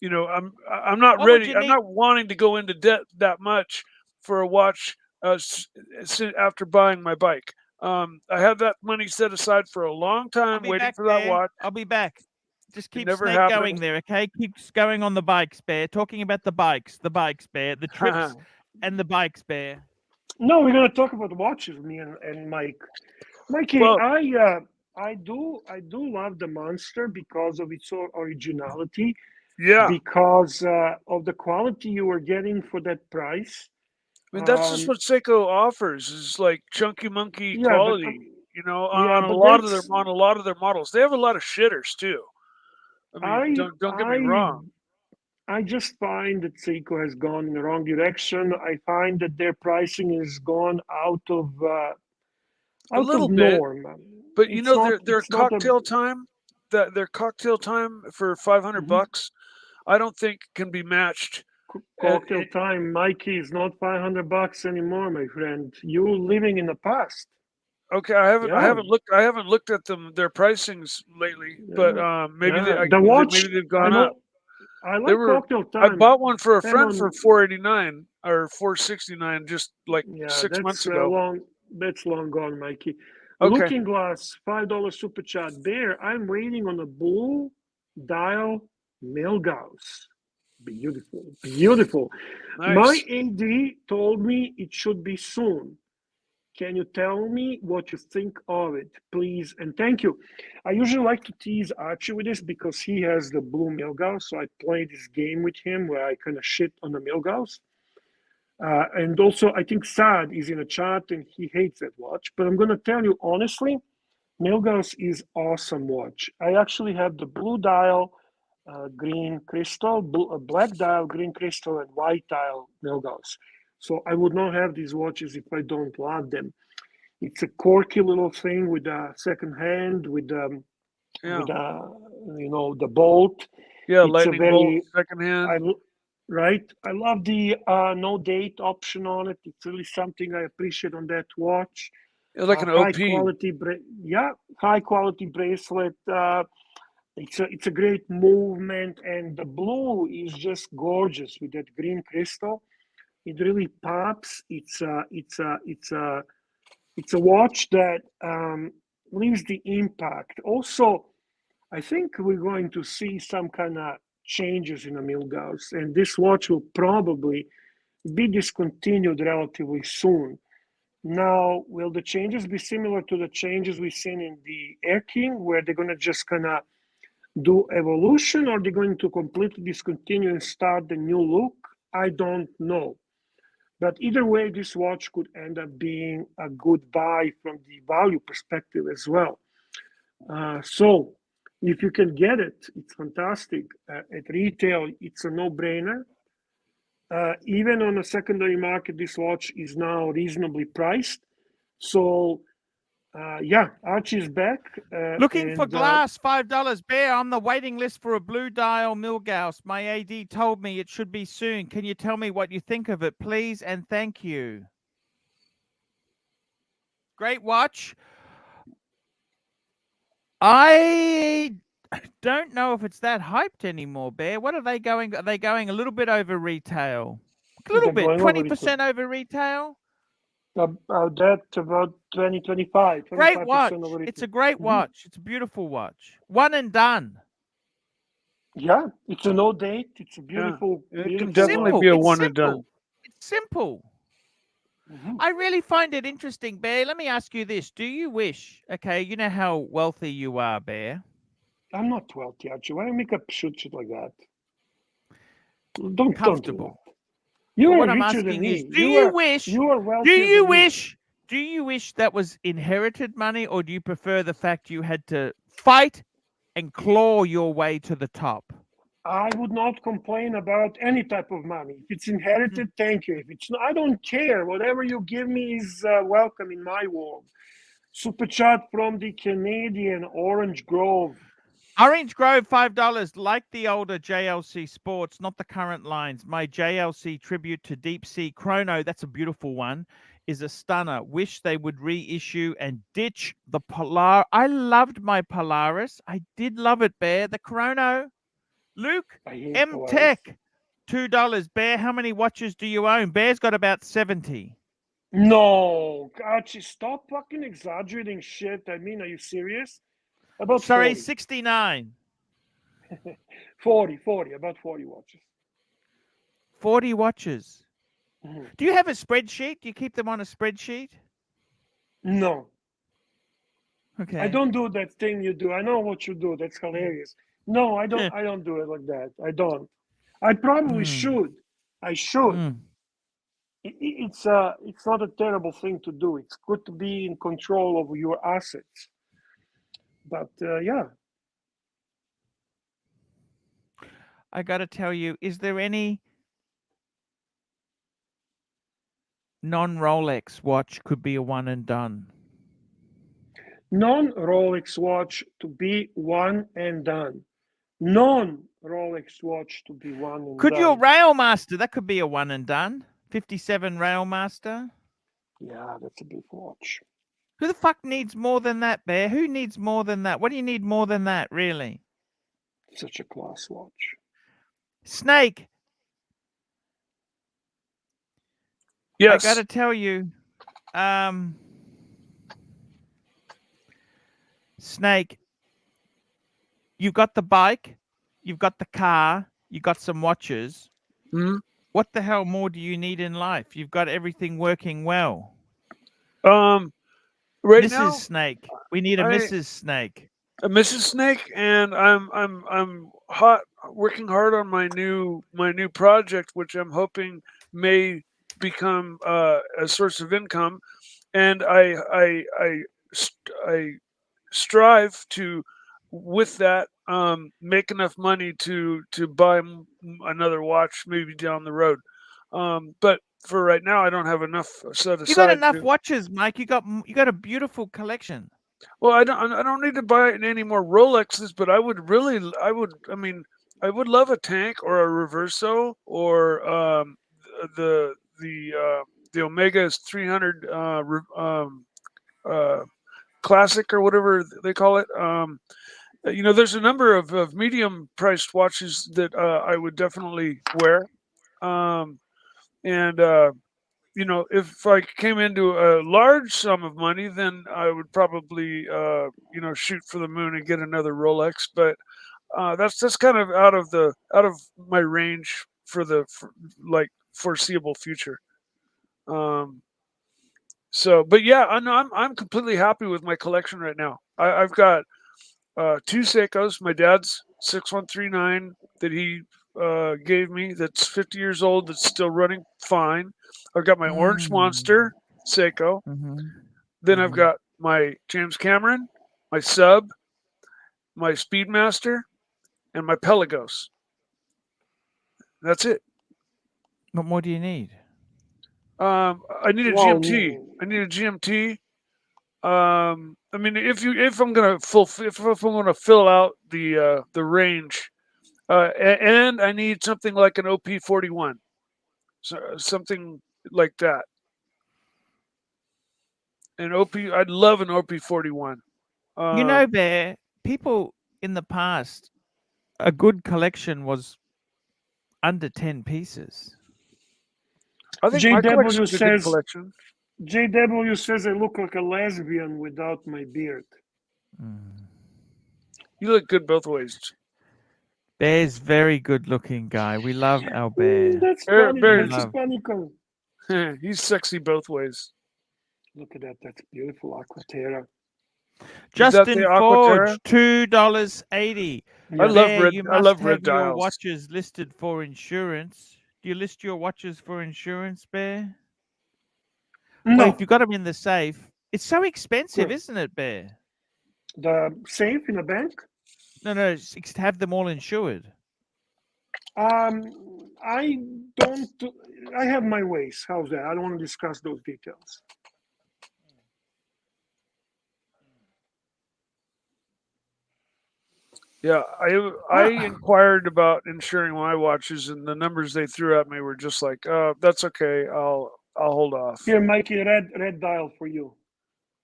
I'm not What would ready. you I'm need? not wanting to go into debt that much for a watch after buying my bike. I have that money set aside for a long I'll time, be waiting back, for that Bear. watch. I'll be back. Just It keep never Snake going happened. there, okay? Keep going on the bikes, Bear. Talking about the bikes, Bear. The trips and the bikes, Bear. No, we're gonna talk about watches, me and Mike. Mikey, Well, I do love the Monster because of its originality, yeah. because of the quality you were getting for that price. I mean, that's just what Seiko offers is like chunky monkey Yeah, but quality. yeah, On a but lot of that's their models. They have a lot of shitters too. I mean, don't get me wrong. I just find that Seiko has gone in the wrong direction. I find that their pricing has gone A out little of bit, norm. but It's not their it's not a cocktail time, their cocktail time for $500, I don't think can be matched. cocktail time. Mikey is not $500 anymore, my friend. You living in the past. Okay, I Yeah, haven't looked at their pricings lately, but maybe yeah. The watch. maybe they've I gone up. know. I They like were. cocktail I time. bought one for a Depend friend for on $489 or $469 just like yeah. 6 months That's ago. long. That's long gone, Mikey. Okay. Looking Glass, $5 super chat. Bear, I'm waiting on a blue dial Milgauss. Beautiful, beautiful. My Nice. AD told me it should be soon. Can you tell me what you think of it, please? And thank you. I usually like to tease Archie with this because he has the blue Milgauss. So I play this game with him where I kind of shit on the Milgauss. And also, I think Saad is in a chat and he hates that watch. But I'm going to tell you honestly, Milgauss is awesome watch. I actually have the blue dial, green crystal, black dial, green crystal, and white dial Milgauss. So I would not have these watches if I don't love them. It's a quirky little thing with a second hand, with Yeah. you know, the bolt. Yeah, It's a lightning bolt, very second hand. right. I love the no date option on it. It's really something I appreciate on that watch. It's like an High OP. quality, high quality bracelet. It's a great movement, and the blue is just gorgeous with that green crystal. It really pops. It's a watch that leaves the impact. Also, I think we're going to see some kind of changes in the Milgauss, and this watch will probably be discontinued relatively soon. Now, will the changes be similar to the changes we've seen in the Air King, where they're going to just kind of do evolution, or they're going to completely discontinue and start the new look? I don't know. But either way, this watch could end up being a good buy from the value perspective as well. So if you can get it, it's fantastic. At retail, it's a no-brainer. Even on a secondary market, this watch is now reasonably priced. So yeah, Archie's back. Looking for glass, $5. Bear, on the waiting list for a blue dial Milgauss. My AD told me it should be soon. Can you tell me what you think of it, please? And thank you. Great watch. I don't know if it's that hyped anymore, Bear. What are they going? Are they going a little bit over retail? A little bit, 20% over retail? That about 20, 25. Great watch. It's a great watch. It's a beautiful watch. One and done. Yeah, it's a no date. It's a beautiful. Yeah, it beautiful can definitely watch. be a one and done. It's simple. I really find it interesting, Bear. Let me ask you this. Do you wish, okay, you know how wealthy you are, Bear? I'm not wealthy, Archie. Why do you make up shit like that? Don't do that. You are richer than me. Do you wish that was inherited money, or do you prefer the fact you had to fight and claw your way to the top? I would not complain about any type of money. If it's inherited, thank you. If it's not, I don't care. Whatever you give me is welcome in my world. Super chat from the Canadian Orange Grove. Orange Grove, $5. Like the older JLC Sports, not the current lines. My JLC tribute to Deep Sea Chrono, that's a beautiful one, is a stunner. Wish they would reissue and ditch the Polar. I loved my Polaris. I did love it, Bear. The Chrono. Luke, M Tech, $2. Bear, how many watches do you own? Bear's got about 70. No, Archie, stop fucking exaggerating shit. I mean, are you serious? About 40. 69. 40, about 40 watches. 40 watches. Do you have a spreadsheet? Do you keep them on a spreadsheet? No. Okay. I don't do that thing you do. I know what you do. That's hilarious. No, I don't. I don't do it like that. I don't. I probably should. I should. It's not a terrible thing to do. It's good to be in control of your assets. But yeah. I got to tell you, is there any non-Rolex watch could be a one and done? Non-Rolex watch to be one and done. Non-Rolex watch to be one and done. Could your Railmaster, that could be a one and done. 57 Railmaster. Yeah, that's a big watch. Who the fuck needs more than that, Bear? Who needs more than that? What do you need more than that, really? Such a class watch. Snake. Yes. I got to tell you, Snake, you've got the bike, you've got the car, you got some watches. What the hell more do you need in life? You've got everything working well. Right Mrs. now, Snake. We need a Mrs. Snake. A Mrs. Snake, and I'm working hard on my new project, which I'm hoping may become a source of income, and I strive to, with that, make enough money to buy another watch maybe down the road. But for right now, I don't have enough set aside. You got enough watches, Mike. You got a beautiful collection. Well, I don't need to buy any more Rolexes, but I would love a tank or a Reverso or the Omega 300 classic or whatever they call it. There's a number of medium priced watches that I would definitely wear. And if I came into a large sum of money, then I would probably shoot for the moon and get another Rolex. But that's kind of out of my range for the foreseeable future. But yeah, I'm completely happy with my collection right now. I've got 2 Seikos, my dad's 6139 that he gave me, that's 50 years old, that's still running fine. I've got my Orange Monster Seiko. Then I've got my James Cameron, my Sub, my Speedmaster, and my Pelagos. That's it. What more do you need? I need a GMT. I need a GMT. If I'm gonna fill out the range, and I need something like an OP41, so something like that. I'd love an OP41. Bear, people in the past, a good collection was under 10 pieces. I think my collection is a good JW collection. JW says I look like a lesbian without my beard. You look good both ways. Bear's very good looking guy. We love our Bear. That's funny. That's funny. He's sexy both ways. Look at that. That's beautiful Aquaterra. Justin Forge, $2.80. I love red. You I must love have red your dials. watches listed for insurance. Do you list your watches for insurance, Bear? No. Well, if you got them in the safe, it's so expensive, isn't it, Bear? The safe in a bank? No, to have them all insured. I have my ways. How's that? I don't want to discuss those details. Yeah, I inquired about insuring my watches, and the numbers they threw at me were just like, that's okay. I'll hold off. Here, Mikey, red dial for you.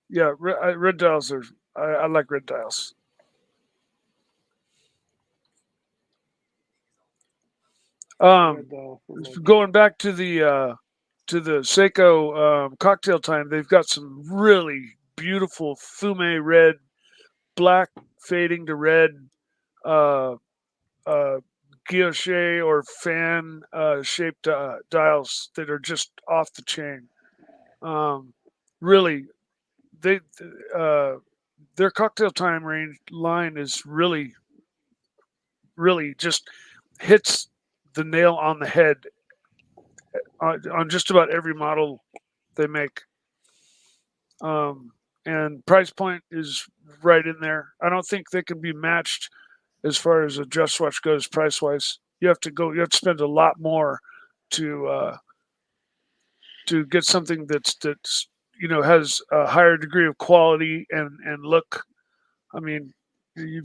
Yeah, red dials are. I like red dials. Going back to the Seiko cocktail time, they've got some really beautiful fume red, black fading to red, guilloche or fan shaped dials that are just off the chain. Really, their cocktail time line is really just hits the nail on the head on just about every model they make. And price point is right in there. I don't think they can be matched as far as a dress watch goes price wise. You have to spend a lot more to get something that's has a higher degree of quality and look. I mean, you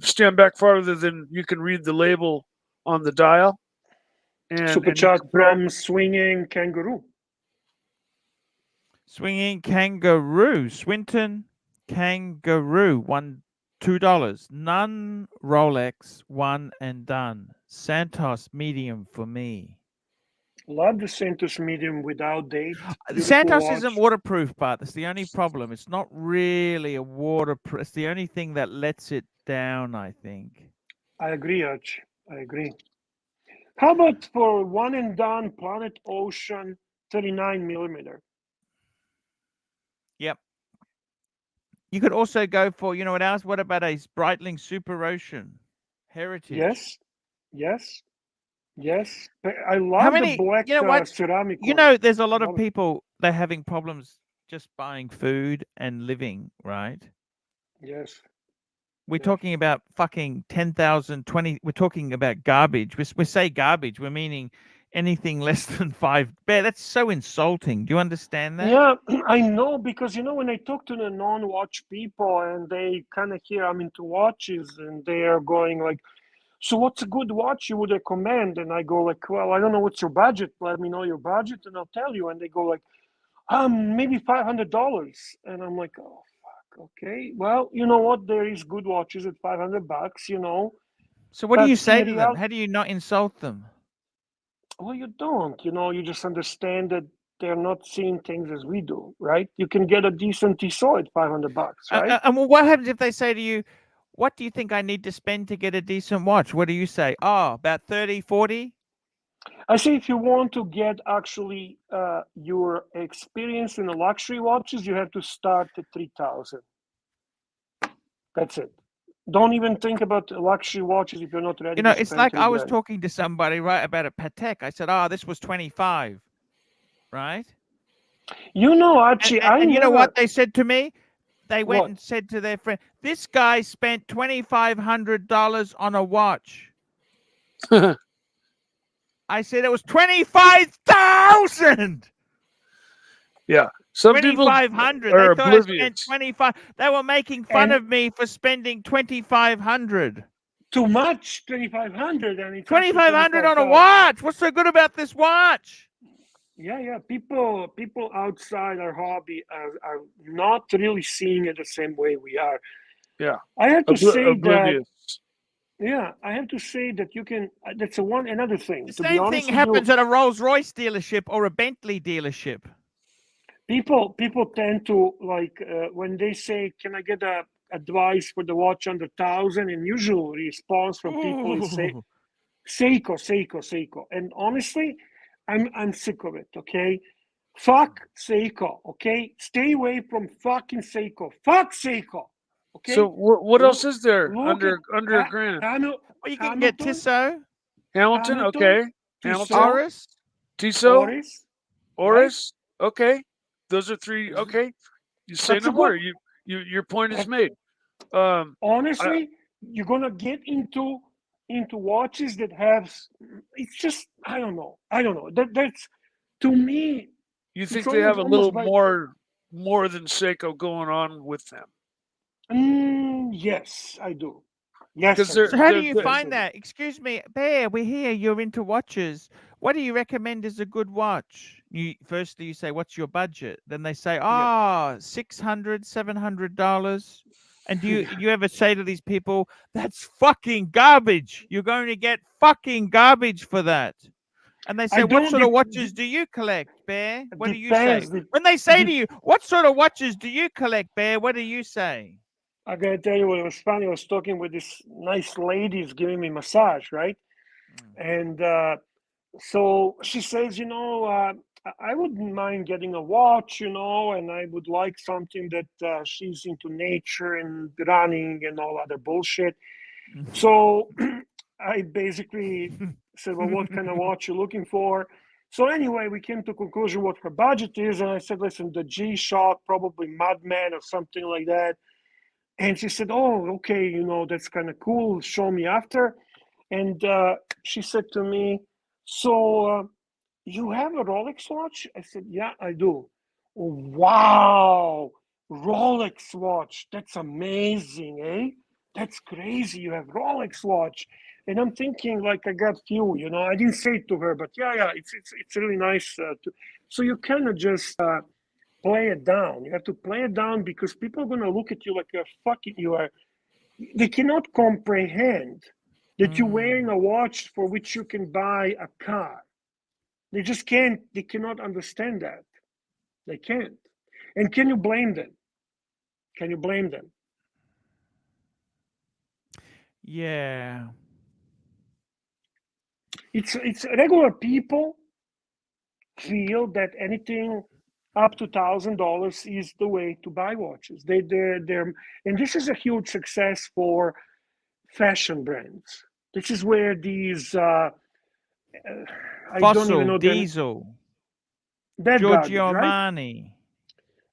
stand back farther than you can read the label on the dial. Super chat from Swinging Kangaroo. Swinging Kangaroo. Swinton Kangaroo. $2. None Rolex. One and done. Santos medium for me. Love the Santos medium without date. Santos isn't waterproof, but that's the only problem. It's not really a waterproof. It's the only thing that lets it down, I think. I agree, Arch. I agree. How about for one and done Planet Ocean 39 millimeter? Yep. You could also go for, what else? What about a Breitling Super Ocean Heritage? Yes. Yes, I love How the many? black You know what? ceramic You one. know, there's a lot Love of it. people, they're having problems just buying food and living, right? Yes. We're Yes. talking about fucking 10,000, 20. We're talking about garbage. We say garbage, we're meaning anything less than 5. Bear, that's so insulting. Do you understand that? Yeah, I know, because when I talk to the non-watch people and they kind of hear I'm into watches and they are going like, so what's a good watch you would recommend? And I go like, well, I don't know what's your budget. Let me know your budget and I'll tell you. And they go like, maybe $500. And I'm like, oh fuck, okay. Well, you know what? There is good watches at $500, So what do but you in say to them? reality, How do you not insult them? well, you don't. You just understand that they're not seeing things as we do, right? You can get a decent Tissot at $500, right? And what happens if they say to you, what do you think I need to spend to get a decent watch? What do you say? Oh, about 30, 40? I say if you want to get actually your experience in the luxury watches, you have to start at 3,000. That's it. Don't even think about luxury watches if you're not ready to It's spend like 3 I was grand. talking to somebody, right, about a Patek. I said, oh, this was 25, right? Archie, I And you know never. what they said to me? They went What? and said to their friend, this guy spent $2,500 on a watch. I said it was 25,000. Yeah. Some people 2,500. are They thought I spent oblivious. 25. They were making fun And of me for spending 2,500. too much, 2,500, and it's actually 2,500 on a 25,000. watch. What's so good about this watch? Yeah. People outside our hobby are not really seeing it the same way we are. Yeah. I have to say that. Oblivious. Yeah, I have to say that you can. That's another thing. The To be same honest thing with you, happens at a Rolls-Royce dealership or a Bentley dealership. people tend to like when they say, "Can I get a advice for the watch under 1,000?" And usual response from people is say, Ooh. Seiko. And honestly, I'm sick of it. Okay, fuck Seiko. Okay, stay away from fucking Seiko. Fuck Seiko. Okay, So what else look is there look at under a grand? Well, you can get Hamilton, Tissot, Hamilton, okay. Hamilton, Tissot, Oris. Tissot, Oris, right? Oris, okay. Those are 3. Okay. You say That's no a good. more. Your point is That, made. I, honestly, you're gonna get into watches that have. It's just I don't know. That's to me. you It's think they have a almost little by. more than Seiko going on with them? Yes, I do. Yes, Because I they're do. So how do they're you Yes, find I do. that? Excuse me, Bear, we're here. You're into watches. What do you recommend is a good watch? Firstly, you say, what's your budget? Then they say, Yeah. $600, $700. And do you ever say to these people, that's fucking garbage. You're going to get fucking garbage for that. And they say, I what don't. sort of watches do you collect, Bear? What do you say? Depends. When they say to you, what sort of watches do you collect, Bear? What do you say? I gotta tell you what was funny. I was talking with this nice lady who's giving me massage, right? And so she says, I wouldn't mind getting a watch, and I would like something that she's into nature and running and all other bullshit. So I basically said, well, what kind of watch you looking for? So anyway, we came to conclusion what her budget is, and I said, listen, the G-Shock, probably Madman or something like that. And she said, oh, okay, that's kind of cool. Show me after. And she said to me, so you have a Rolex watch? I said, yeah, I do. Oh, wow, Rolex watch. That's amazing, eh? That's crazy. You have Rolex watch. And I'm thinking like I got few, I didn't say it to her, but yeah, it's really nice. So you kind of just play it down. You have to play it down because people are going to look at you like they cannot comprehend that you're wearing a watch for which you can buy a car. They just can't, they cannot understand that. They can't. And can you blame them? Can you blame them? Yeah. It's regular people feel that anything up to $1,000 is the way to buy watches. They're and this is a huge success for fashion brands. This is where these I don't even Fossil, know Diesel, that Giorgio garbage, right? Armani.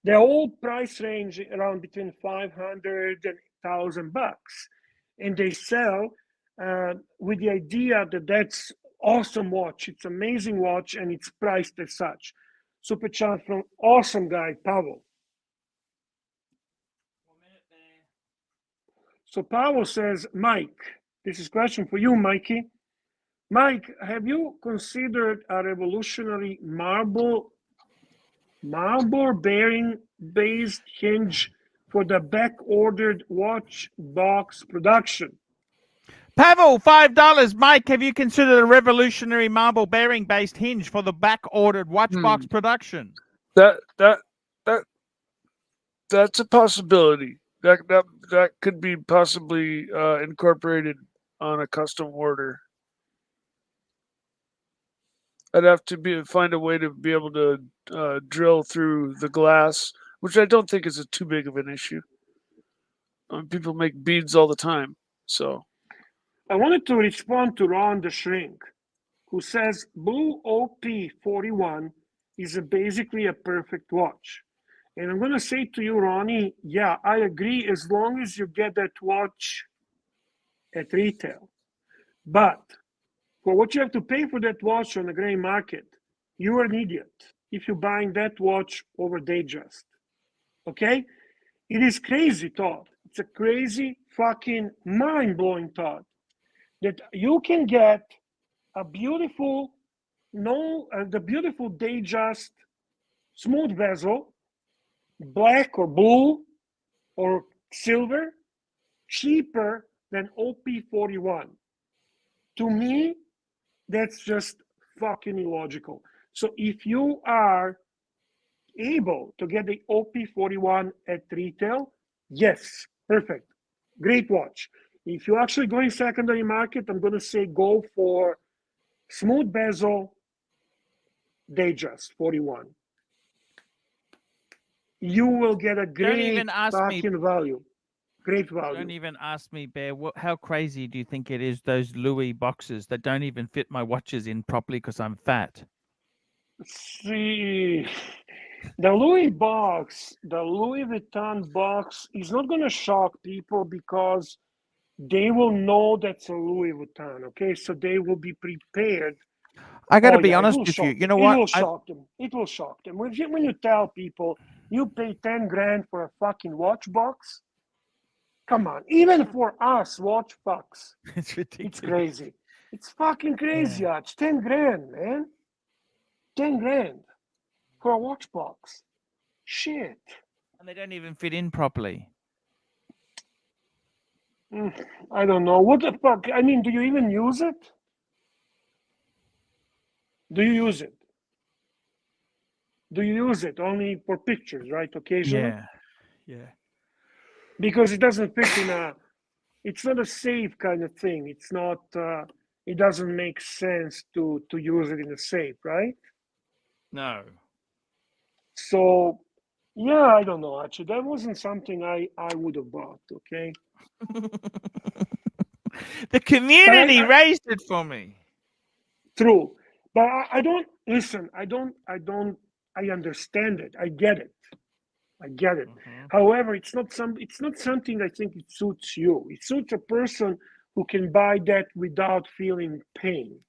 They're all price range around between 500 and $1,000, and they sell with the idea that that's awesome watch. It's amazing watch, and it's priced as such. Super chat from awesome guy Pavel. So Pavel says, Mike, this is a question for you, Mikey. Mike, have you considered a revolutionary marble bearing based hinge for the back ordered watch box production? Pavel, $5. Mike, have you considered a revolutionary marble bearing based hinge for the back ordered watch box production? That's a possibility. That could be possibly incorporated on a custom order. I'd have to find a way to be able to drill through the glass, which I don't think is too big of an issue. People make beads all the time, so. I wanted to respond to Ron the Shrink, who says Blue OP41 is basically a perfect watch. And I'm going to say to you, Ronnie, yeah, I agree, as long as you get that watch at retail. But for what you have to pay for that watch on the gray market, you are an idiot if you're buying that watch over Datejust. Okay? It is crazy thought. It's a crazy, fucking mind-blowing thought that you can get a beautiful, the beautiful Datejust smooth bezel, black or blue or silver, cheaper than OP41. To me, that's just fucking illogical. So if you are able to get the OP41 at retail, yes, perfect, great watch. If you're actually going secondary market, I'm going to say go for smooth bezel Datejust 41. You will get a great fucking value. Great value. Don't even ask me, Bear. How crazy do you think it is, those Louis boxes that don't even fit my watches in properly because I'm fat? See, the Louis box, the Louis Vuitton box is not going to shock people because they will know that's a Louis Vuitton, okay? So they will be prepared. I got to be honest with you. You know what? It will shock them. It will shock them. When you tell people you pay 10 grand for a fucking watch box, come on. Even for us watch fucks, it's ridiculous. It's crazy. It's fucking crazy, yeah. It's 10 grand, man. 10 grand for a watch box. Shit. And they don't even fit in properly. I don't know. What the fuck? I mean, do you even use it? Do you use it? Do you use it only for pictures, right? Occasionally? Yeah. Because it doesn't fit in it's not a safe kind of thing. It's not, it doesn't make sense to use it in a safe, right? No. So, yeah, I don't know. Actually, that wasn't something I would have bought, okay? The community raised it for me. True. But I don't, listen, I understand it. I get it. However, it's not something I think it suits you. It suits a person who can buy that without feeling pain.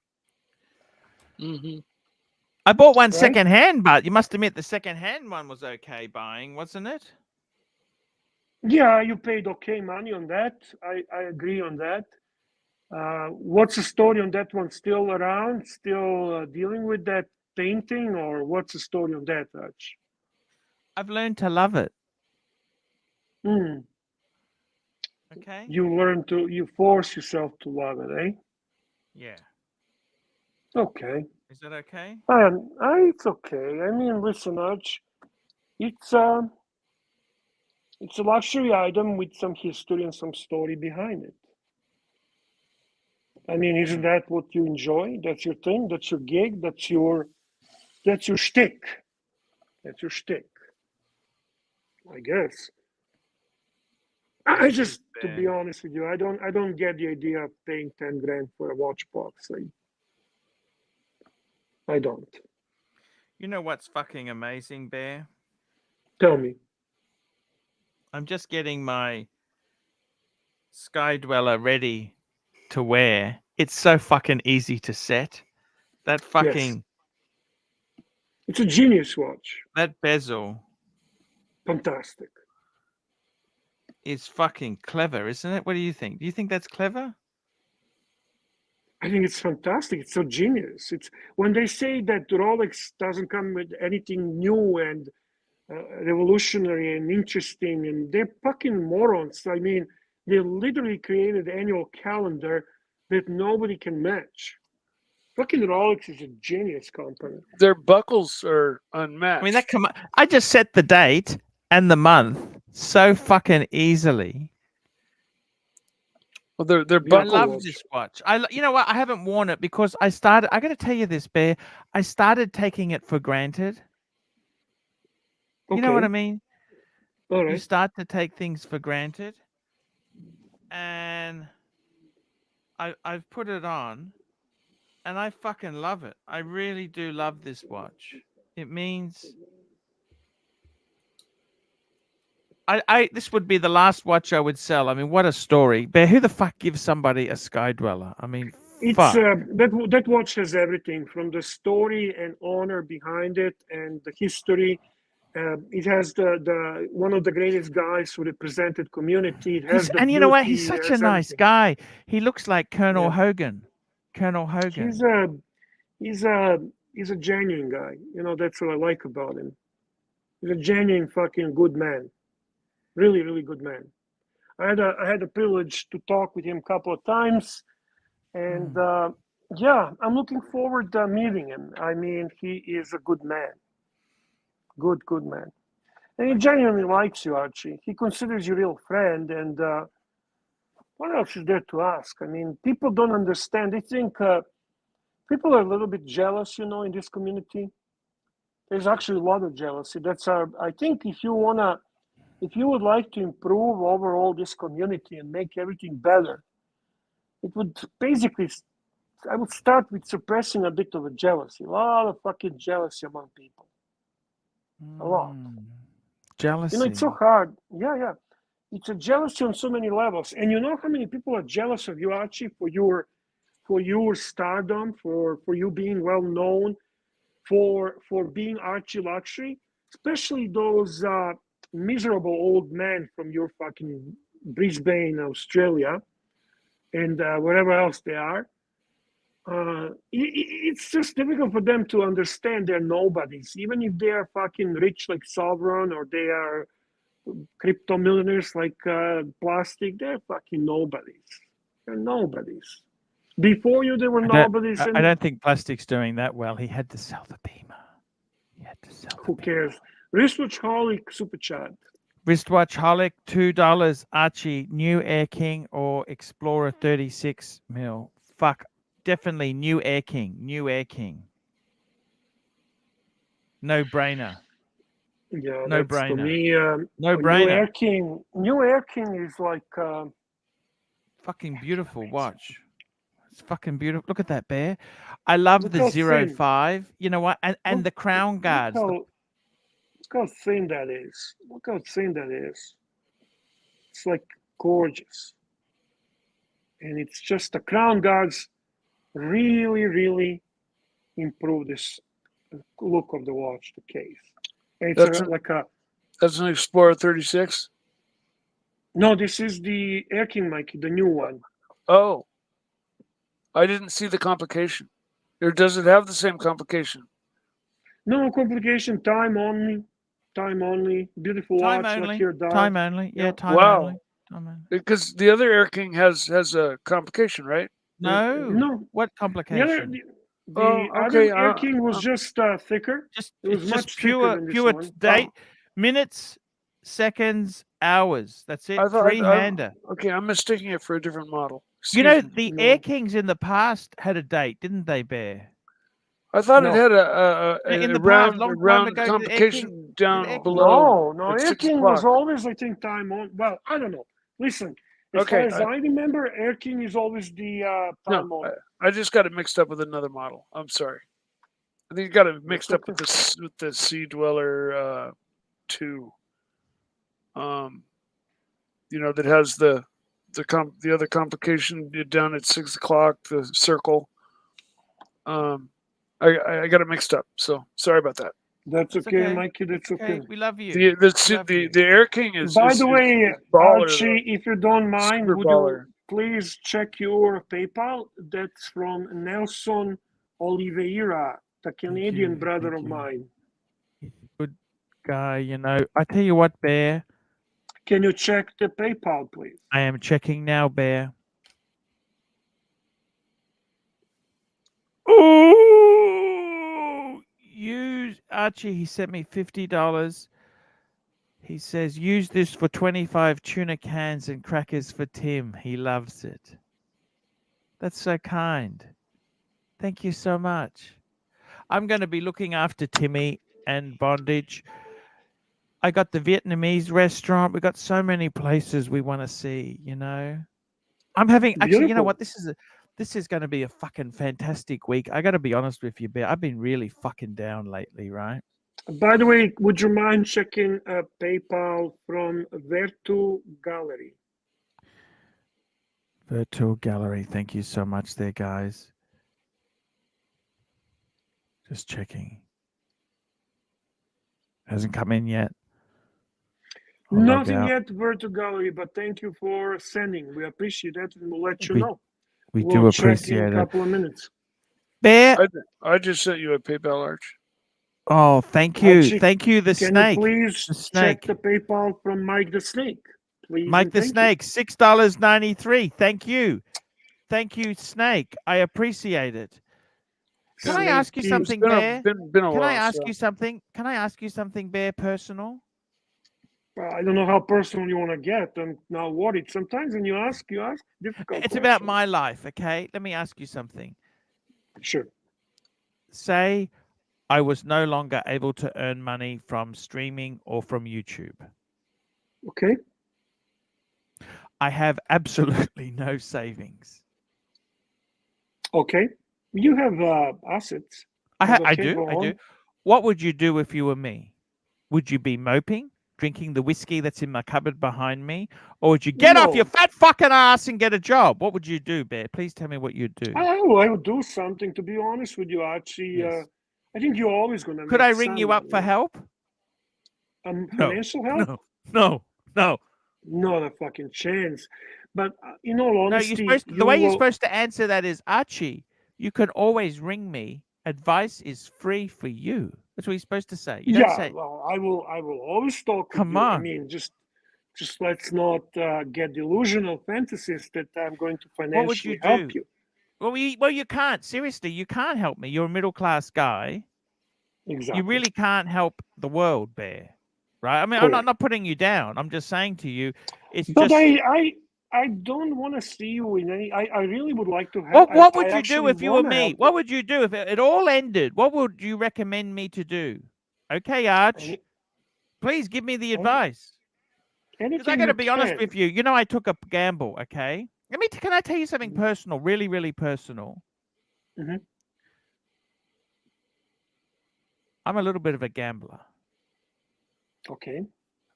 I bought one secondhand, but you must admit the secondhand one was okay buying, wasn't it? Yeah, you paid okay money on that. I agree on that. What's the story on that one? Still around? Still dealing with that painting, or what's the story on that, Arch? I've learned to love it. Okay. You force yourself to love it, eh? Yeah. Okay. Is that okay? It's okay. I mean, listen, Arch, it's a luxury item with some history and some story behind it. I mean, isn't that what you enjoy? That's your thing. That's your gig. That's your shtick. That's your shtick. I guess. I just, to be honest with you, I don't get the idea of paying 10 grand for a watch box. I don't. You know what's fucking amazing, Bear? Tell me. I'm just getting my Sky Dweller ready to wear. It's so fucking easy to set. That Yes. fucking It's a genius watch. that bezel Fantastic. is fucking clever, isn't it? What do you think? Do you think that's clever? I think it's fantastic. It's so genius. It's when they say that Rolex doesn't come with anything new and revolutionary and interesting, and they're fucking morons. I mean, they literally created an annual calendar that nobody can match. Fucking Rolex is a genius company. Their buckles are unmatched. I mean, that come. I just set the date and the month so fucking easily. Well, their I buckle love watch. this watch. You know what? I haven't worn it because I got to tell you this, Bear. I started taking it for granted. You know what I mean? All You right. start to take things for granted, and I've put it on, and I fucking love it. I really do love this watch. It means this would be the last watch I would sell. I mean, what a story. Bear, who the fuck gives somebody a Sky Dweller? I mean, It's fuck. that watch has everything from the story and honor behind it and the history. It has the one of the greatest guys who represented community. It has the And you know what? He's beauty, such it a has nice everything. guy. He looks like Colonel Yeah. Hogan. Colonel Hogan. He's a genuine guy. You know, that's what I like about him. He's a genuine fucking good man. Really, really good man. I had the privilege to talk with him a couple of times, and yeah, I'm looking forward to meeting him. I mean, he is a good man. Good man. And he genuinely likes you, Archie. He considers you a real friend. And what else is there to ask? I mean, people don't understand. They think people are a little bit jealous, you know, in this community. There's actually a lot of jealousy. I think if you would like to improve overall this community and make everything better, it would basically, I would start with suppressing a bit of a jealousy. A lot of fucking jealousy among people. A lot. Jealousy. You know, it's so hard. Yeah. It's a jealousy on so many levels. And you know how many people are jealous of you, Archie, for your stardom, for you being well known, for being ArchieLuxury, especially those miserable old men from your fucking Brisbane, Australia, and wherever else they are. It's just difficult for them to understand they're nobodies, even if they are fucking rich like Sovereign or they are crypto millionaires like Plastic. They're fucking nobodies. They're nobodies. Before you, they were nobodies. I don't think Plastic's doing that well. He had to sell the Beamer. Who cares? Wristwatch Holic Super Chat. Wristwatch Holic, $2. Archie, new Air King or Explorer 36 mil. Fuck, definitely new Air King. New Air King. No brainer. Yeah, No that's brainer. to me. No New brainer. Air King. New Air King is like fucking beautiful watch. It's fucking beautiful. Look at that, Bear. I love Look the how 05. You know what? And the crown look guards. how thin that is. Look how thin that is. It's like gorgeous. And it's just the crown guards really, really improve this look of the watch, the case. And it's That's an Explorer 36? No, this is the Air King, Mikey, the new one. Oh. I didn't see the complication. Or does it have the same complication? No complication, time only. Beautiful Time watch, only. like your dial. Time only. Yeah, time wow. only. Time only. Because the other Air King has a complication, right? No. What complication? The other Air King was just thicker. It was It's much just thicker than this pure one. date, minutes, seconds, hours. That's it. Three-hander. Okay, I'm mistaking it for a different model. You know, the Air Kings in the past had a date, didn't they, Bear? I thought it had a past, round ago, complication down below. No, Air King was always, I think, time on. Well, I don't know. Listen, as far as I remember, Air King is always the time on. I just got it mixed up with another model. I'm sorry. I think you got it mixed That's up with the Sea Dweller 2. That has the other complication down at 6 o'clock, the circle. I got it mixed up, so sorry about that. That's It's okay, okay. Mikey. That's okay. We love you. The We love you. Air King is By is, the way, is baller, Archie, if you don't mind, super would baller. you please check your PayPal? That's from Nelson Oliveira, the Canadian you, brother thank of you. mine. Good guy, I tell you what, Bear. Can you check the PayPal, please? I am checking now, Bear. Ooh! Use Archie. He sent me $50. He says, use this for 25 tuna cans and crackers for Tim. He loves it. That's so kind. Thank you so much. I'm going to be looking after Timmy and Bondage. I got the Vietnamese restaurant. We got so many places we want to see, I'm having actually, you know Beautiful. what? This is going to be a fucking fantastic week. I got to be honest with you, Bear. I've been really fucking down lately, right? By the way, would you mind checking PayPal from Virtu Gallery? Virtual gallery. Thank you so much there, guys. Just checking. Hasn't come in yet. I'll log Nothing out. yet, Virtu Gallery, but thank you for sending. We appreciate that, and we'll let you We- know. We We'll do check in appreciate a it. couple of minutes. Bear. I just sent you a PayPal, Arch. Oh, thank you. Archie, Thank you, the Can snake. you please The check snake. the PayPal from Mike the Snake? Please Mike and the thank Snake, $6.93. Thank you. Thank you, Snake. I appreciate it. Can I Thank ask you you. something, Been Bear? a Can I while. ask So. you something? Can I ask you something, Bear, personal? I don't know how personal you want to get. I'm now worried. Sometimes when you ask difficult It's about questions. my life, okay? Let me ask you something. Sure. Say I was no longer able to earn money from streaming or from YouTube. Okay. I have absolutely no savings. Okay. You have assets. I Okay, do. go I do. on. What would you do if you were me? Would you be moping, drinking the whiskey that's in my cupboard behind me? Or would you get off your No. fat fucking ass and get a job? What would you do, Bear? Please tell me what you'd do. I would do something, to be honest with you, Archie. Yes. I think you're always going to Could make I ring some you up for money. help? Financial help? No. Not a fucking chance. But in all No, honesty, the way you're supposed to answer that is, Archie, you can always ring me. Advice is free for you. That's what you're supposed to say. You don't say, well, I will always talk with come you. I on. mean, just let's not get delusional fantasies that I'm going to What would you financially help do? you. Well, you can't. Seriously, you can't help me. You're a middle-class guy. Exactly. You really can't help the world, Bear. Right? I mean, I'm not putting you down. I'm just saying to you, it's But just... I don't want to see you in any... I really would like to help. What would you do actually if you were wanna me? help What you. would you do if it all ended? What would you recommend me to do? Okay, Arch. Please give me the advice. Because I got to be honest with you. I took a gamble, okay? Can I tell you something personal? Really, really personal. Mhm. I'm a little bit of a gambler. Okay.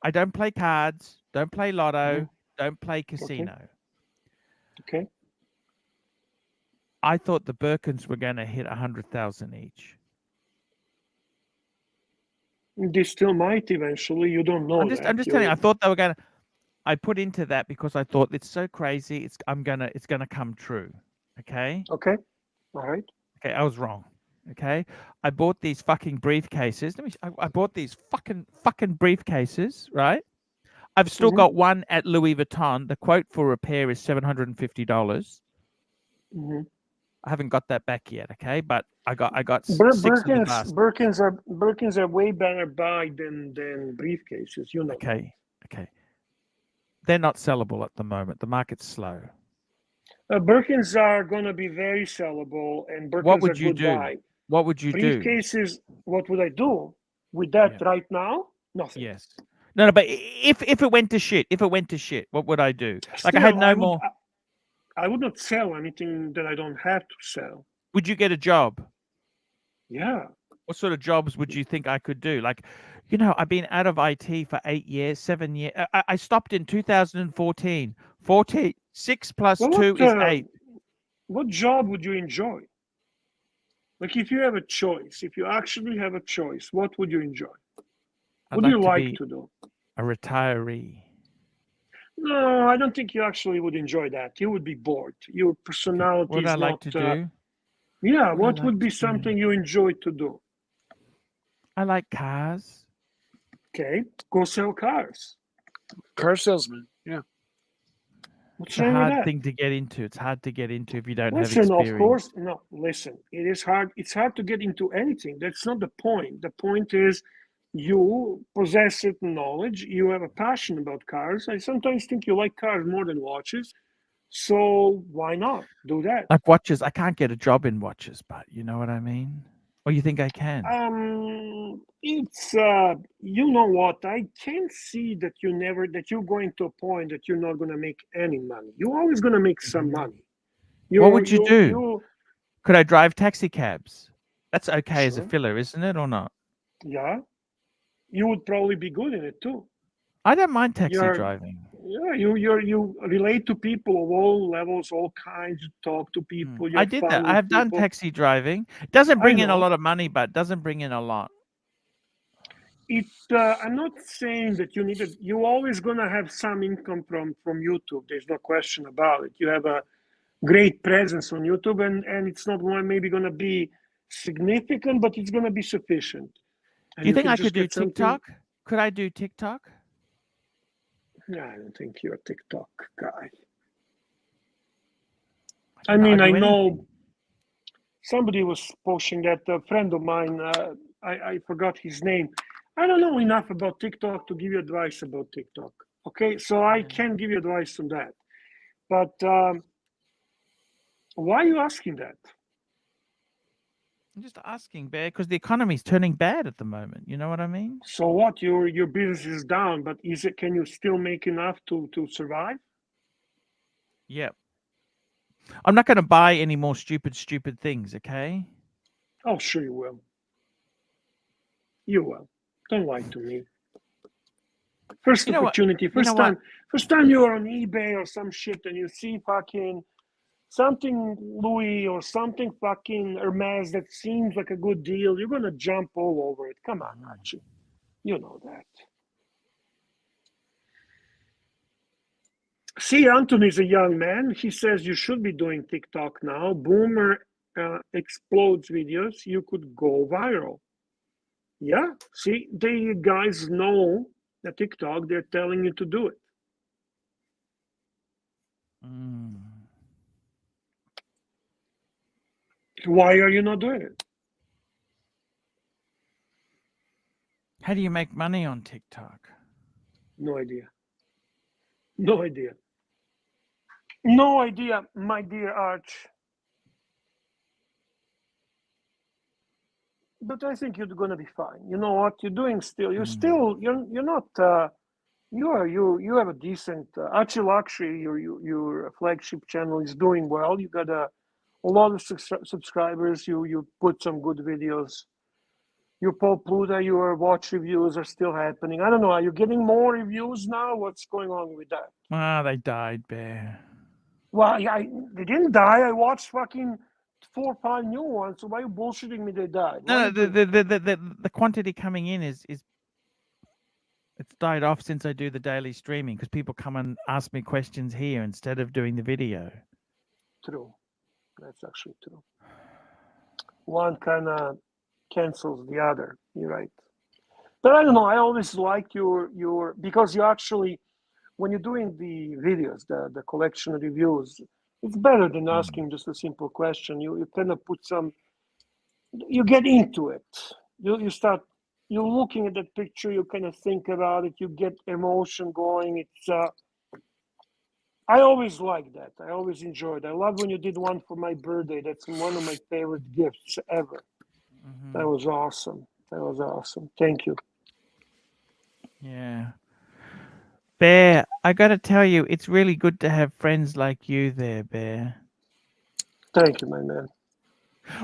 I don't play cards, don't play lotto, don't play casino. Okay. I thought the Birkins were going to hit 100,000 each. They still might eventually. You don't know that. I'm just telling you. I thought they were going to. I put into that because I thought it's so crazy. It's gonna come true. Okay. Okay. All right. Okay. I was wrong. Okay. I bought these fucking briefcases. I bought these fucking briefcases. Right. I've still got one at Louis Vuitton. The quote for repair is $750. I haven't got that back yet. Okay, but I got 6 of the bastards. Birkins are way better buy than briefcases. You know. Okay. They're not sellable at the moment. The market's slow. Birkins are going to be very sellable, and Birkins What would are you good do? buy. What would you do? Briefcases, what would I do with that right now? Nothing. Yes. No, but if it went to shit, what would I do? Like I had no more. I would not sell anything that I don't have to sell. Would you get a job? Yeah, What sort of jobs would you think I could do? Like, you know, I've been out of IT for 8 years, 7 years. I stopped in 2014. 14. 6 plus Well, 2 is 8. what job would you enjoy? Like, if you have a choice, if you actually have a choice, what would you enjoy? I'd What do like you to like be to do? a retiree. No, I don't think you actually would enjoy that. You would be bored. Your personality What would is I like not. to do? Yeah, What what I would like be to do? something you enjoy to do? I like cars. Okay, go sell cars. Car salesman. Yeah. What's It's a wrong with hard that? thing to get into. It's hard to get into if you don't have Listen, of experience. course, no, listen, it is hard. It's hard to get into anything. That's not the point. The point is you possess certain knowledge, you have a passion about cars. I sometimes think you like cars more than watches. So why not do that? Like watches, I can't get a job in watches, but you know what I mean? Or you think I can? It's you know what? I can see that you're going to a point that you're not gonna make any money. You're always gonna make some money. What would you do? Could I drive taxi cabs? That's okay as a Sure. filler, isn't it, or not? Yeah, you would probably be good in it too. I don't mind taxi You're driving. yeah, you relate to people of all levels, all kinds. You talk to people. You I have did fun that. I with have done people. taxi driving. It doesn't I bring in a know. lot of money, but it doesn't bring in a lot. It. I'm not saying that you need it. You're always gonna have some income from YouTube. There's no question about it. You have a great presence on YouTube, and it's not maybe gonna be significant, but it's gonna be sufficient. And Do you think can I just could do get something. TikTok? Could I do TikTok? No, I don't think you're a TikTok guy. I I don't mean, know. I I'll do know anything. somebody was posting that. A friend of mine, I forgot his name. I don't know enough about TikTok to give you advice about TikTok. Okay, so I can give you advice on that. But why are you asking that? I'm just asking, Bear, because the economy's turning bad at the moment. You know what I mean? So what? Your business is down, but is it? Can you still make enough to survive? Yep. I'm not going to buy any more stupid things, okay? Oh, sure you will. You will. Don't lie to me. First You know what? opportunity, You know what? first time you are on eBay or some shit and you see fucking something Louis or something fucking Hermes that seems like a good deal, you're gonna jump all over it. Come on, Archie. You know that. See, Anthony's a young man. He says you should be doing TikTok now. Boomer explodes videos. You could go viral. Yeah. See, the guys know the TikTok. They're telling you to do it. Why are you not doing it? How do you make money on TikTok? No idea. No idea. No idea, my dear Arch. But I think you're gonna be fine. You know what? You're doing still. You're still. You're not. You have a decent ArchieLuxury. Your flagship channel is doing well. You got a lot of subscribers. You put some good videos. Your Paul Pluta, your watch reviews are still happening. I don't know. Are you getting more reviews now? What's going on with that? Ah, they died, Bear. Well, they didn't die. I watched fucking 4 or 5 new ones. So why are you bullshitting me? They died. No, the quantity coming in is it's died off since I do the daily streaming because people come and ask me questions here instead of doing the video. True. That's actually true. One kind of cancels the other. You're right. But I don't know. I always like your because you actually, when you're doing the videos, the collection reviews, it's better than asking just a simple question. You kind of put some. You get into it. You start. You're looking at that picture. You kind of think about it. You get emotion going. It's. I always like that. I always enjoyed. I love when you did one for my birthday. That's one of my favorite gifts ever. That was awesome. That was awesome. Thank you. Yeah. Bear, I got to tell you, it's really good to have friends like you there, Bear. Thank you, my man.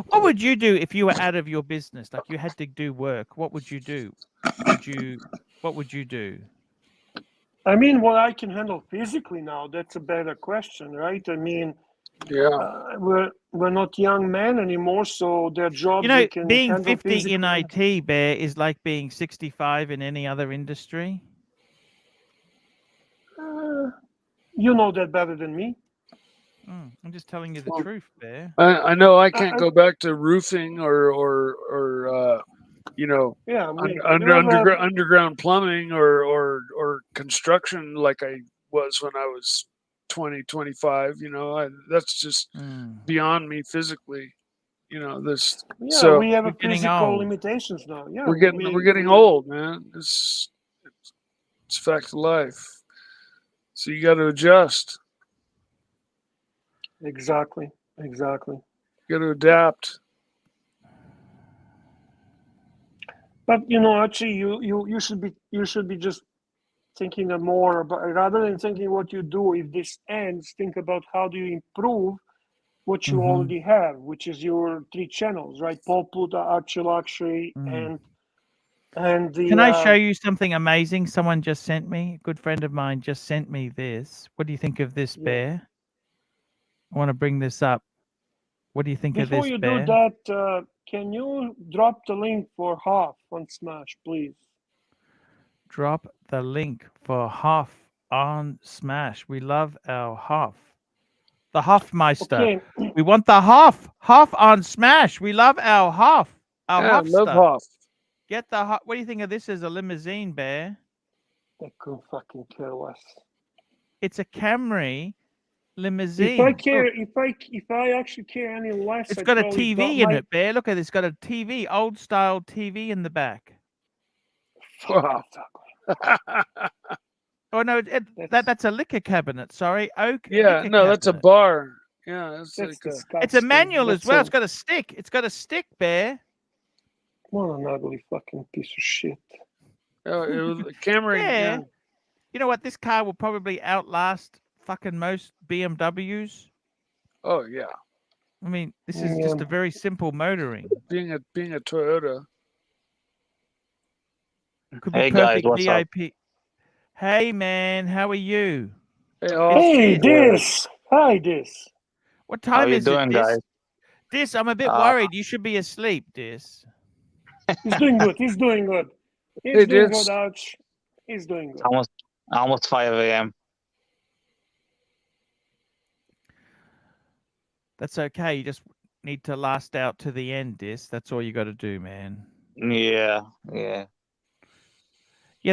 What would you do if you were out of your business? Like you had to do work. What would you do? What would you do? I mean, what I can handle physically now, that's a better question, right? I mean, Yeah. we're not young men anymore, so there are jobs You know, we can being handle 50 in physically. IT, Bear, is like being 65 in any other industry. You know that better than me. I'm just telling you the Well, truth, Bear. I know I can't go back to roofing or you know, Yeah, we have a, underground plumbing or construction like I was when I was 20, 25. You know, that's just beyond me physically. You know, this. yeah, So we have a You're getting physical old. limitations now. Yeah, we're getting old, man. It's a fact of life. So you got to adjust. Exactly. You got to adapt. But you know, actually, you should be just thinking more about, rather than thinking what you do if this ends, think about how do you improve what you already have, which is your 3 channels, right? Paul Puta, ArchieLuxury, and the Can I show you something amazing? Someone just sent me. A good friend of mine just sent me this. What do you think of this, Bear? I want to bring this up. What do you think of Before this, you do Bear? that, can you drop the link for half on Smash, please? Drop the link for half on Smash. We love our half. The Hofmeister. Okay. We want the half on Smash. We love our half. Our Yeah, love Hofster. Hoff. Get the What do you think of this as a limousine, Bear? I couldn't fucking care less. It's a Camry limousine. If I care, Look, if I actually care any less, it's I'd got a probably drop TV in my it, Bear. Look at this. It's got a TV, old style TV in the back. fuck, Wow. that's ugly. Oh no, that's a liquor cabinet. Sorry, oak. Yeah, liquor no, that's a cabinet. bar. Yeah, That's like disgusting. It's a manual as That's well. It's got a stick. It's got a stick, Bear. What an ugly fucking piece of shit. it was Camry. Yeah. You know what? This car will probably outlast fucking most BMWs. Oh yeah. I mean, this is just a very simple motoring. Being a Toyota. Could be Hey guys, perfect what's up? VIP. Hey man, how are you? Hey, Hey, this. Hi, this. What How time you is it, doing, Dis? guys? Dis, I'm a bit worried. You should be asleep, Dis. He's doing good. He's doing good. Hey, He's doing Dis. good, Arch. He's doing good. Almost 5 a.m. That's okay. You just need to last out to the end, Dis. That's all you got to do, man. Yeah. Yeah,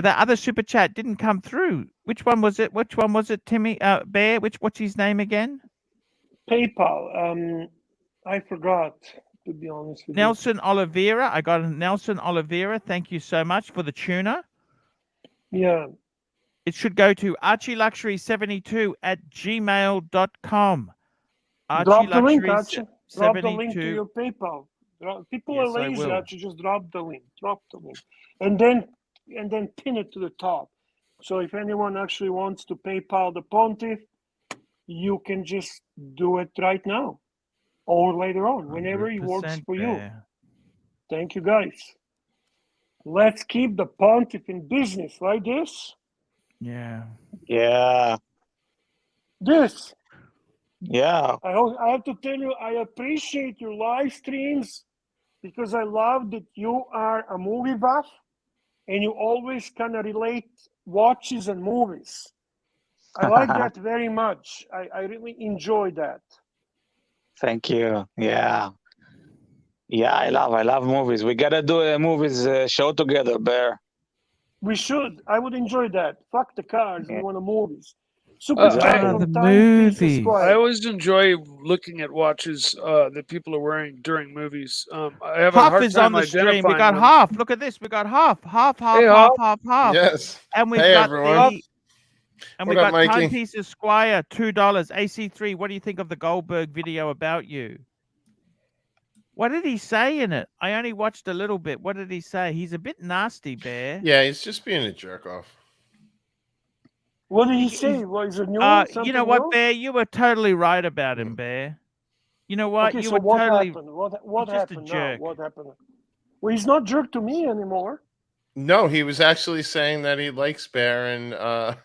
that other super chat didn't come through. Which one was it? Timmy? Bear? What's his name again? PayPal. I forgot, to be honest with Nelson Oliveira. I got a Nelson Oliveira. Thank you so much for the tuner. you. Yeah. It should go to archieluxury72@gmail.com. Drop the link, Archie. Drop the 72. link to your PayPal. People Yes, are I lazy, will. Archie. Just drop the link. Drop the link. And then pin it to the top. So if anyone actually wants to PayPal the Pontiff, you can just do it right now. Or later on, whenever it works for you. Bear. Thank you, guys. Let's keep the Pontiff in business, right, this? Yeah. This. Yeah. I have to tell you, I appreciate your live streams because I love that you are a movie buff and you always kind of relate watches and movies. I like that very much. I really enjoy that. Thank you. Yeah, I love movies. We gotta do a movies show together, Bear. We should. I would enjoy that. Fuck the cars. We want the movies. Super I- chat the from movies. Timepiece I Esquire. always enjoy looking at watches that people are wearing during movies. I have a Half hard is time on the stream. We identifying got them. half. Look at this. We got half. Hey, Hoff. Yes. And we've Hey, got everyone. and What we up, got Mikey? Timepiece Esquire, $2. AC3. What do you think of the Goldberg video about you? What did he say in it? I only watched a little bit. What did he say? He's a bit nasty, Bear. Yeah, he's just being a jerk off. What did he say? Was it new? You Something know what, new? Bear? You were totally right about him, Bear. You know what? Okay, You so were what totally happened? What just a happened now? jerk. What happened? Well, he's not jerk to me anymore. No, he was actually saying that he likes Bear, and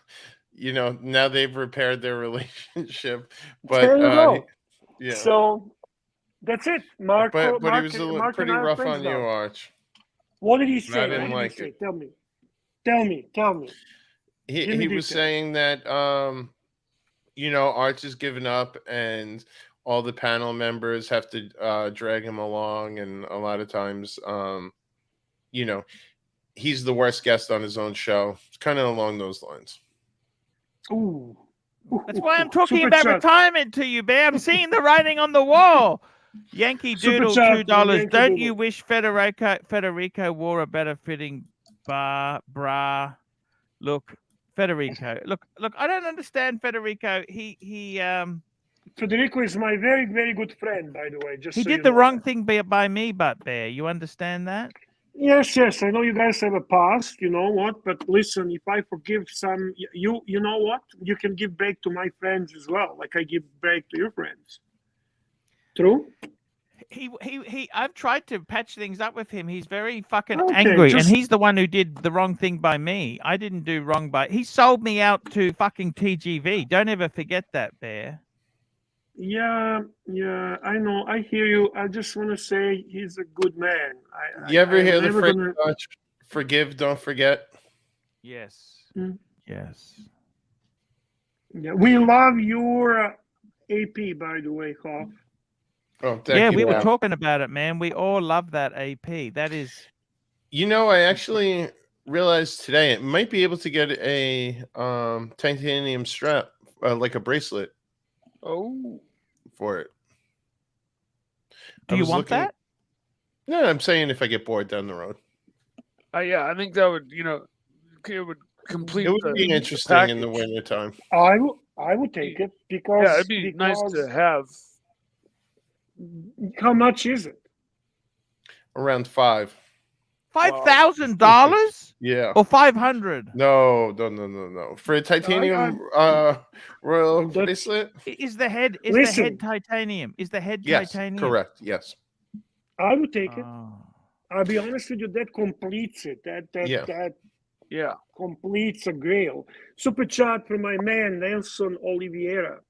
you know, now they've repaired their relationship. There But you go. yeah, So that's it. Mark, but he Mark, was Mark and pretty I are rough friends on you, now. Arch. What did he I say? didn't What did like he say? it. Tell me. Tell me. Tell me. Give me He was details. saying that you know, Arch is giving up, and all the panel members have to drag him along, and a lot of times, you know, he's the worst guest on his own show. It's kind of along those lines. Ooh. That's why I'm talking Super about chat. retirement to you, Bear. I'm seeing the writing on the wall. Yankee Super Doodle, chat from $2. Yankee Don't Doodle. you wish Federico wore a better fitting bra? Look, Federico. Look. I don't understand Federico. Federico is my very, very good friend, by the way. Just He so did you the know wrong that. thing by me, but Bear. You understand that? Yes, I know you guys have a past, you know what? But listen, if I forgive some, you know what? You can give break to my friends as well, like I give break to your friends. True? I've tried to patch things up with him. He's very fucking Okay, angry, just and he's the one who did the wrong thing by me. I didn't do wrong by. He sold me out to fucking TGV. Don't ever forget that, Bear. yeah, I know. I hear you. I just want to say he's a good man. You ever I am hear the never phrase, gonna. Arch, forgive, don't forget? Yes. Mm. Yes. Yeah, we love your AP, by the way, Hoff. Oh, thank Yeah, you. we were Bear. talking about it, man. We all love that AP. That is. You know, I actually realized today it might be able to get a titanium strap, like a bracelet Oh, for it. Do I you was want looking. that? No, I'm saying if I get bored down the road. yeah, I think that would, you know, it would complete It would the be interesting package. in the winter time. I would take it because Yeah, it'd be nice to have. How much is it? Around $5. $5,000 Yeah. or 500? No. For a titanium royal That's- bracelet? Is the head Listen. titanium? Is the head Yes, titanium? correct. Yes. I would take it. Oh. I'll be honest with you, that completes it. That Yeah. completes a grail. Super chat from my man Nelson Oliveira.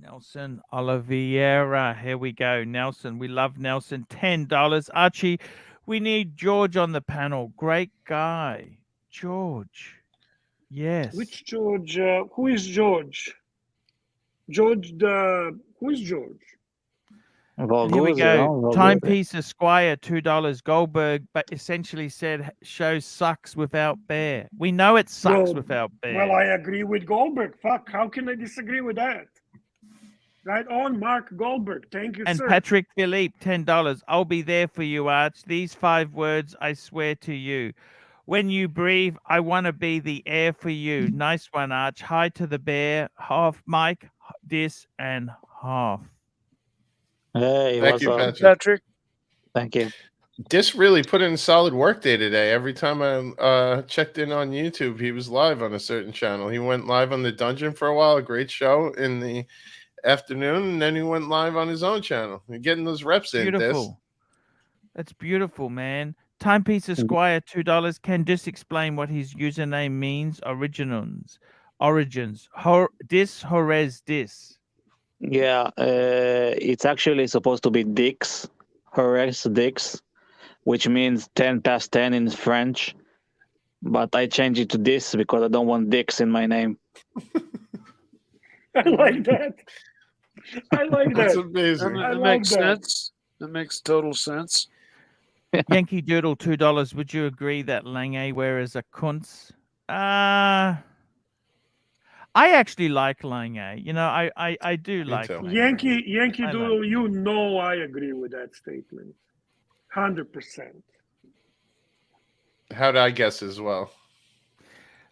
Nelson Oliveira. Here we go. Nelson. We love Nelson. $10. Archie, we need George on the panel. Great guy. George. Yes. Which George? Who is George? George who is George? And here we go. Timepiece Esquire, $2. Goldberg, but essentially said show sucks without Bear. We know it sucks Well, without Bear. Well, I agree with Goldberg. Fuck, how can I disagree with that? Right on, Mark Goldberg. Thank you, And sir. Patrick Philippe, $10. I'll be there for you, Arch. These 5 words, I swear to you. When you breathe, I want to be the air for you. Nice one, Arch. Hi to the bear. Half Mike, this, and half. Hey, Thank what's you, up? Patrick. Thank you. Dis really put in a solid work day today. Every time I checked in on YouTube, he was live on a certain channel. He went live on the dungeon for a while, a great show in the afternoon, and then he went live on his own channel. You're getting those reps in, Dis. Beautiful. That's beautiful, man. Timepiece Esquire, $2. Can Dis explain what his username means? Origins. Dis. Yeah, it's actually supposed to be Dix, Horace Dix, which means 10 past 10 in French. But I changed it to this because I don't want Dix in my name. I like that. I like That's that. amazing. That makes sense. That makes total sense. Yankee Doodle, $2. Would you agree that Lange wears a kunz? I actually like Lange. You know, I do like too. Lange. Yankee I Doodle, like you know I agree with that statement. 100%. How'd I guess as well?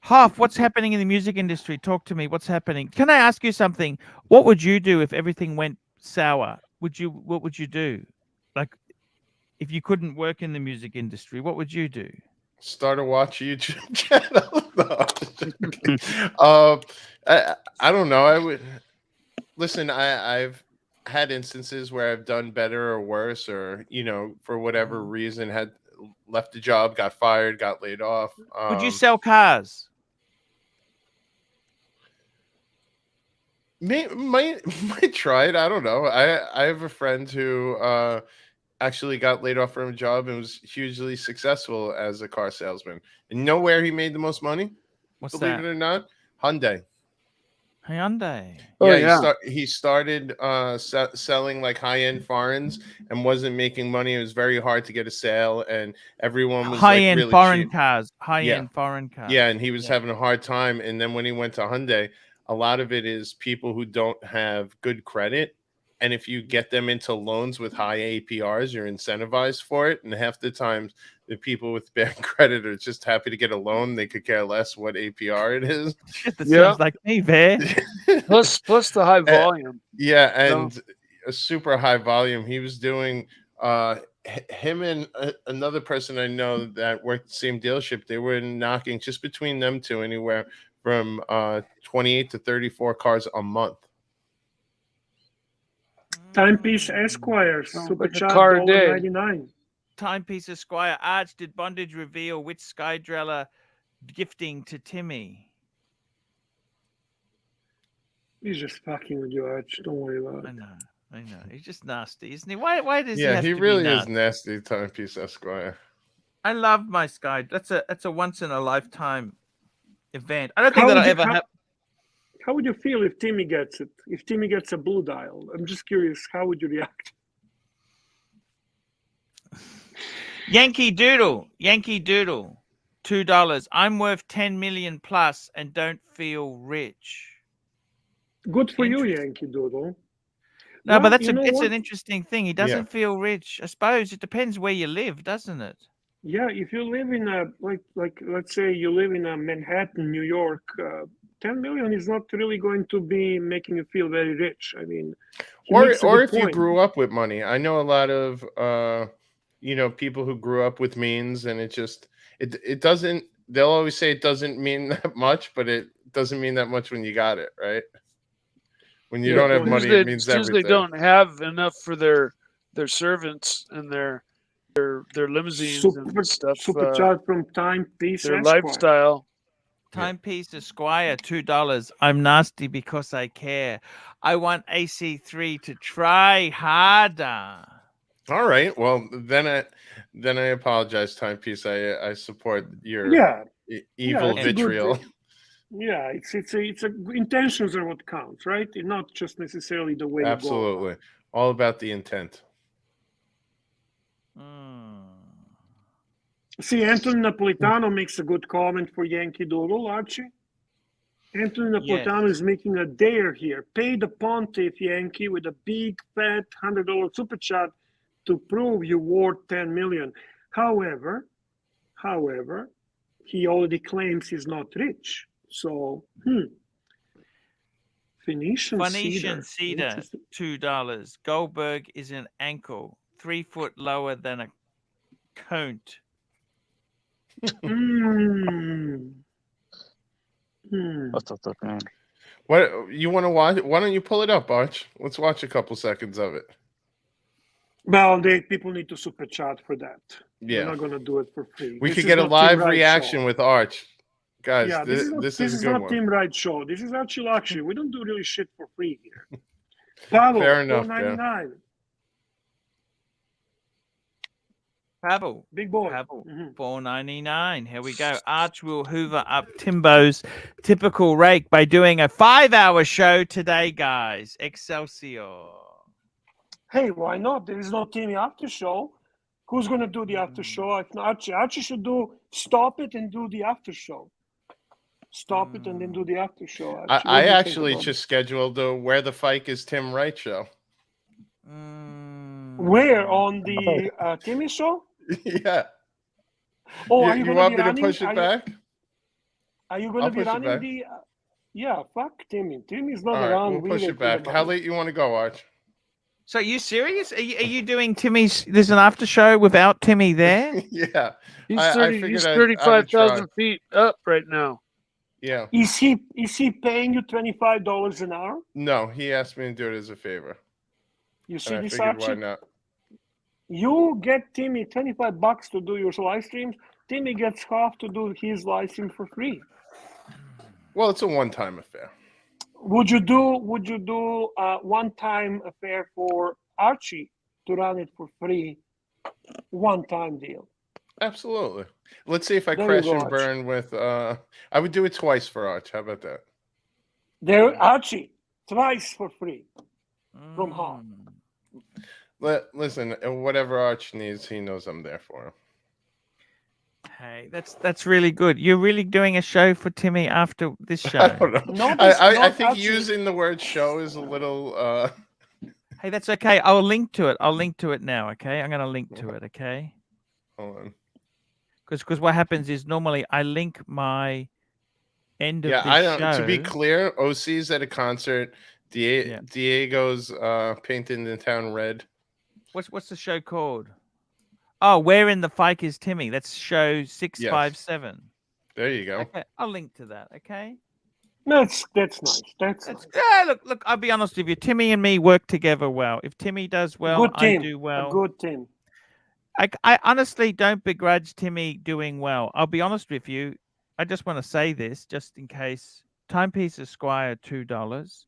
Half, what's happening in the music industry? Talk to me. What's happening? Can I ask you something? What would you do if everything went sour? What would you do? Like, if you couldn't work in the music industry, what would you do? Start a watch YouTube channel. No. I don't know. I would listen. I've had instances where I've done better or worse, or for whatever reason had left the job, got fired, got laid off. Would you sell cars? Might try it. I don't know. I have a friend who actually got laid off from a job and was hugely successful as a car salesman. And you know where he made the most money? What's Believe that? it or not, Hyundai. Hyundai. Yeah, he started selling like high-end foreigns and wasn't making money. It was very hard to get a sale, and everyone was high-end like really foreign cheap. cars. High-end foreign cars. Yeah, and he was having a hard time. And then when he went to Hyundai, a lot of it is people who don't have good credit. And if you get them into loans with high APRs, you're incentivized for it. And half the times, the people with bad credit are just happy to get a loan. They could care less what APR it is. Shit, that sounds like me, Bear. plus the high volume. Yeah, and a super high volume. He was doing him and another person I know that worked the same dealership. They were knocking just between them two anywhere from 28 to 34 cars a month. Timepiece Esquire, super like a chat, car a day. $1.99. Timepiece Esquire. Arch, did bondage reveal which Skydweller gifting to Timmy? He's just fucking with you, Arch. Don't worry about it. I know. He's just nasty, isn't he? Why does he Yeah, have he to really be is nasty? nasty, Timepiece Esquire. I love my Sky. That's a once in a lifetime event. I don't think that'll ever happen. How would you feel if Timmy gets it? If Timmy gets a blue dial? I'm just curious, how would you react? Yankee Doodle, $2. I'm worth 10 million plus and don't feel rich. Good for you, Yankee Doodle. No, but it's what? an interesting thing. He doesn't feel rich. I suppose it depends where you live, doesn't it? Yeah, if you live in a like let's say you live in a Manhattan, New York, 10 million is not really going to be making you feel very rich. I mean, or if you grew up with money. I know a lot of people who grew up with means, and it doesn't. They'll always say it doesn't mean that much, but it doesn't mean that much when you got it, right? When you don't have money, it means everything. They don't have enough for their servants and their limousines and stuff. Super chat from Timepiece their Esquire. lifestyle. Timepiece Esquire, $2. I'm nasty because I care. I want AC3 to try harder. All right. Well, then I apologize, Timepiece. I support your evil vitriol. Yeah, it's intentions are what counts, right? It's not just necessarily the way. Absolutely, you go. All about the intent. See, Anthony Napolitano makes a good comment for Yankee Doodle, Archie. Anthony Napolitano is making a dare here. Pay the Pontiff, Yankee, with a big, fat $100 super chat to prove you worth 10 million. However, he already claims he's not rich. So, Phoenician Cedar, $2. Goldberg is an ankle, 3 foot lower than a cone. What's up, man? What you want to watch? Why don't you pull it up, Arch? Let's watch a couple seconds of it. Well, people need to super chat for that. Yeah, we're not going to do it for free. We could get a live reaction with Arch, guys. Yeah, this is a good not one. Team Right Show. This is ArchieLuxury. We don't do really shit for free here. Pavel, fair enough. $4.99. Pavel, big boy. Pavel, $4.99. Here we go. Arch will hoover up Timbo's typical rake by doing a 5-hour show today, guys. Excelsior. Hey, why not? There is no Timmy after show. Who's going to do the after show? If not Archie should stop it and do the after show. Stop it and then do the after show. I actually just scheduled the Where the Fike is Tim Wright show. Where? On the Timmy show? Yeah. Oh, you want me to push it back? Are you going to be running the... yeah, fuck Timmy. Timmy's not around. We'll push it back. How late you want to go, Arch? So are you serious? Are you doing Timmy's? There's an after show without Timmy there? Yeah. He's 35,000 feet up right now. Yeah. Is he paying you $25 an hour? No, he asked me to do it as a favor. You see And I this, figured, why Archie? not? You get Timmy $25 to do your live streams. Timmy gets half to do his live stream for free. Well, it's a one-time affair. Would you do a one-time affair for Archie to run it for free? One-time deal. Absolutely. Let's see if I There you crash go, and Archie. burn with. I would do it twice for Arch. How about that? There, Archie, twice for free from half. Listen, whatever Arch needs, he knows I'm there for him. Hey, that's really good. You're really doing a show for Timmy after this show. I don't know. No, I think Archie. using the word show is a little. Hey, that's okay. I'll link to it. I'll link to it now. Okay, I'm gonna link to it. Okay. Hold on. Because what happens is normally I link my end of Yeah, the I don't. show. To be clear, OC's at a concert. Diego's painting the town red. What's the show called? Oh, Where in the Fike is Timmy? That's show 657. There you go. Okay, I'll link to that. Okay. That's nice. That's nice. Yeah, look. I'll be honest with you. Timmy and me work together well. If Timmy does well, Good team. I do well. A good team. I honestly don't begrudge Timmy doing well. I'll be honest with you. I just want to say this, just in case. Timepiece Esquire, $2.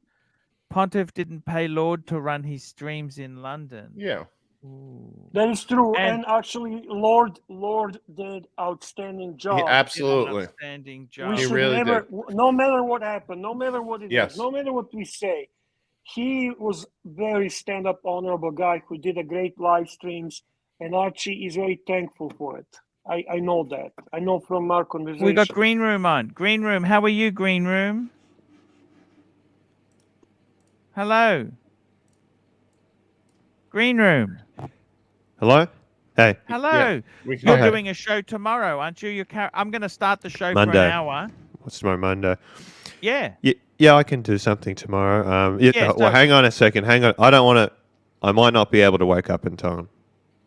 Pontiff didn't pay Lord to run his streams in London. Yeah. Ooh. That is true, and actually, Lord did outstanding job. Absolutely. Outstanding job. We He should really never, did. no matter what happened, no matter what it Yes. is, no matter what we say, he was very stand-up, honorable guy who did a great live streams, and Archie is very thankful for it. I know that. I know from our conversation. We got Green Room on. Green Room, how are you, Green Room? Hello. Green Room. Hello? Hey. Hello. We can You're have- doing a show tomorrow, aren't you? I'm going to start the show Monday. for an hour. What's tomorrow, Monday? Yeah. Yeah, I can do something tomorrow. Yeah, well, hang on a second. Hang on. I don't want to... I might not be able to wake up in time.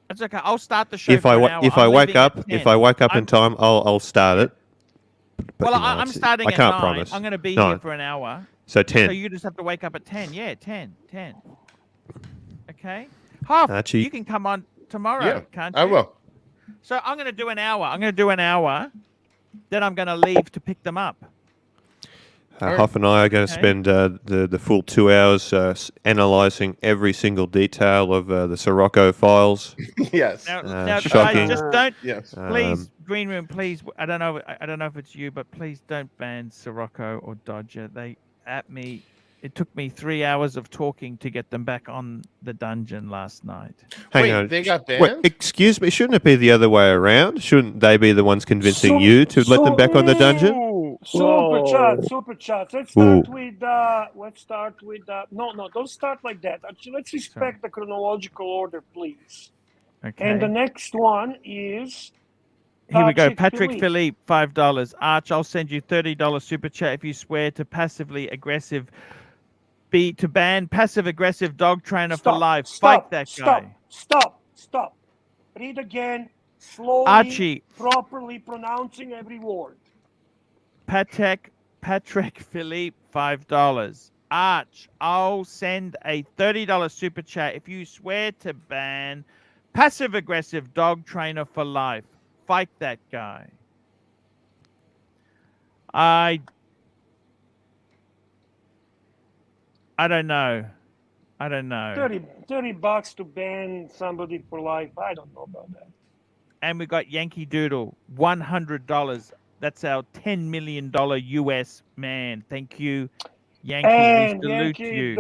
That's okay. I'll start the show If for an hour. if I I'm wake leaving at up 10. in time, I'll start it. But, Well, you know, I'm it's- starting I at can't 9. promise. I'm going to be 9. here for an hour. So 10. So you just have to wake up at 10. Yeah, 10. Okay. Half. Archie. You can come on tomorrow, Yeah, can't you? I will. So I'm going to do an hour. Then I'm going to leave to pick them up. Hoff and I are going to spend the full 2 hours analysing every single detail of the Sirocco files. Yes. Now shocking. guys, just don't. Yes. Please, Green Room, please. I don't know if it's you, but please don't ban Sirocco or Dodger. They at me. It took me 3 hours of talking to get them back on the dungeon last night. Hang on. They got banned? Wait, excuse me, shouldn't it be the other way around? Shouldn't they be the ones convincing you to let them back on the dungeon? Super chat. Let's start with no, don't start like that. Actually, let's respect the chronological order, please. Okay. And the next one is Here we go. Patrick Patrick Philippe, $5. Arch, I'll send you $30 super chat if you swear to ban passive aggressive dog trainer for life. Fight that guy. Stop. Read again, slowly, Archie. properly pronouncing every word. Patrick Philippe, $5. Arch, I'll send a $30 super chat if you swear to ban passive aggressive dog trainer for life. Fight that guy. I don't know. $30 to ban somebody for life. I don't know about that. And we got Yankee Doodle, $100. That's our $10 million US man. Thank you, Yankee. And we salute Yankee you.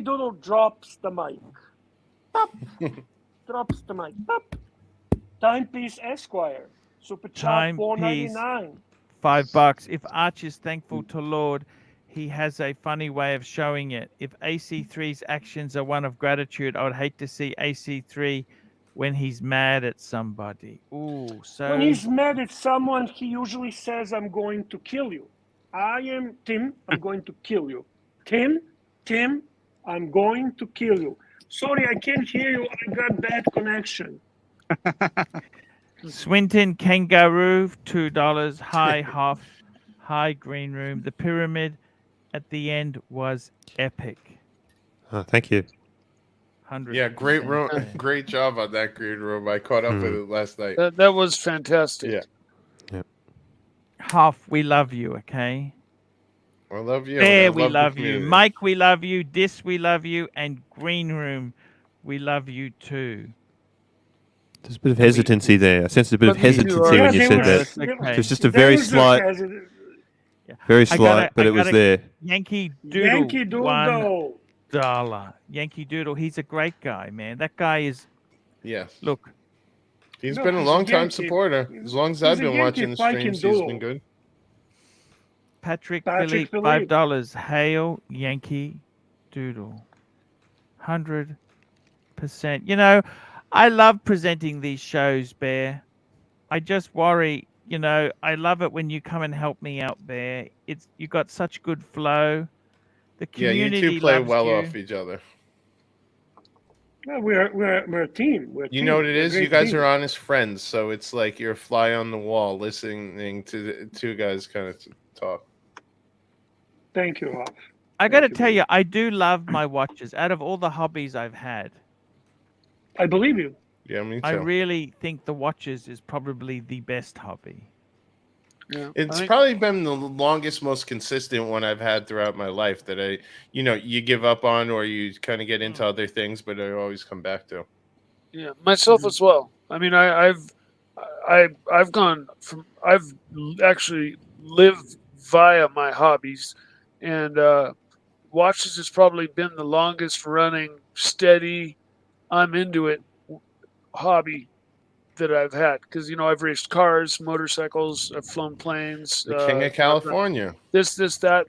Doodle drops the mic. Pop. Drops the mic. Pop. Timepiece Esquire. Super chat $4.99. $5. If Arch is thankful to Lord, he has a funny way of showing it. If AC3's actions are one of gratitude, I would hate to see AC3 when he's mad at somebody. Ooh, so when he's mad at someone, he usually says, "I'm going to kill you." I am Tim. I'm going to kill you. Tim, I'm going to kill you. Sorry, I can't hear you. I got bad connection. Swinton Kangaroo, $2. Hi, Hoff. Hi, Green Room. The pyramid at the end was epic. Oh, thank you. 100%. Yeah, great room. there. Great job on that green room. I caught up with Hmm. it last night. That was fantastic. Yeah. Huff, we love you, okay? I love you. And I Bear, we love the love you. community. Mike, we love you. Dis, we love you. And Green Room, we love you too. There's a bit of hesitancy there. I sensed a bit of But me too, hesitancy Archie. when you there said was, that. That's there, okay. It was just a there very was slight, Yeah. very I slight, gotta, but I it was gotta, there. Yankee Doodle, Yankee Doodle. $1. Yankee Doodle, he's a great guy, man. That guy is, Yeah. look, He's No, been a he's long a time Yankee. supporter. As long as He's I've a been Yankee watching the fucking streams, he's been duel. good. Patrick Patrick Philippe, Philippe. $5. Hail Yankee Doodle. 100%. You know, I love presenting these shows, Bear. I just worry, you know, I love it when you come and help me out, Bear. You got such good flow. The Yeah, you community two play loves well you. off each other. Well, we're a team. We're a You team. know what it We're a is? You great guys team. are honest friends, so it's like you're a fly on the wall listening to the two guys kind of talk. Thank you, Hoff. I got to Thank you, tell buddy. you, I do love my watches. Out of all the hobbies I've had, I believe you. Yeah, me I too. really think the watches is probably the best hobby. Yeah, It's probably been the longest, most consistent one I've had throughout my life that you give up on or you kind of get into other things, but I always come back to. Yeah, myself as well. I mean, I've actually lived via my hobbies, and watches has probably been the longest running, steady, I'm into it hobby that I've had, because I've raced cars, motorcycles, I've flown planes. The King of California. This, that,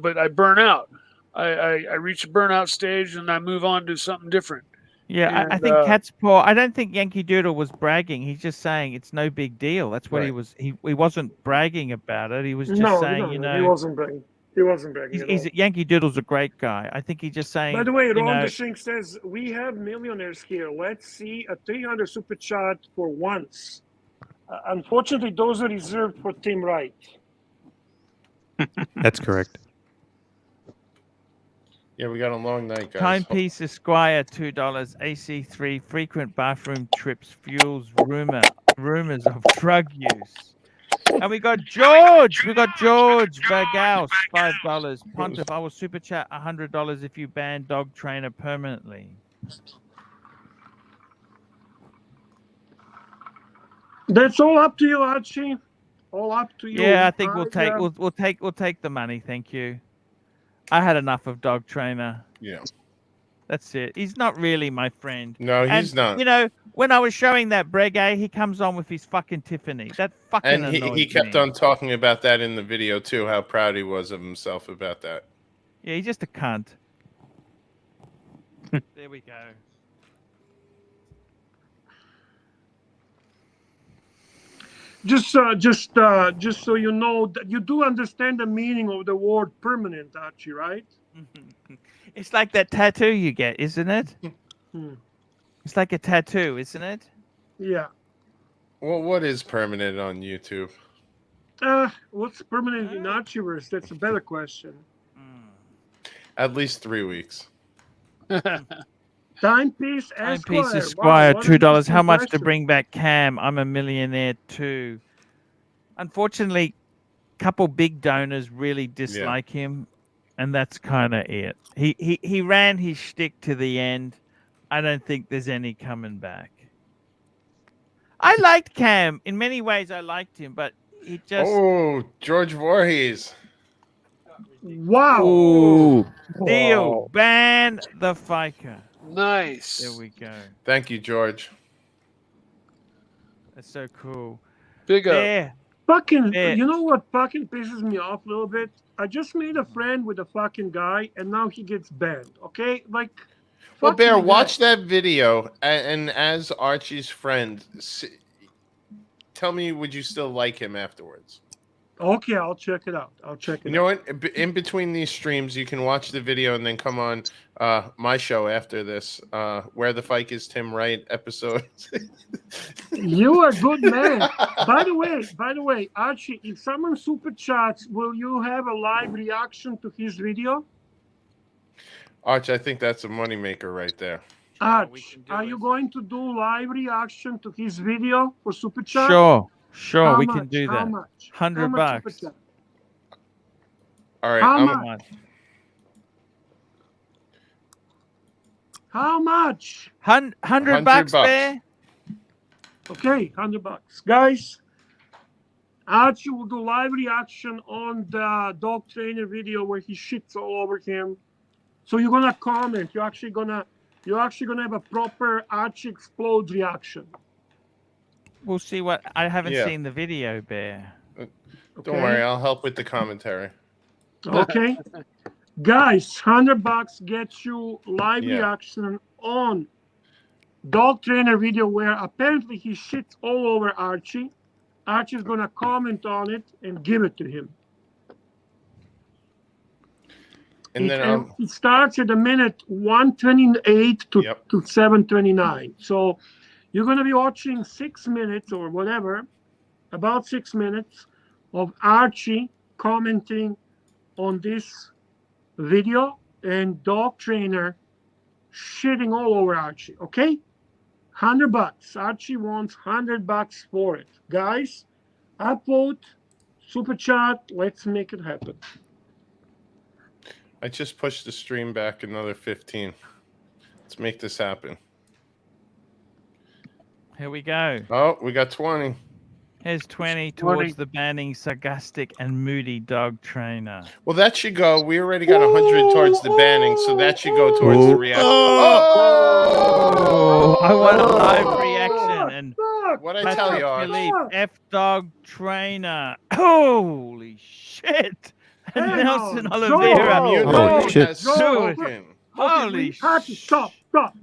but I burn out. I reach a burnout stage and I move on to something different. Yeah, I think Cat's Paw. I don't think Yankee Doodle was bragging. He's just saying it's no big deal. That's what he Right. was. He wasn't bragging about it. He was just No, saying, he wasn't bragging. He wasn't bragging at all. Yankee Doodle's a great guy. I think he's just saying. By the way, you Ron know, the Shink says, we have millionaires here. Let's see a 300 super chat for once. Unfortunately, those are reserved for Tim Wright. That's correct. Yeah, we got a long night, guys. Timepiece Esquire, $2. AC3 frequent bathroom trips fuels rumors of drug use. And we got George. We got George Vergaus, $5. Pontiff, I will super chat $100 if you ban dog trainer permanently. That's all up to you, Archie. All up to you. Yeah, I think we'll take the money. Thank you. I had enough of dog trainer. Yeah. That's it. He's not really my friend. No, he's not. You know, when I was showing that Breguet, he comes on with his fucking Tiffany. That fucking And he kept on talking about that in the video too, how proud he was of himself about that. Yeah, he's just a cunt. There we go. Just so you know, that you do understand the meaning of the word permanent, Archie, right? It's like that tattoo you get, isn't it? Hmm. It's like a tattoo, isn't it? Yeah. Well, what is permanent on YouTube? What's permanent in Archieverse? That's a better question. At least 3 weeks. Timepiece Timepiece Esquire, Esquire, $2. How much to question. bring back Cam? I'm a millionaire too. Unfortunately, a couple big donors really dislike him, and that's kind of it. He ran his shtick to the end. I don't think there's any coming back. I liked Cam. In many ways, I liked him, but he just... Oh, George Voorhees. Wow. Ooh. Deal. Ban the FICA. Nice. There we go. Thank you, George. That's so cool. Big up. There. Fucking, There. you know what fucking pisses me off a little bit? I just made a friend with a fucking guy, and now he gets banned. Okay, like. Well, fuck Bear, you, watch guys. that video, and as Archie's friend, tell me, would you still like him afterwards? Okay, I'll check it out. You know what? In between these streams, you can watch the video and then come on my show after this, Where the Fike is Tim Wright episode. You are a good man. By the way, Archie, if someone super chats, will you have a live reaction to his video? Arch, I think that's a moneymaker right there. Arch, are you going to do live reaction to his video for Super Chat? Sure, How we much? can do How that. much? $100 How much Super Chat? All right. How much? How much? $100 Bear? Okay, $100. Guys, Archie will do live reaction on the dog trainer video where he shits all over him. So you're gonna comment. You're actually gonna have a proper Archie explodes reaction. We'll see what I haven't Yeah. seen the video, Bear. Don't worry, I'll help with the commentary. Okay. Guys, $100 gets you live Yeah. reaction on dog trainer video where apparently he shits all over Archie. Archie's gonna comment on it and give it to him. And then it starts at a minute 1:28 to 7:29. So you're gonna be watching 6 minutes or whatever, about 6 minutes of Archie commenting on this video and dog trainer shitting all over Archie. Okay, $100. Archie wants $100 for it, guys. Upvote, super chat. Let's make it happen. I just pushed the stream back another 15. Let's make this happen. Here we go. Oh, we got 20. Here's 20 towards the banning sarcastic and moody dog trainer. Well, that should go. We already got 100 towards the banning, so that should go towards the reaction. Oh, I want a live reaction. And what I tell you, Arch? F dog trainer. Holy shit. And Nelson Oliveira. Holy shit. Holy shit. Stop.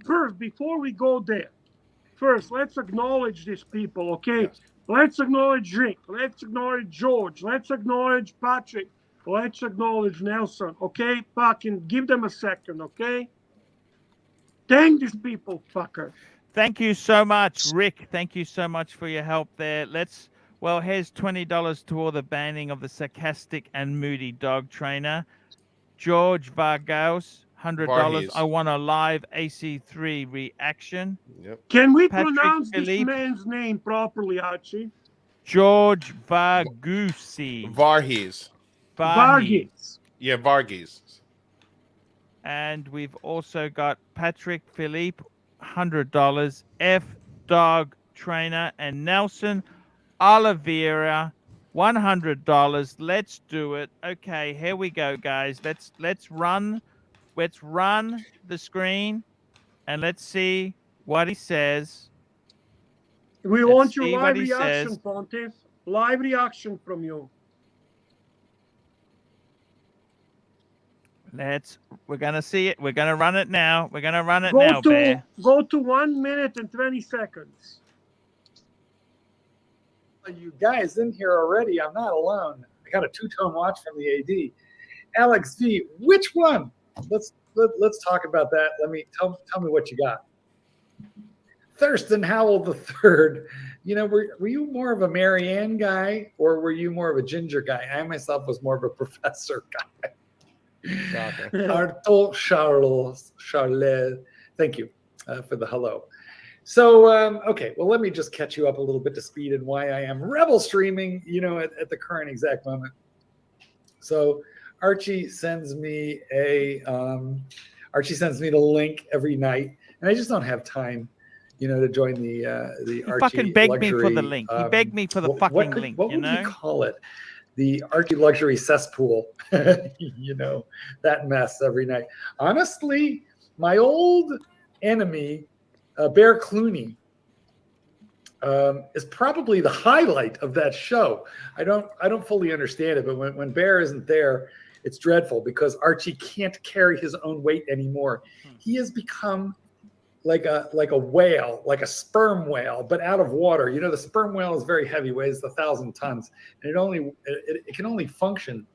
First, before we go there, let's acknowledge these people, okay? Yes. Let's acknowledge Rick. Let's acknowledge George. Let's acknowledge Patrick. Let's acknowledge Nelson, okay? Fucking give them a second, okay? Thank these people, fucker. Thank you so much, Rick. Thank you so much for your help there. Well, here's $20 toward the banning of the sarcastic and moody dog trainer. George Vargas, $100. I want a live AC3 reaction. Yep. Can we pronounce this man's name properly, Archie? George Vargusi. Varghese. Yeah, Varghese. And we've also got Patrick Philippe, $100. F Dog Trainer and Nelson Oliveira, $100. Let's do it. Okay, here we go, guys. Let's run the screen and let's see what he says. We want your live reaction, Pontiff. Live reaction from you. We're gonna see it. We're gonna run it now. We're gonna run it now, Bear. Go to 1 minute and 20 seconds. You guys in here already. I'm not alone. I got a two-tone watch from the AD. Alex V, which one? Let's talk about that. Tell me what you got. Thurston Howell III. You know, were you more of a Marianne guy or were you more of a Ginger guy? I myself was more of a Professor guy. Arthur Charles. Thank you for the hello. So, okay, well, let me just catch you up a little bit to speed and why I am rebel streaming, you know, at the current exact moment. So Archie sends me the link every night, and I just don't have time, you know, to join the Archie fucking begged Luxury, me for the link. He begged me for the fucking link. What would you call it? The Archie Luxury cesspool, you know, that mess every night. Honestly, my old enemy, Bear Clooney, is probably the highlight of that show. I don't fully understand it, but when Bear isn't there, it's dreadful because Archie can't carry his own weight anymore. He has become like a whale, like a sperm whale, but out of water. You know, the sperm whale is very heavy, weighs 1,000 tons, and it can only function,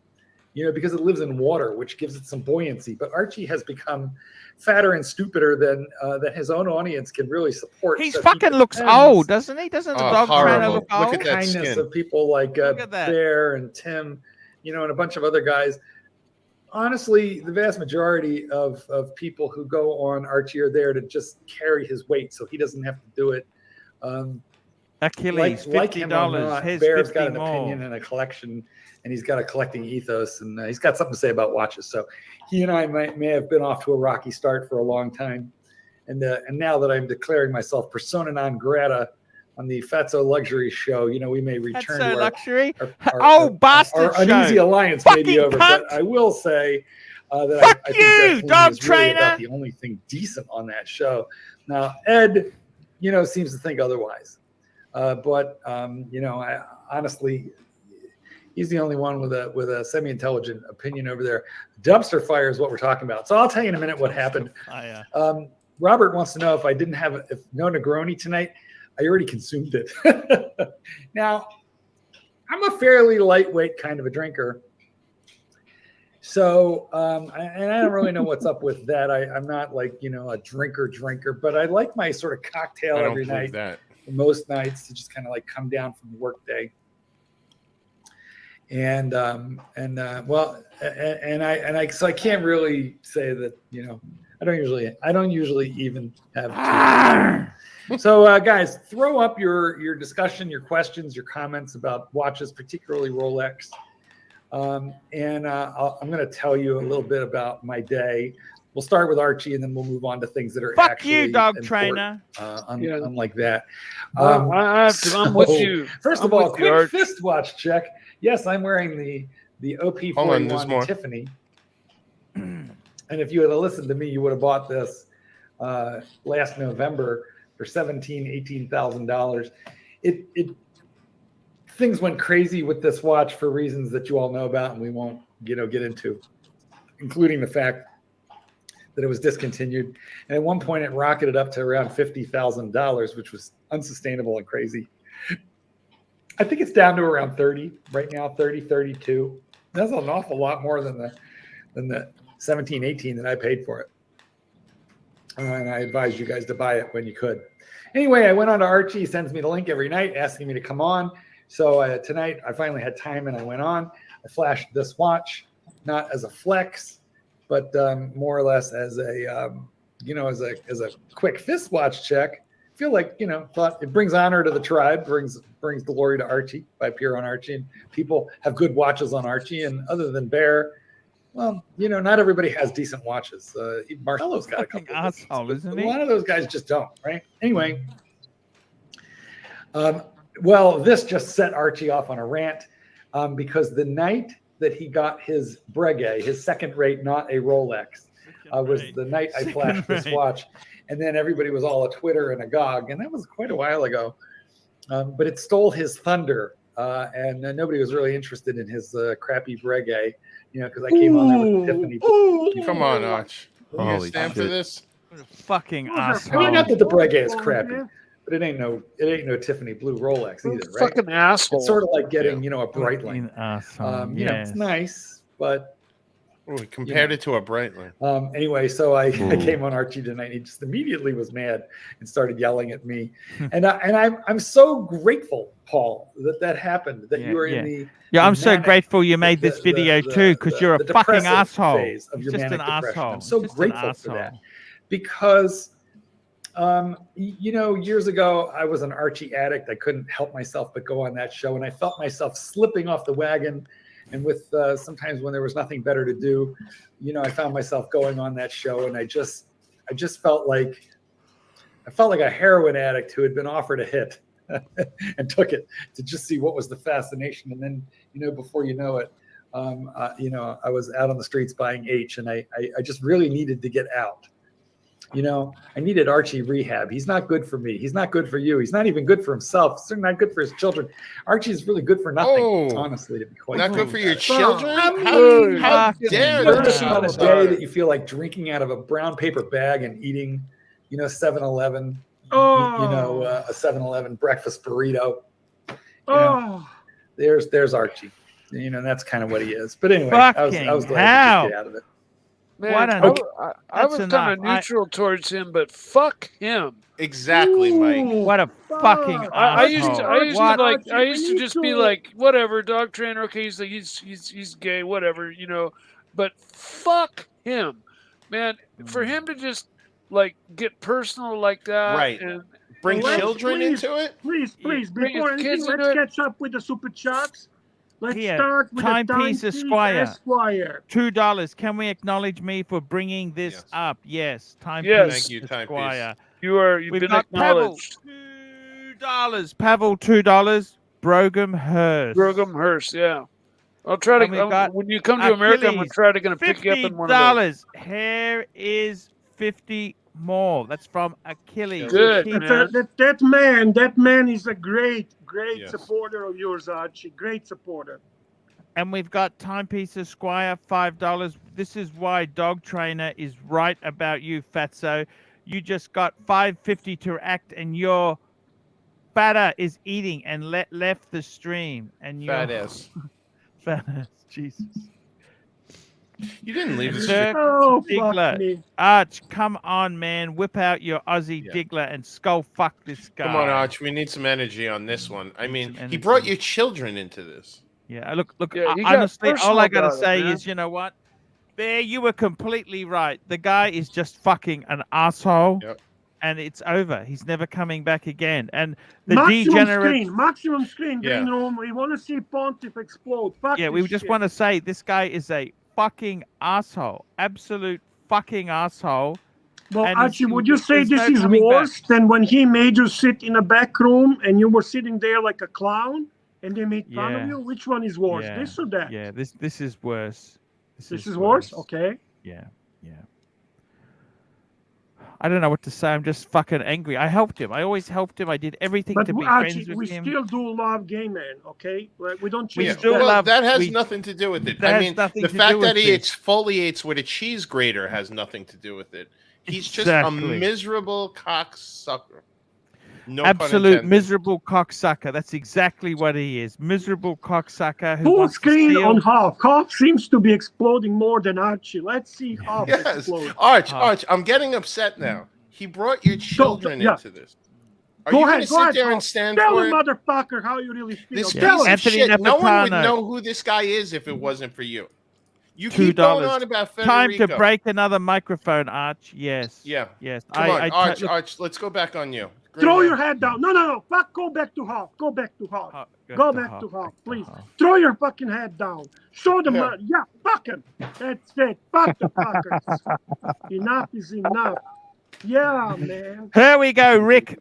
you know, because it lives in water, which gives it some buoyancy. But Archie has become fatter and stupider than his own audience can really support. He fucking looks old, doesn't he? Doesn't the dog trainer look old? Look at that kindness of people like Bear and Tim, you know, and a bunch of other guys honestly, the vast majority of people who go on Archie are there to just carry his weight, so he doesn't have to do it. Achilles, Like him or $50. not, Here's Bear's 50 got an more. opinion and a collection, and he's got a collecting ethos, and he's got something to say about watches. So he and I may have been off to a rocky start for a long time, and now that I'm declaring myself persona non grata on the Fatso Luxury show, we may return Fatso to Luxury. our bastard uneasy show. alliance may be Fucking over. cunt. But I will say that Fuck I think you, Breitling dog is really trainer. about the only thing decent on that show. Now Ed, seems to think otherwise. But honestly, he's the only one with a semi-intelligent opinion over there. Dumpster fire is what we're talking about. So I'll tell you in a minute what happened. Robert wants to know if I didn't have no Negroni tonight. I already consumed it. Now, I'm a fairly lightweight kind of a drinker. So, and I don't really know what's up with that. I'm not like, a drinker, but I like my sort of cocktail every night. Most nights to just kind of like come down from the work day. So I can't really say that, I don't usually even have to. So guys, throw up your discussion, your questions, your comments about watches, particularly Rolex. I'm going to tell you a little bit about my day. We'll start with Archie, and then we'll move on to things that are Fuck actually you, dog important, trainer. unlike that. I'm with you. First of all, quick fist watch check. Yes, I'm wearing the OP41 Tiffany. And if you had listened to me, you would have bought this last November for $18,000. Things went crazy with this watch for reasons that you all know about, and we won't get into, including the fact that it was discontinued. And at one point it rocketed up to around $50,000, which was unsustainable and crazy. I think it's down to around 30 right now, 30, 32. That's an awful lot more than the 17, 18 that I paid for it. And I advise you guys to buy it when you could. Anyway, I went on to Archie. He sends me the link every night asking me to come on. So tonight I finally had time and I went on. I flashed this watch, not as a flex, but more or less as a quick fist watch check. I feel like, thought it brings honor to the tribe, brings glory to Archie by appear on Archie, and people have good watches on Archie. And other than Bear, well, not everybody has decent watches. Marcello's got a couple asshole, isn't he? A lot of those guys just don't, right? Anyway, well, this just set Archie off on a rant because the night that he got his Breguet, his second rate, not a Rolex, was the night I flashed this watch. And then everybody was all a Twitter and agog, and that was quite a while ago. But it stole his thunder, and nobody was really interested in his crappy Breguet, because I came on there with Tiffany. Come on, Arch. You gonna Holy stand for shit. this? Fucking I asshole. mean, not that the Breguet is crappy, but it ain't no Tiffany blue Rolex either, right? Fucking asshole. It's sort of like getting, a Breitling. Fucking asshole. It's nice, but Oh, we compared it to a Breitling. anyway, so I came on Archie tonight. He just immediately was mad and started yelling at me, and I'm so grateful, Paul, that happened. That you were in the I'm so manic- grateful you made this video too, because you're a the fucking depressive asshole. phase of your Just manic an depression. asshole. I'm so Just an grateful for that asshole. because years ago I was an Archie addict. I couldn't help myself but go on that show, and I felt myself slipping off the wagon. And with sometimes when there was nothing better to do, I found myself going on that show, and I just felt like a heroin addict who had been offered a hit and took it to just see what was the fascination. And then, before you know it, I was out on the streets buying H, and I just really needed to get out. I needed Archie rehab. He's not good for me. He's not good for you. He's not even good for himself. He's not good for his children. Archie's really good for nothing, honestly, to be quite Not good frank for about your it. children? How dare You ever that been on a sound day hard? that you feel like drinking out of a brown paper bag and eating, 7-Eleven, a 7-Eleven breakfast burrito? There's Archie. That's kind of what he is. But anyway, I was glad to just get out of it. Man, I was kind of neutral towards him, but fuck him. Exactly, Mike. What a fucking I used asshole. to just be like, whatever, dog trainer. Okay, he's gay, whatever, but fuck him, man. For him to just like get personal like that, Right. and Bring Let's children please, into it. Please, bring before his anything, kids let's into it. catch up with the super chats. Let's Here, start with the Timepiece Esquire. Esquire. $2. Can we acknowledge me for bringing this Yes. up? Yes. Timepiece Yes. Thank you, Timepiece. Esquire. You've We've been got Pavel. acknowledged. $2. Pavel, $2. Broghamhurst. Broghamhurst, yeah. I'll try And we've to got when you come to America. I'm gonna Achilles, try to pick you up in one of those. $50. Here is 50 more. That's from Achilles. Good, Keep- man. That man is a great Yes. supporter of yours, Archie. Great supporter. And we've got Timepiece Esquire, $5. This is why Dog Trainer is right about you, Fatso. You just got $5.50 to act, and your fatter is eating and left the stream. And you Fat ass. Fat ass, Jesus. You didn't leave the Dirk street. Oh, fuck Diggler. me. Arch, come on, man. Whip out your Aussie Yeah. Diggler and skull fuck this guy. Come on, Arch. We need some energy on this one. I mean, some he brought energy. your children into this. Yeah, look. Yeah, he got Honestly, all personal I gotta about it, say man. is, you know what? There, you were completely right. The guy is just fucking an asshole, Yep. and it's over. He's never coming back again. And the Maximum screen, Yeah. green room. We want to see Pontiff explode. Fuck Yeah, this we just shit. want to say this guy is a fucking asshole, absolute fucking asshole. Well, and Archie, he's- would you say there's this no is coming back. worse than when he made you sit in a back room and you were sitting there like a clown and they made fun Yeah. of you? Which one is worse, Yeah. this or that? Yeah, this is worse. This is worse? Okay. Yeah. I don't know what to say. I'm just fucking angry. I helped him. I always helped him. I did everything But to be Archie, friends with we him. still do love gay men, okay? Like, we don't We change still that. Well, love- that has we- nothing to do with it. that I has mean, nothing the to fact do that with he this. exfoliates with a cheese grater has nothing to do with it. He's just Exactly. a miserable cocksucker. No pun Absolute intended. miserable cocksucker. That's exactly what he is. Miserable cocksucker who Full wants to screen steal. on Half. Half seems to be exploding more than Archie. Let's see Half Yes, explode. Arch, I'm getting upset now. He brought your children yeah. into this. Are Go you ahead, going to go sit ahead, there Half. and stand Tell for the it? motherfucker how you really feel. This Tell piece him. of Anthony shit. No one would Napolitano. know who this guy is if it wasn't for you. You $2. keep going on about Federico. Time to break another microphone, Arch. Yes. Yeah. Yes. Come on, Arch, look- Arch, let's go back on you. Throw Green your man. head down. No. Fuck, go back to Half. Go back to Half. Go back to Half, please. Half. Throw your fucking head down. Show the Yeah. money. Yeah, fuck him. That's it. Fuck the fuckers. Enough is enough. Yeah, man. Here we go, Rick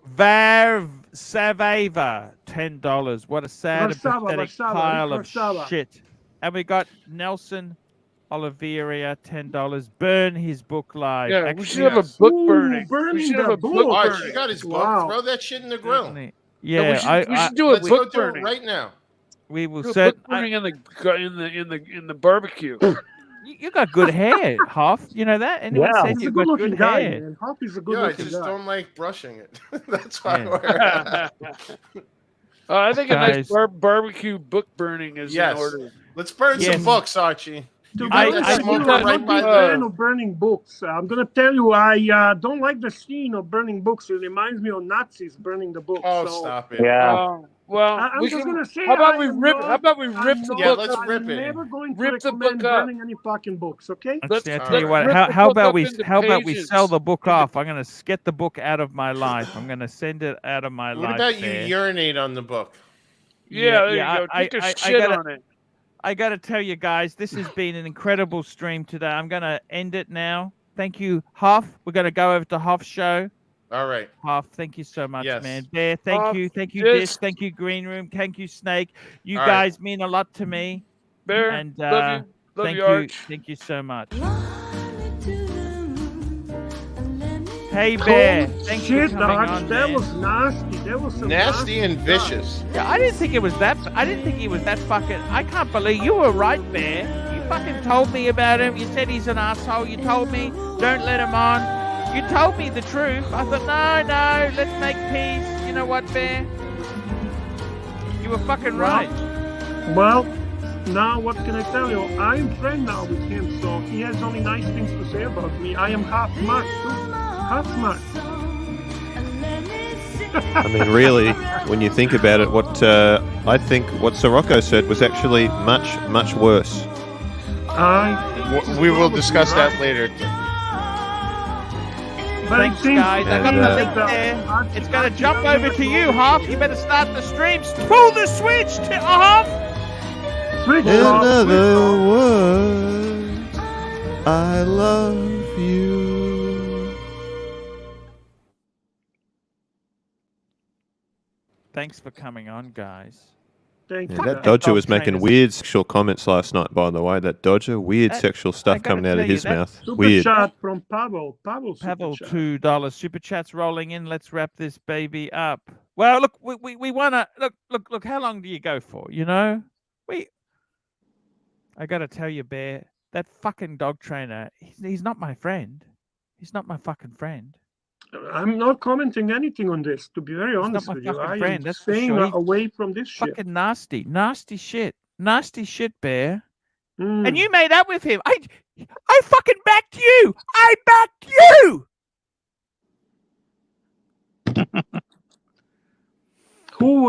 Savava, $10. What a sad and Varsava, pathetic Varsava, pile Rick of Varsava. shit. And we got Nelson Oliveira, $10. Burn his book live. Yeah, we Actually, should have a yes. book Ooh, burning. burning We should the have a book. book Arch, burning. you got his book. Wow. Throw that shit in the grill. certainly- Yeah, Yeah, we should do a Let's go book do it burning. right now. we will Do a certainly. book burning in the barbecue. You got good hair, Hoff. You know that? Anyone Yeah. said He's a you've got good-looking good guy, hair? man. Half is a good Yeah, I looking just guy. don't like brushing it. That's why. Yeah. I think a nice Guys. barbecue book burning is Yes. in order. Let's burn Yes. some books, Archie. To You be got honest that with you, smoker I'm right not by a the. fan of burning books. I'm gonna tell you, I don't like the scene of burning books. It reminds me of Nazis burning the books. Oh, so stop it. Yeah. Well, I'm we just can. gonna say, How about I we am rip? not- How about we rip I'm the not- Yeah, book? let's I'm rip it. never going to Rip the recommend book up. burning any fucking books. Okay. Let's- I'll tell let's you what. rip How, the how book about up we? into How about we pages. sell the book off? I'm gonna get the book out of my life. I'm gonna send it out of my life. What about you there. urinate on the book? Yeah, there yeah, you go. I- Take a I shit gotta- on it. I got to tell you guys, this has been an incredible stream today. I'm going to end it now. Thank you, Huff. We're going to go over to Huff's show. All right. Huff, thank you so much, Yes. man. Bear, thank Huff, you. Thank you, yes. Dish. Thank you, Green Room. Thank you, Snake. You All right. guys mean a lot to me. Bear, And love you. Love thank you, you. Arch. Thank you so much. Hey, Bear. Thanks Shit, for coming Arch, on, that man. was nasty. That was some Nasty and stuff. vicious. Yeah, I didn't think it was that. I didn't think he was that fucking. I can't believe you were right, Bear. You fucking told me about him. You said he's an asshole. You told me don't let him on. You told me the truth. I thought no, let's make peace. You know what, Bear? You were fucking right. Well, now what can I tell you? I'm friend now with him, so he has only nice things to say about me. I am half smart too. Half smart. I mean, really, when you think about it, what I think what Sirocco said was actually much, much worse. We will discuss that later. Thanks, guys. I got the link there. It's going to jump over to you, Half. You better start the streams. Pull the switch to Half. In other words, I love you. Thanks for coming on, guys. Thank Yeah, you. that Dodger was making trainers. weird sexual comments last night, by the way. That Dodger, weird That- sexual I stuff gotta coming out of tell you, his that mouth. Super Weird. chat from Pavel. Pavel Pavel, super chat. $2 super chats rolling in. Let's wrap this baby up. Well, look, we wanna look. How long do you go for? You know, I gotta tell you, Bear, that fucking dog trainer. He's not my friend. He's not my fucking friend. I'm not commenting anything on this, to be very He's honest not my with you. fucking I friend. am That's for staying sure. He's away from this shit. fucking nasty shit, Bear. Mm. And you made up with him. I fucking backed you. I backed you.